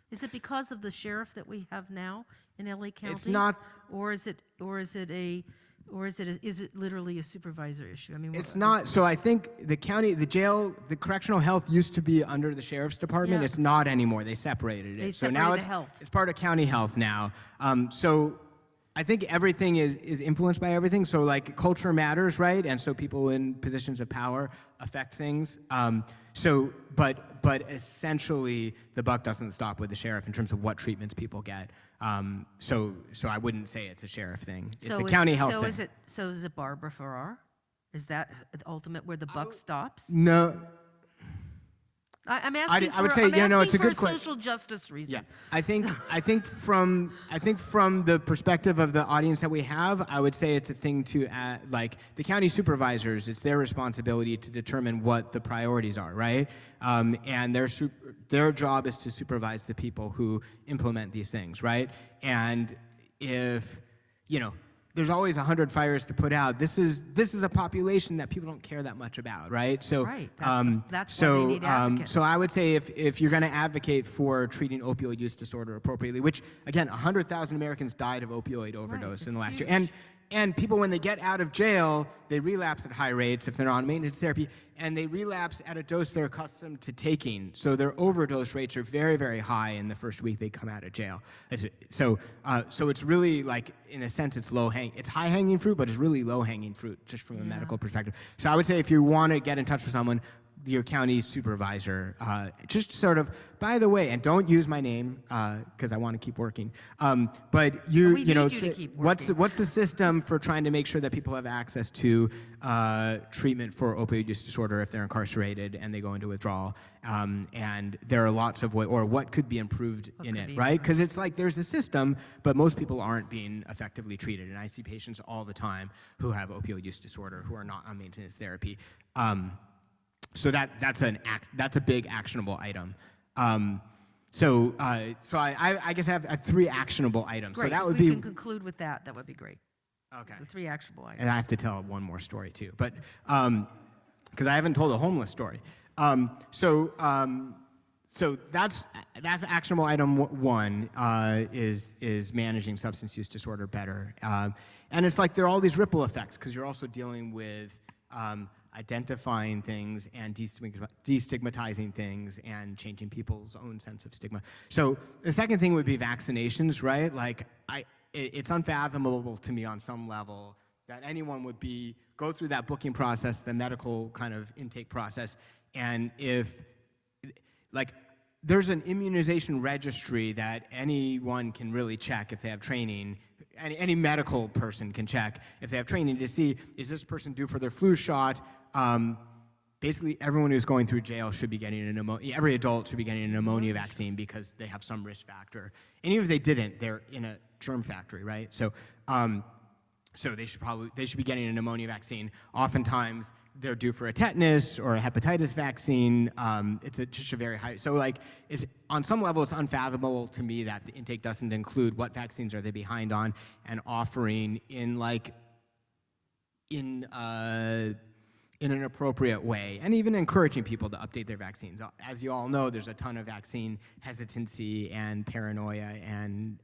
Is it because of the sheriff that we have now in LA County? It's not. Or is it literally a supervisor issue? I mean, it's not. So I think the county, the jail, the correctional health used to be under the sheriff's department. Yeah. It's not anymore. They separated it. They so now separated the health. it's part of county health now. So I think everything is influenced by everything. So like culture matters, right? And so people in positions of power affect things. But essentially the buck doesn't stop with the sheriff in terms of what treatments people get. So I wouldn't say it's a sheriff thing. It's a county health thing. So is it Barbara Farrar? Is that the ultimate where the buck stops? No. I'm asking I would say, it's a good question. Social justice reason. Yeah, I think from the perspective of the audience that we have, I would say it's a thing to like the county supervisors. It's their responsibility to determine what the priorities are, right? And their job is to supervise the people who implement these things, right? And if there's always 100 fires to put out. This is a population that people don't care that much about, right? So, right. That's why they need advocates. So I would say if you're going to advocate for treating opioid use disorder appropriately, which again, 100,000 Americans died of opioid overdose in the last year, and people when they get out of jail, they relapse at high rates if they're on maintenance therapy, and they relapse at a dose they're accustomed to taking. So their overdose rates are very, very high in the first week they come out of jail. So it's really like, in a sense, it's it's high-hanging fruit, but it's really low-hanging fruit just from a medical perspective. So I would say if you want to get in touch with someone, your county supervisor, just sort of, by the way, and don't use my name because I want to keep working. But what's the system for trying to make sure that people have access to treatment for opioid use disorder if they're incarcerated and they go into withdrawal? And there are lots of ways, or what could be improved in it, right? Because it's like there's a system, but most people aren't being effectively treated. And I see patients all the time who have opioid use disorder who are not on maintenance therapy. So that's a big actionable item. So I guess I have 3 actionable items. Great. So that would if we be. can conclude with that. That would be great. Okay. The 3 actionable items. And I have to tell one more story too, but because I haven't told a homeless story. So that's actionable item 1 is managing substance use disorder better, and it's like there are all these ripple effects because you're also dealing with identifying things and destigmatizing things and changing people's own sense of stigma. So the second thing would be vaccinations, right? Like it's unfathomable to me on some level that anyone would go through that booking process, the medical kind of intake process, and if there's an immunization registry that anyone can really check if they have training. Any medical person can check if they have training to see, is this person due for their flu shot? Basically, everyone who's going through jail should be getting a pneumonia. Every adult should be getting a pneumonia vaccine because they have some risk factor. And even if they didn't, they're in a germ factory, right? So they should be getting a pneumonia vaccine. Oftentimes, they're due for a tetanus or a hepatitis vaccine. It's just a very high. So on some level, it's unfathomable to me that the intake doesn't include what vaccines are they behind on and offering in an appropriate way, and even encouraging people to update their vaccines. As you all know, there's a ton of vaccine hesitancy and paranoia and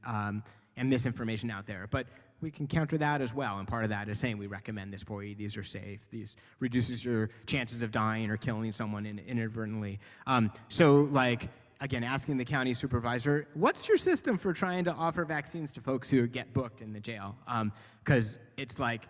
misinformation out there. But we can counter that as well, and part of that is saying we recommend this for you, these are safe, these reduces your chances of dying or killing someone inadvertently. Again, asking the county supervisor, what's your system for trying to offer vaccines to folks who get booked in the jail? Because it's like,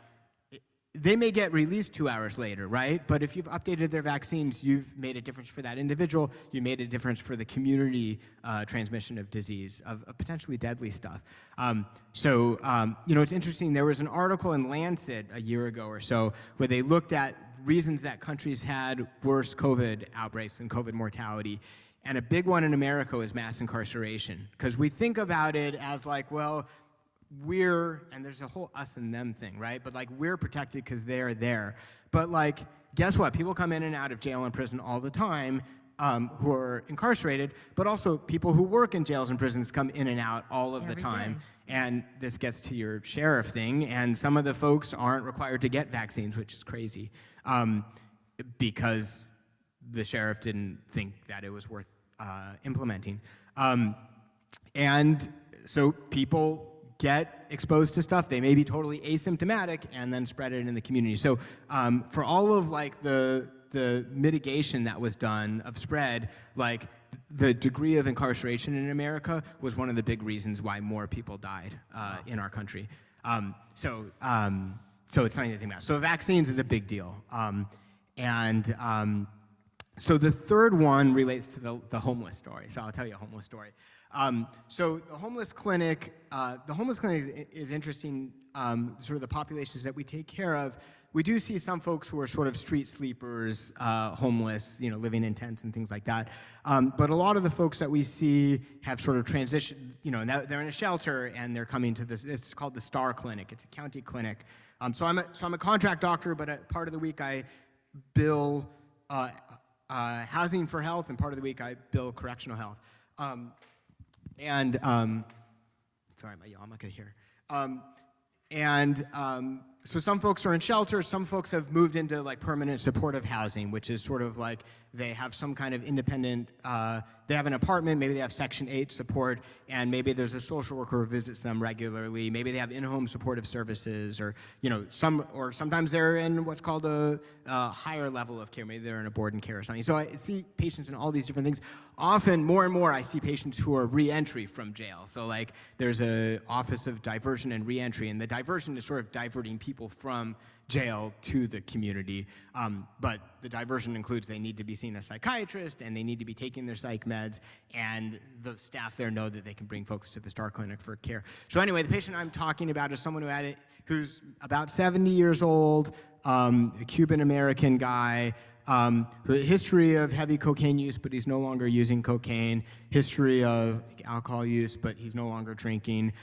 they may get released 2 hours later, right? But if you've updated their vaccines, you've made a difference for that individual, you made a difference for the community transmission of disease, of potentially deadly stuff. It's interesting, there was an article in Lancet a year ago or so where they looked at reasons that countries had worse COVID outbreaks and COVID mortality. And a big one in America is mass incarceration. Because we think about it as like, well, and there's a whole us and them thing, right? But we're protected because they're there. But guess what? People come in and out of jail and prison all the time who are incarcerated, but also people who work in jails and prisons come in and out all of the time. And this gets to your sheriff thing, and some of the folks aren't required to get vaccines, which is crazy, because the sheriff didn't think that it was worth implementing. And so people get exposed to stuff, they may be totally asymptomatic and then spread it in the community. So for all of the mitigation that was done of spread, the degree of incarceration in America was one of the big reasons why more people died in our country. So it's something to think about. So vaccines is a big deal. So the third one relates to the homeless story. So I'll tell you a homeless story. So the homeless clinic is interesting, sort of the populations that we take care of. We do see some folks who are sort of street sleepers, homeless, living in tents and things like that. But a lot of the folks that we see have sort of transitioned, and they're in a shelter and they're coming to this. It's called the Star Clinic. It's a county clinic. So I'm a contract doctor, but part of the week I bill housing for health, and part of the week I bill correctional health. Sorry, my yarmulke here. So some folks are in shelters, some folks have moved into like permanent supportive housing, which is sort of like they have some kind of independent, they have an apartment, maybe they have Section 8 support, and maybe there's a social worker who visits them regularly. Maybe they have in-home supportive services, or sometimes they're in what's called a higher level of care. Maybe they're in a board and care or something. So I see patients in all these different things. Often, more and more, I see patients who are re-entry from jail. So like there's a Office of Diversion and Re-entry, and the diversion is sort of diverting people from jail to the community, but the diversion includes they need to be seeing a psychiatrist and they need to be taking their psych meds, and the staff there know that they can bring folks to the Star Clinic for care. So anyway, the patient I'm talking about is someone who's about 70 years old, a Cuban-American guy, history of heavy cocaine use, but he's no longer using cocaine, history of alcohol use, but he's no longer drinking,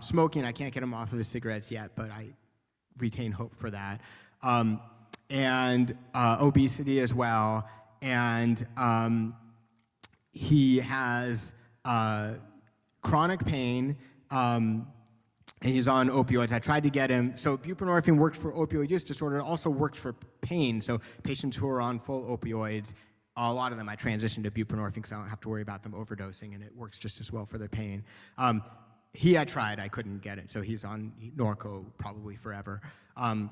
smoking. I can't get him off of his cigarettes yet, but I retain hope for that, and obesity as well, and he has chronic pain, and he's on opioids. I tried to get him, so buprenorphine works for opioid use disorder, it also works for pain, so patients who are on full opioids, a lot of them I transitioned to buprenorphine because I don't have to worry about them overdosing, and it works just as well for their pain. I tried, I couldn't get it, so he's on Norco probably forever.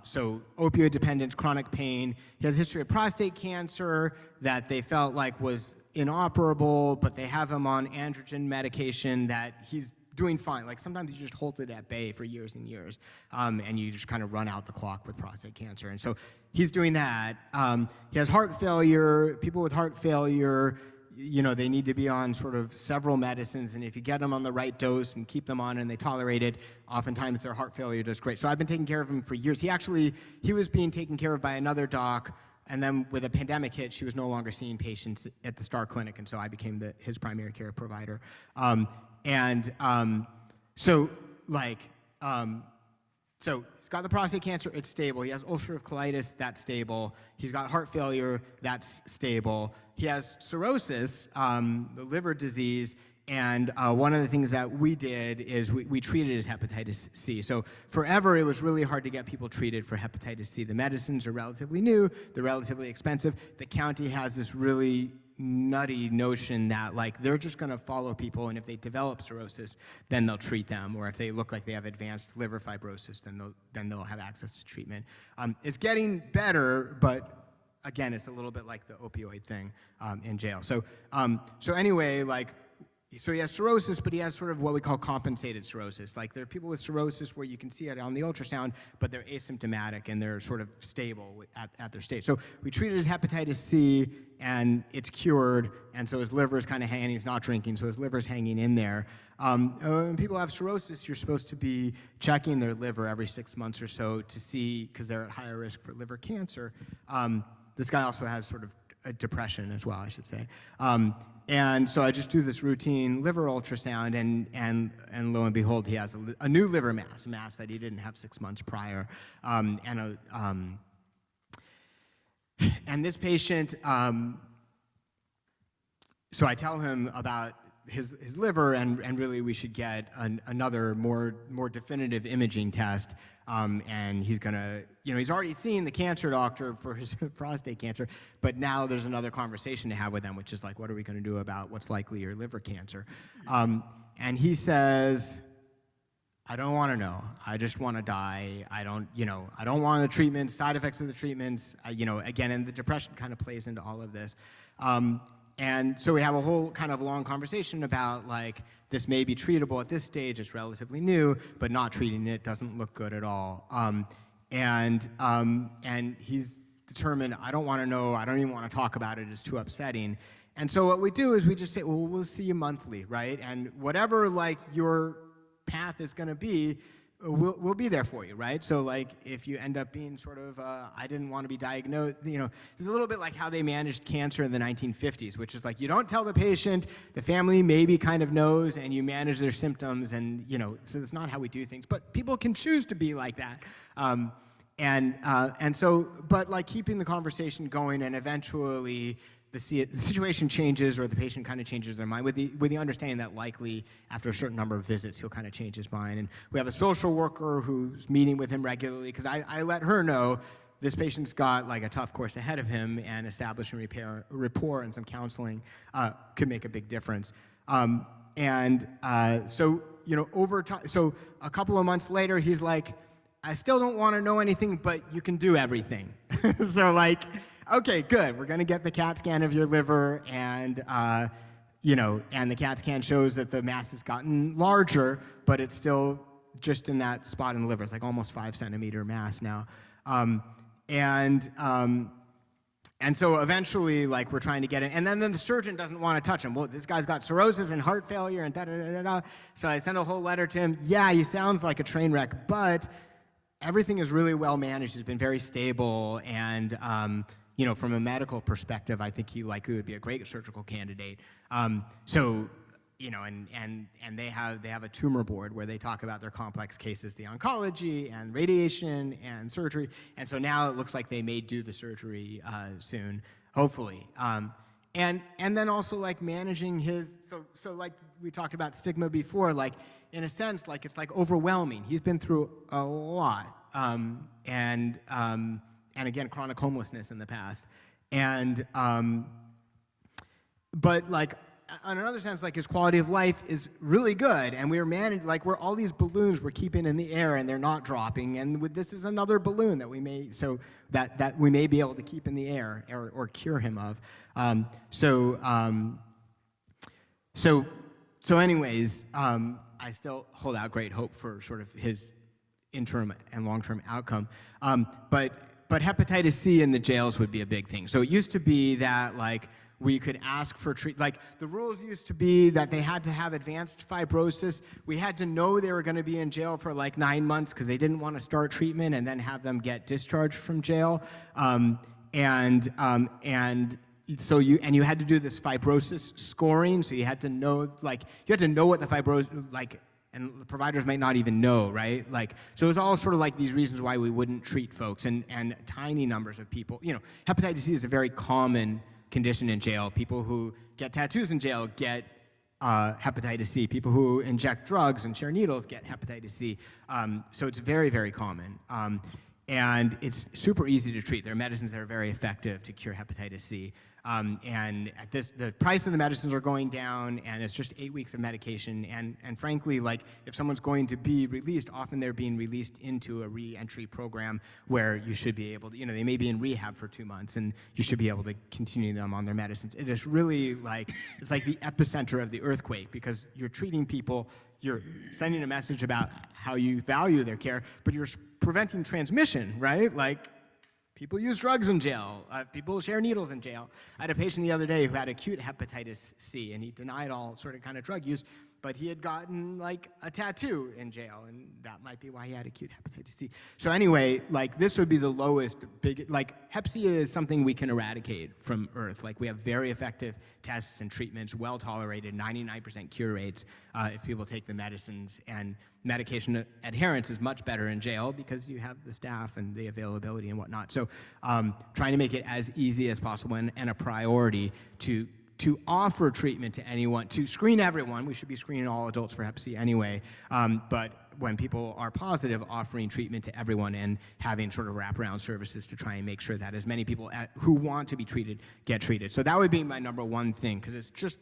So opioid dependence, chronic pain. He has a history of prostate cancer that they felt like was inoperable, but they have him on androgen medication that he's doing fine. Like sometimes you just hold it at bay for years and years, and you just kind of run out the clock with prostate cancer. And so he's doing that. He has heart failure. People with heart failure, they need to be on sort of several medicines, and if you get them on the right dose and keep them on and they tolerate it, oftentimes their heart failure does great. So I've been taking care of him for years. He was being taken care of by another doc, and then with a pandemic hit, she was no longer seeing patients at the Star Clinic, and so I became his primary care provider. So he's got the prostate cancer, it's stable. He has ulcerative colitis, that's stable. He's got heart failure, that's stable. He has cirrhosis, the liver disease, and one of the things that we did is we treated his hepatitis C. So forever it was really hard to get people treated for hepatitis C. The medicines are relatively new, they're relatively expensive. The county has this really nutty notion that like they're just going to follow people, and if they develop cirrhosis, then they'll treat them, or if they look like they have advanced liver fibrosis, then they'll have access to treatment. It's getting better, but again, it's a little bit like the opioid thing in jail. So anyway, so he has cirrhosis, but he has sort of what we call compensated cirrhosis. Like there are people with cirrhosis where you can see it on the ultrasound, but they're asymptomatic and they're sort of stable at their state. So we treated his hepatitis C, and it's cured, and so his liver is kind of hanging. He's not drinking, so his liver's hanging in there. When people have cirrhosis, you're supposed to be checking their liver every 6 months or so to see, because they're at higher risk for liver cancer. This guy also has sort of a depression as well, I should say. And so I just do this routine liver ultrasound, and lo and behold, he has a new liver mass, a mass that he didn't have 6 months prior. And this patient, so I tell him about his liver, and really we should get another more definitive imaging test. And he's gonna, he's already seen the cancer doctor for his prostate cancer, but now there's another conversation to have with them, which is like, what are we gonna do about what's likely your liver cancer? And he says, I don't wanna know. I just wanna die. I don't want the treatments, side effects of the treatments, again, and the depression kind of plays into all of this. And so we have a whole kind of long conversation about like this may be treatable at this stage, it's relatively new, but not treating it doesn't look good at all. And he's determined, I don't want to know, I don't even want to talk about it, it's too upsetting. And so what we do is we just say, well, we'll see you monthly, right? And whatever like your path is going to be, we'll be there for you, right? So like if you end up being sort of, I didn't want to be diagnosed, you know, it's a little bit like how they managed cancer in the 1950s, which is like you don't tell the patient, the family maybe kind of knows, and you manage their symptoms, and you know, so that's not how we do things. But people can choose to be like that. And so, but like keeping the conversation going, and eventually the situation changes, or the patient kind of changes their mind with the understanding that likely after a certain number of visits he'll kind of change his mind. And we have a social worker who's meeting with him regularly, because I let her know this patient's got like a tough course ahead of him, and establishing rapport and some counseling could make a big difference. So you know, over time, so a couple of months later, he's like, I still don't want to know anything, but you can do everything. So like, okay, good. We're going to get the CAT scan of your liver, and you know, and the CAT scan shows that the mass has gotten larger, but it's still just in that spot in the liver. It's like almost 5 centimeter mass now. And so eventually, like, we're trying to get it, and then the surgeon doesn't want to touch him. Well, this guy's got cirrhosis and heart failure and da-da-da-da-da. So I sent a whole letter to him. Yeah, he sounds like a train wreck, but everything is really well managed. It's been very stable, and you know, from a medical perspective, I think he likely would be a great surgical candidate. So, you know, and they have a tumor board where they talk about their complex cases, the oncology and radiation and surgery. And so now it looks like they may do the surgery soon, hopefully. And then also like managing his, so like we talked about stigma before, like in a sense, like it's like overwhelming. He's been through a lot. And again, chronic homelessness in the past. And, but like, on another sense, like his quality of life is really good, and we're managed, like we're all these balloons we're keeping in the air and they're not dropping, and this is another balloon that we may, so that we may be able to keep in the air or cure him of. So anyways, I still hold out great hope for sort of his interim and long-term outcome. But hepatitis C in the jails would be a big thing. So it used to be that like we could ask for like the rules used to be that they had to have advanced fibrosis. We had to know they were going to be in jail for like 9 months because they didn't want to start treatment and then have them get discharged from jail. So you had to do this fibrosis scoring. So you had to know what the fibrosis, like, and the providers might not even know, right? Like, so it was all sort of like these reasons why we wouldn't treat folks, and tiny numbers of people. You know, hepatitis C is a very common condition in jail. People who get tattoos in jail get hepatitis C. People who inject drugs and share needles get hepatitis C. So it's very, very common. And it's super easy to treat. There are medicines that are very effective to cure hepatitis C. And at the price of the medicines are going down, and it's just 8 weeks of medication. And frankly, like if someone's going to be released, often they're being released into a re-entry program where you should be able to, you know, they may be in rehab for 2 months, and you should be able to continue them on their medicines. It is really like, it's like the epicenter of the earthquake, because you're treating people, you're sending a message about how you value their care, but you're preventing transmission, right? Like, people use drugs in jail. People share needles in jail. I had a patient the other day who had acute hepatitis C, and he denied all sort of kind of drug use, but he had gotten like a tattoo in jail, and that might be why he had acute hepatitis C. So anyway, like this would be the lowest, like hep C is something we can eradicate from Earth. Like we have very effective tests and treatments, well tolerated, 99% cure rates if people take the medicines, and medication adherence is much better in jail because you have the staff and the availability and whatnot. So trying to make it as easy as possible and a priority to offer treatment to anyone, to screen everyone. We should be screening all adults for hep C anyway, but when people are positive, offering treatment to everyone and having sort of wraparound services to try and make sure that as many people who want to be treated get treated. So that would be my number one thing, because it's just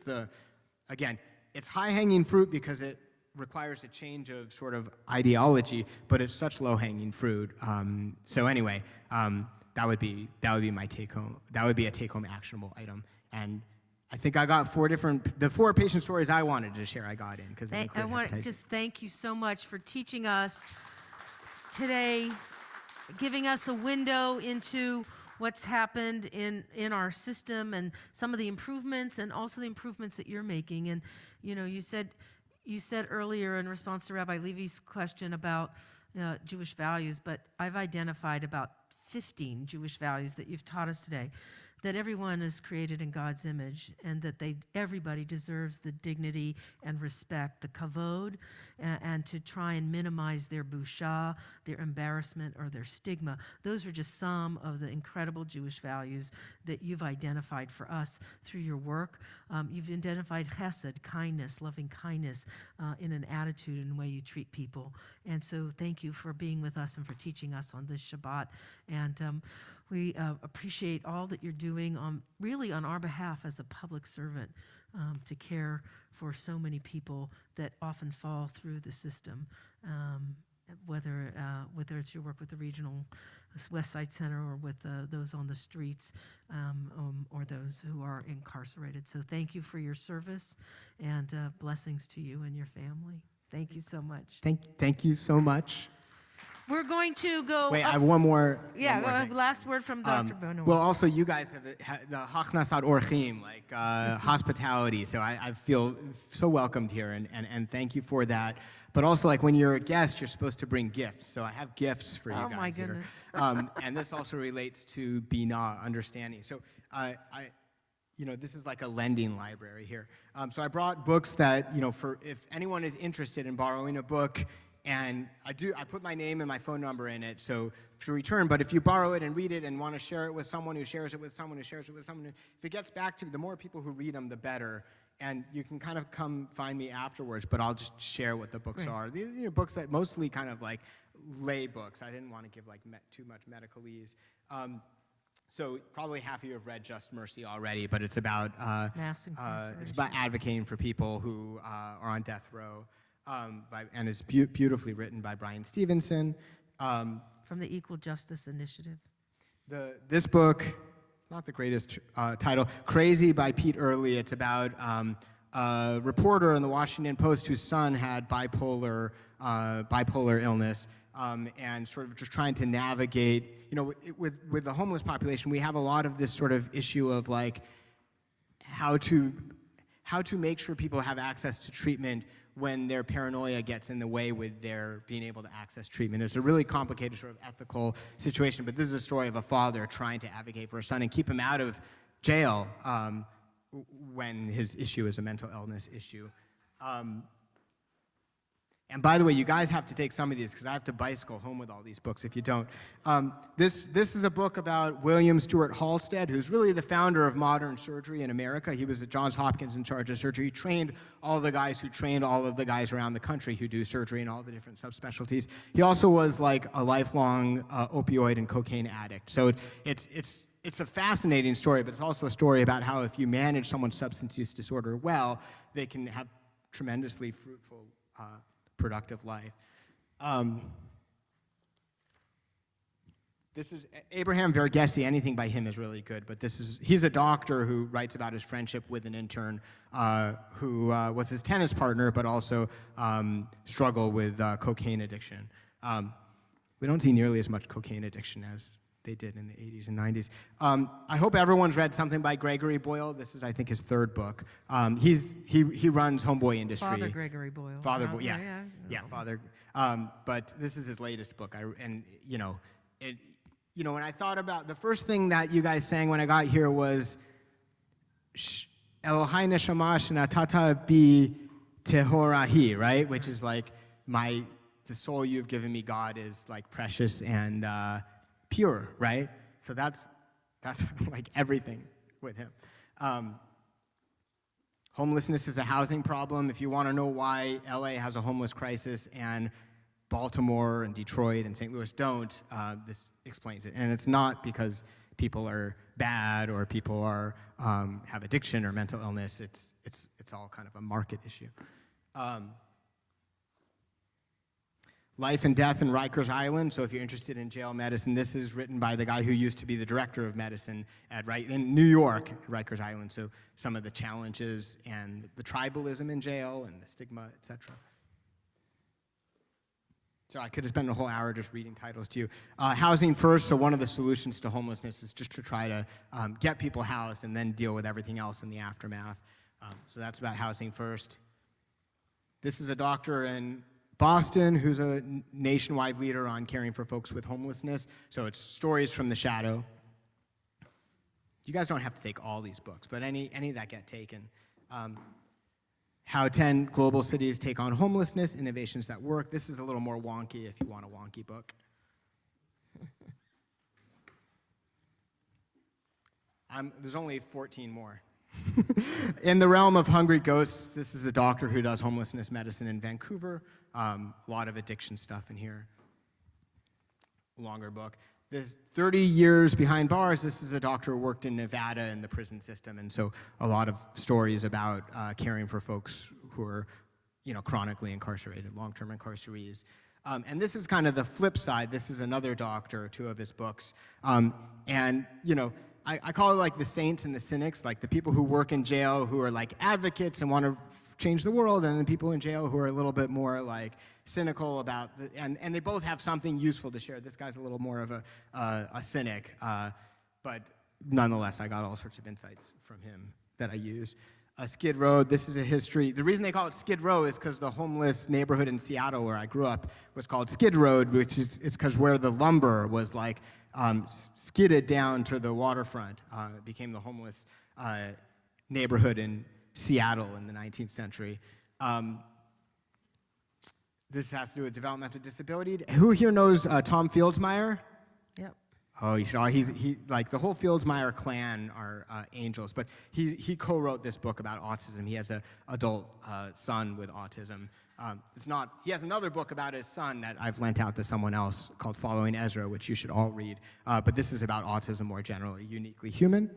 again, it's high-hanging fruit because it requires a change of sort of ideology, but it's such low-hanging fruit. So anyway, that would be my take-home. That would be a take-home actionable item. And I think I got the 4 patient stories I wanted to share I got in because I want to just thank you so much for teaching us today, giving us a window into what's happened in our system and some of the improvements and also the improvements that you're making. And, you know, you said earlier in response to Rabbi Levy's question about Jewish values, but I've identified about 15 Jewish values that you've taught us today. That everyone is created in God's image, and that everybody deserves the dignity and respect, the kavod, and to try and minimize their busha, their embarrassment, or their stigma. Those are just some of the incredible Jewish values that you've identified for us through your work. You've identified chesed, kindness, loving kindness, in an attitude and way you treat people. And so thank you for being with us and for teaching us on this Shabbat. And we appreciate all that you're doing really on our behalf as a public servant to care for so many people that often fall through the system, whether it's your work with the regional West Side Center or with those on the streets or those who are incarcerated. So thank you for your service, and blessings to you and your family. Thank you so much. Thank you so much. We're going to go. Wait, I have one more. Yeah, last word from Dr. Benor. Well, also you guys have the Hachnasat Orchim, like hospitality. So I feel so welcomed here, and thank you for that. But also, like when you're a guest, you're supposed to bring gifts. So I have gifts for you guys. Oh my here. goodness. And this also relates to Binah, understanding. So this is like a lending library here. So I brought books that, for if anyone is interested in borrowing a book. And I put my name and my phone number in it, so to return. But if you borrow it and read it and want to share it with someone who shares it with someone who shares it with someone, if it gets back to me, the more people who read them, the better. And you can kind of come find me afterwards, but I'll just share what the books are. These are books that mostly kind of like lay books. I didn't want to give like too much medicalese. So probably half of you have read Just Mercy already, but it's about it's about advocating for people who are on death row. And it's beautifully written by Brian Stevenson. From the Equal Justice Initiative. This book, not the greatest title, Crazy by Pete Early. It's about a reporter in the Washington Post whose son had bipolar illness, and sort of just trying to navigate, with the homeless population, we have a lot of this sort of issue of like how to make sure people have access to treatment when their paranoia gets in the way with their being able to access treatment. It's a really complicated sort of ethical situation, but this is a story of a father trying to advocate for a son and keep him out of jail when his issue is a mental illness issue. And by the way, you guys have to take some of these because I have to bicycle home with all these books if you don't. This is a book about William Stewart Halstead, who's really the founder of modern surgery in America. He was at Johns Hopkins in charge of surgery. He trained all the guys who trained all of the guys around the country who do surgery and all the different subspecialties. He also was like a lifelong opioid and cocaine addict. So it's a fascinating story, but it's also a story about how if you manage someone's substance use disorder well, they can have tremendously fruitful productive life. This is Abraham Verghese. Anything by him is really good, but he's a doctor who writes about his friendship with an intern who was his tennis partner, but also struggled with cocaine addiction. We don't see nearly as much cocaine addiction as they did in the 80s and 90s. I hope everyone's read something by Gregory Boyle. This is, I think, his third book. He runs Homeboy Industry. Father Gregory Boyle. Father Boyle, yeah, Father. But this is his latest book. When I thought about the first thing that you guys sang when I got here was Eloheinu Shamash Natata Bi Tehorahi, right? Which is like the soul you've given me, God, is like precious and pure, right? So that's like everything with him. Homelessness is a housing problem. If you want to know why LA has a homeless crisis and Baltimore and Detroit and St. Louis don't, this explains it. And it's not because people are bad or people are have addiction or mental illness. It's all kind of a market issue. Life and Death in Rikers Island. So if you're interested in jail medicine, this is written by the guy who used to be the director of medicine in New York, Rikers Island. So some of the challenges and the tribalism in jail and the stigma, etc. So I could have spent a whole hour just reading titles to you. Housing First, so one of the solutions to homelessness is just to try to get people housed and then deal with everything else in the aftermath. So that's about Housing First. This is a doctor in Boston who's a nationwide leader on caring for folks with homelessness. So it's Stories from the Shadow. You guys don't have to take all these books, but any that get taken. How 10 Global Cities Take on Homelessness, Innovations That Work. This is a little more wonky if you want a wonky book. There's only 14 more. In the Realm of Hungry Ghosts, this is a doctor who does homelessness medicine in Vancouver. A lot of addiction stuff in here. Longer book. This 30 Years Behind Bars, this is a doctor who worked in Nevada in the prison system, and so a lot of stories about caring for folks who are, chronically incarcerated, long-term incarcerees. And this is kind of the flip side. This is another doctor, 2 of his books. I call it like the saints and the cynics, like the people who work in jail who are like advocates and want to change the world, and the people in jail who are a little bit more like cynical about and they both have something useful to share. This guy's a little more of a cynic, but nonetheless, I got all sorts of insights from him that I use. Skid Row, this is a history. The reason they call it Skid Row is because the homeless neighborhood in Seattle where I grew up was called Skid Road, which is because where the lumber was like skidded down to the waterfront. It became the homeless neighborhood in Seattle in the 19th century. This has to do with developmental disability. Who here knows Tom Fieldsmeyer? Yep. Oh, you should. He like the whole Fieldsmeyer clan are angels, but he co-wrote this book about autism. He has an adult son with autism. He has another book about his son that I've lent out to someone else called Following Ezra, which you should all read. But this is about autism more generally, uniquely human.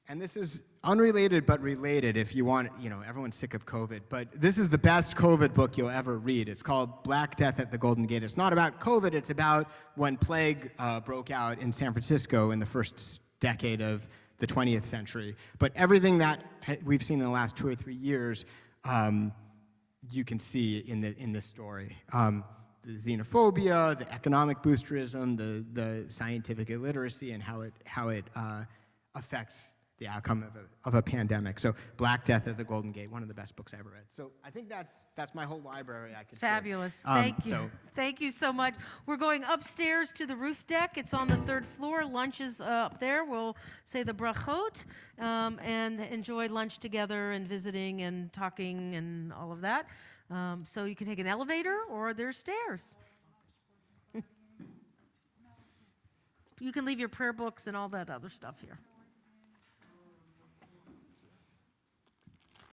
And this is unrelated but related if you want, everyone's sick of COVID, but this is the best COVID book you'll ever read. It's called Black Death at the Golden Gate. It's not about COVID, it's about when plague broke out in San Francisco in the first decade of the 20th century. But everything that we've seen in the last 2 or 3 years, you can see in this story. The xenophobia, the economic boosterism, the scientific illiteracy, and how it affects the outcome of a pandemic. So Black Death at the Golden Gate, one of the best books I ever read. So I think that's my whole library I could Fabulous. share. Thank you. Thank you so much. We're going upstairs to the roof deck. It's on the 3rd floor. Lunch is up there. We'll say the brachot and enjoy lunch together and visiting and talking and all of that. So you can take an elevator or there's stairs. You can leave your prayer books and all that other stuff here.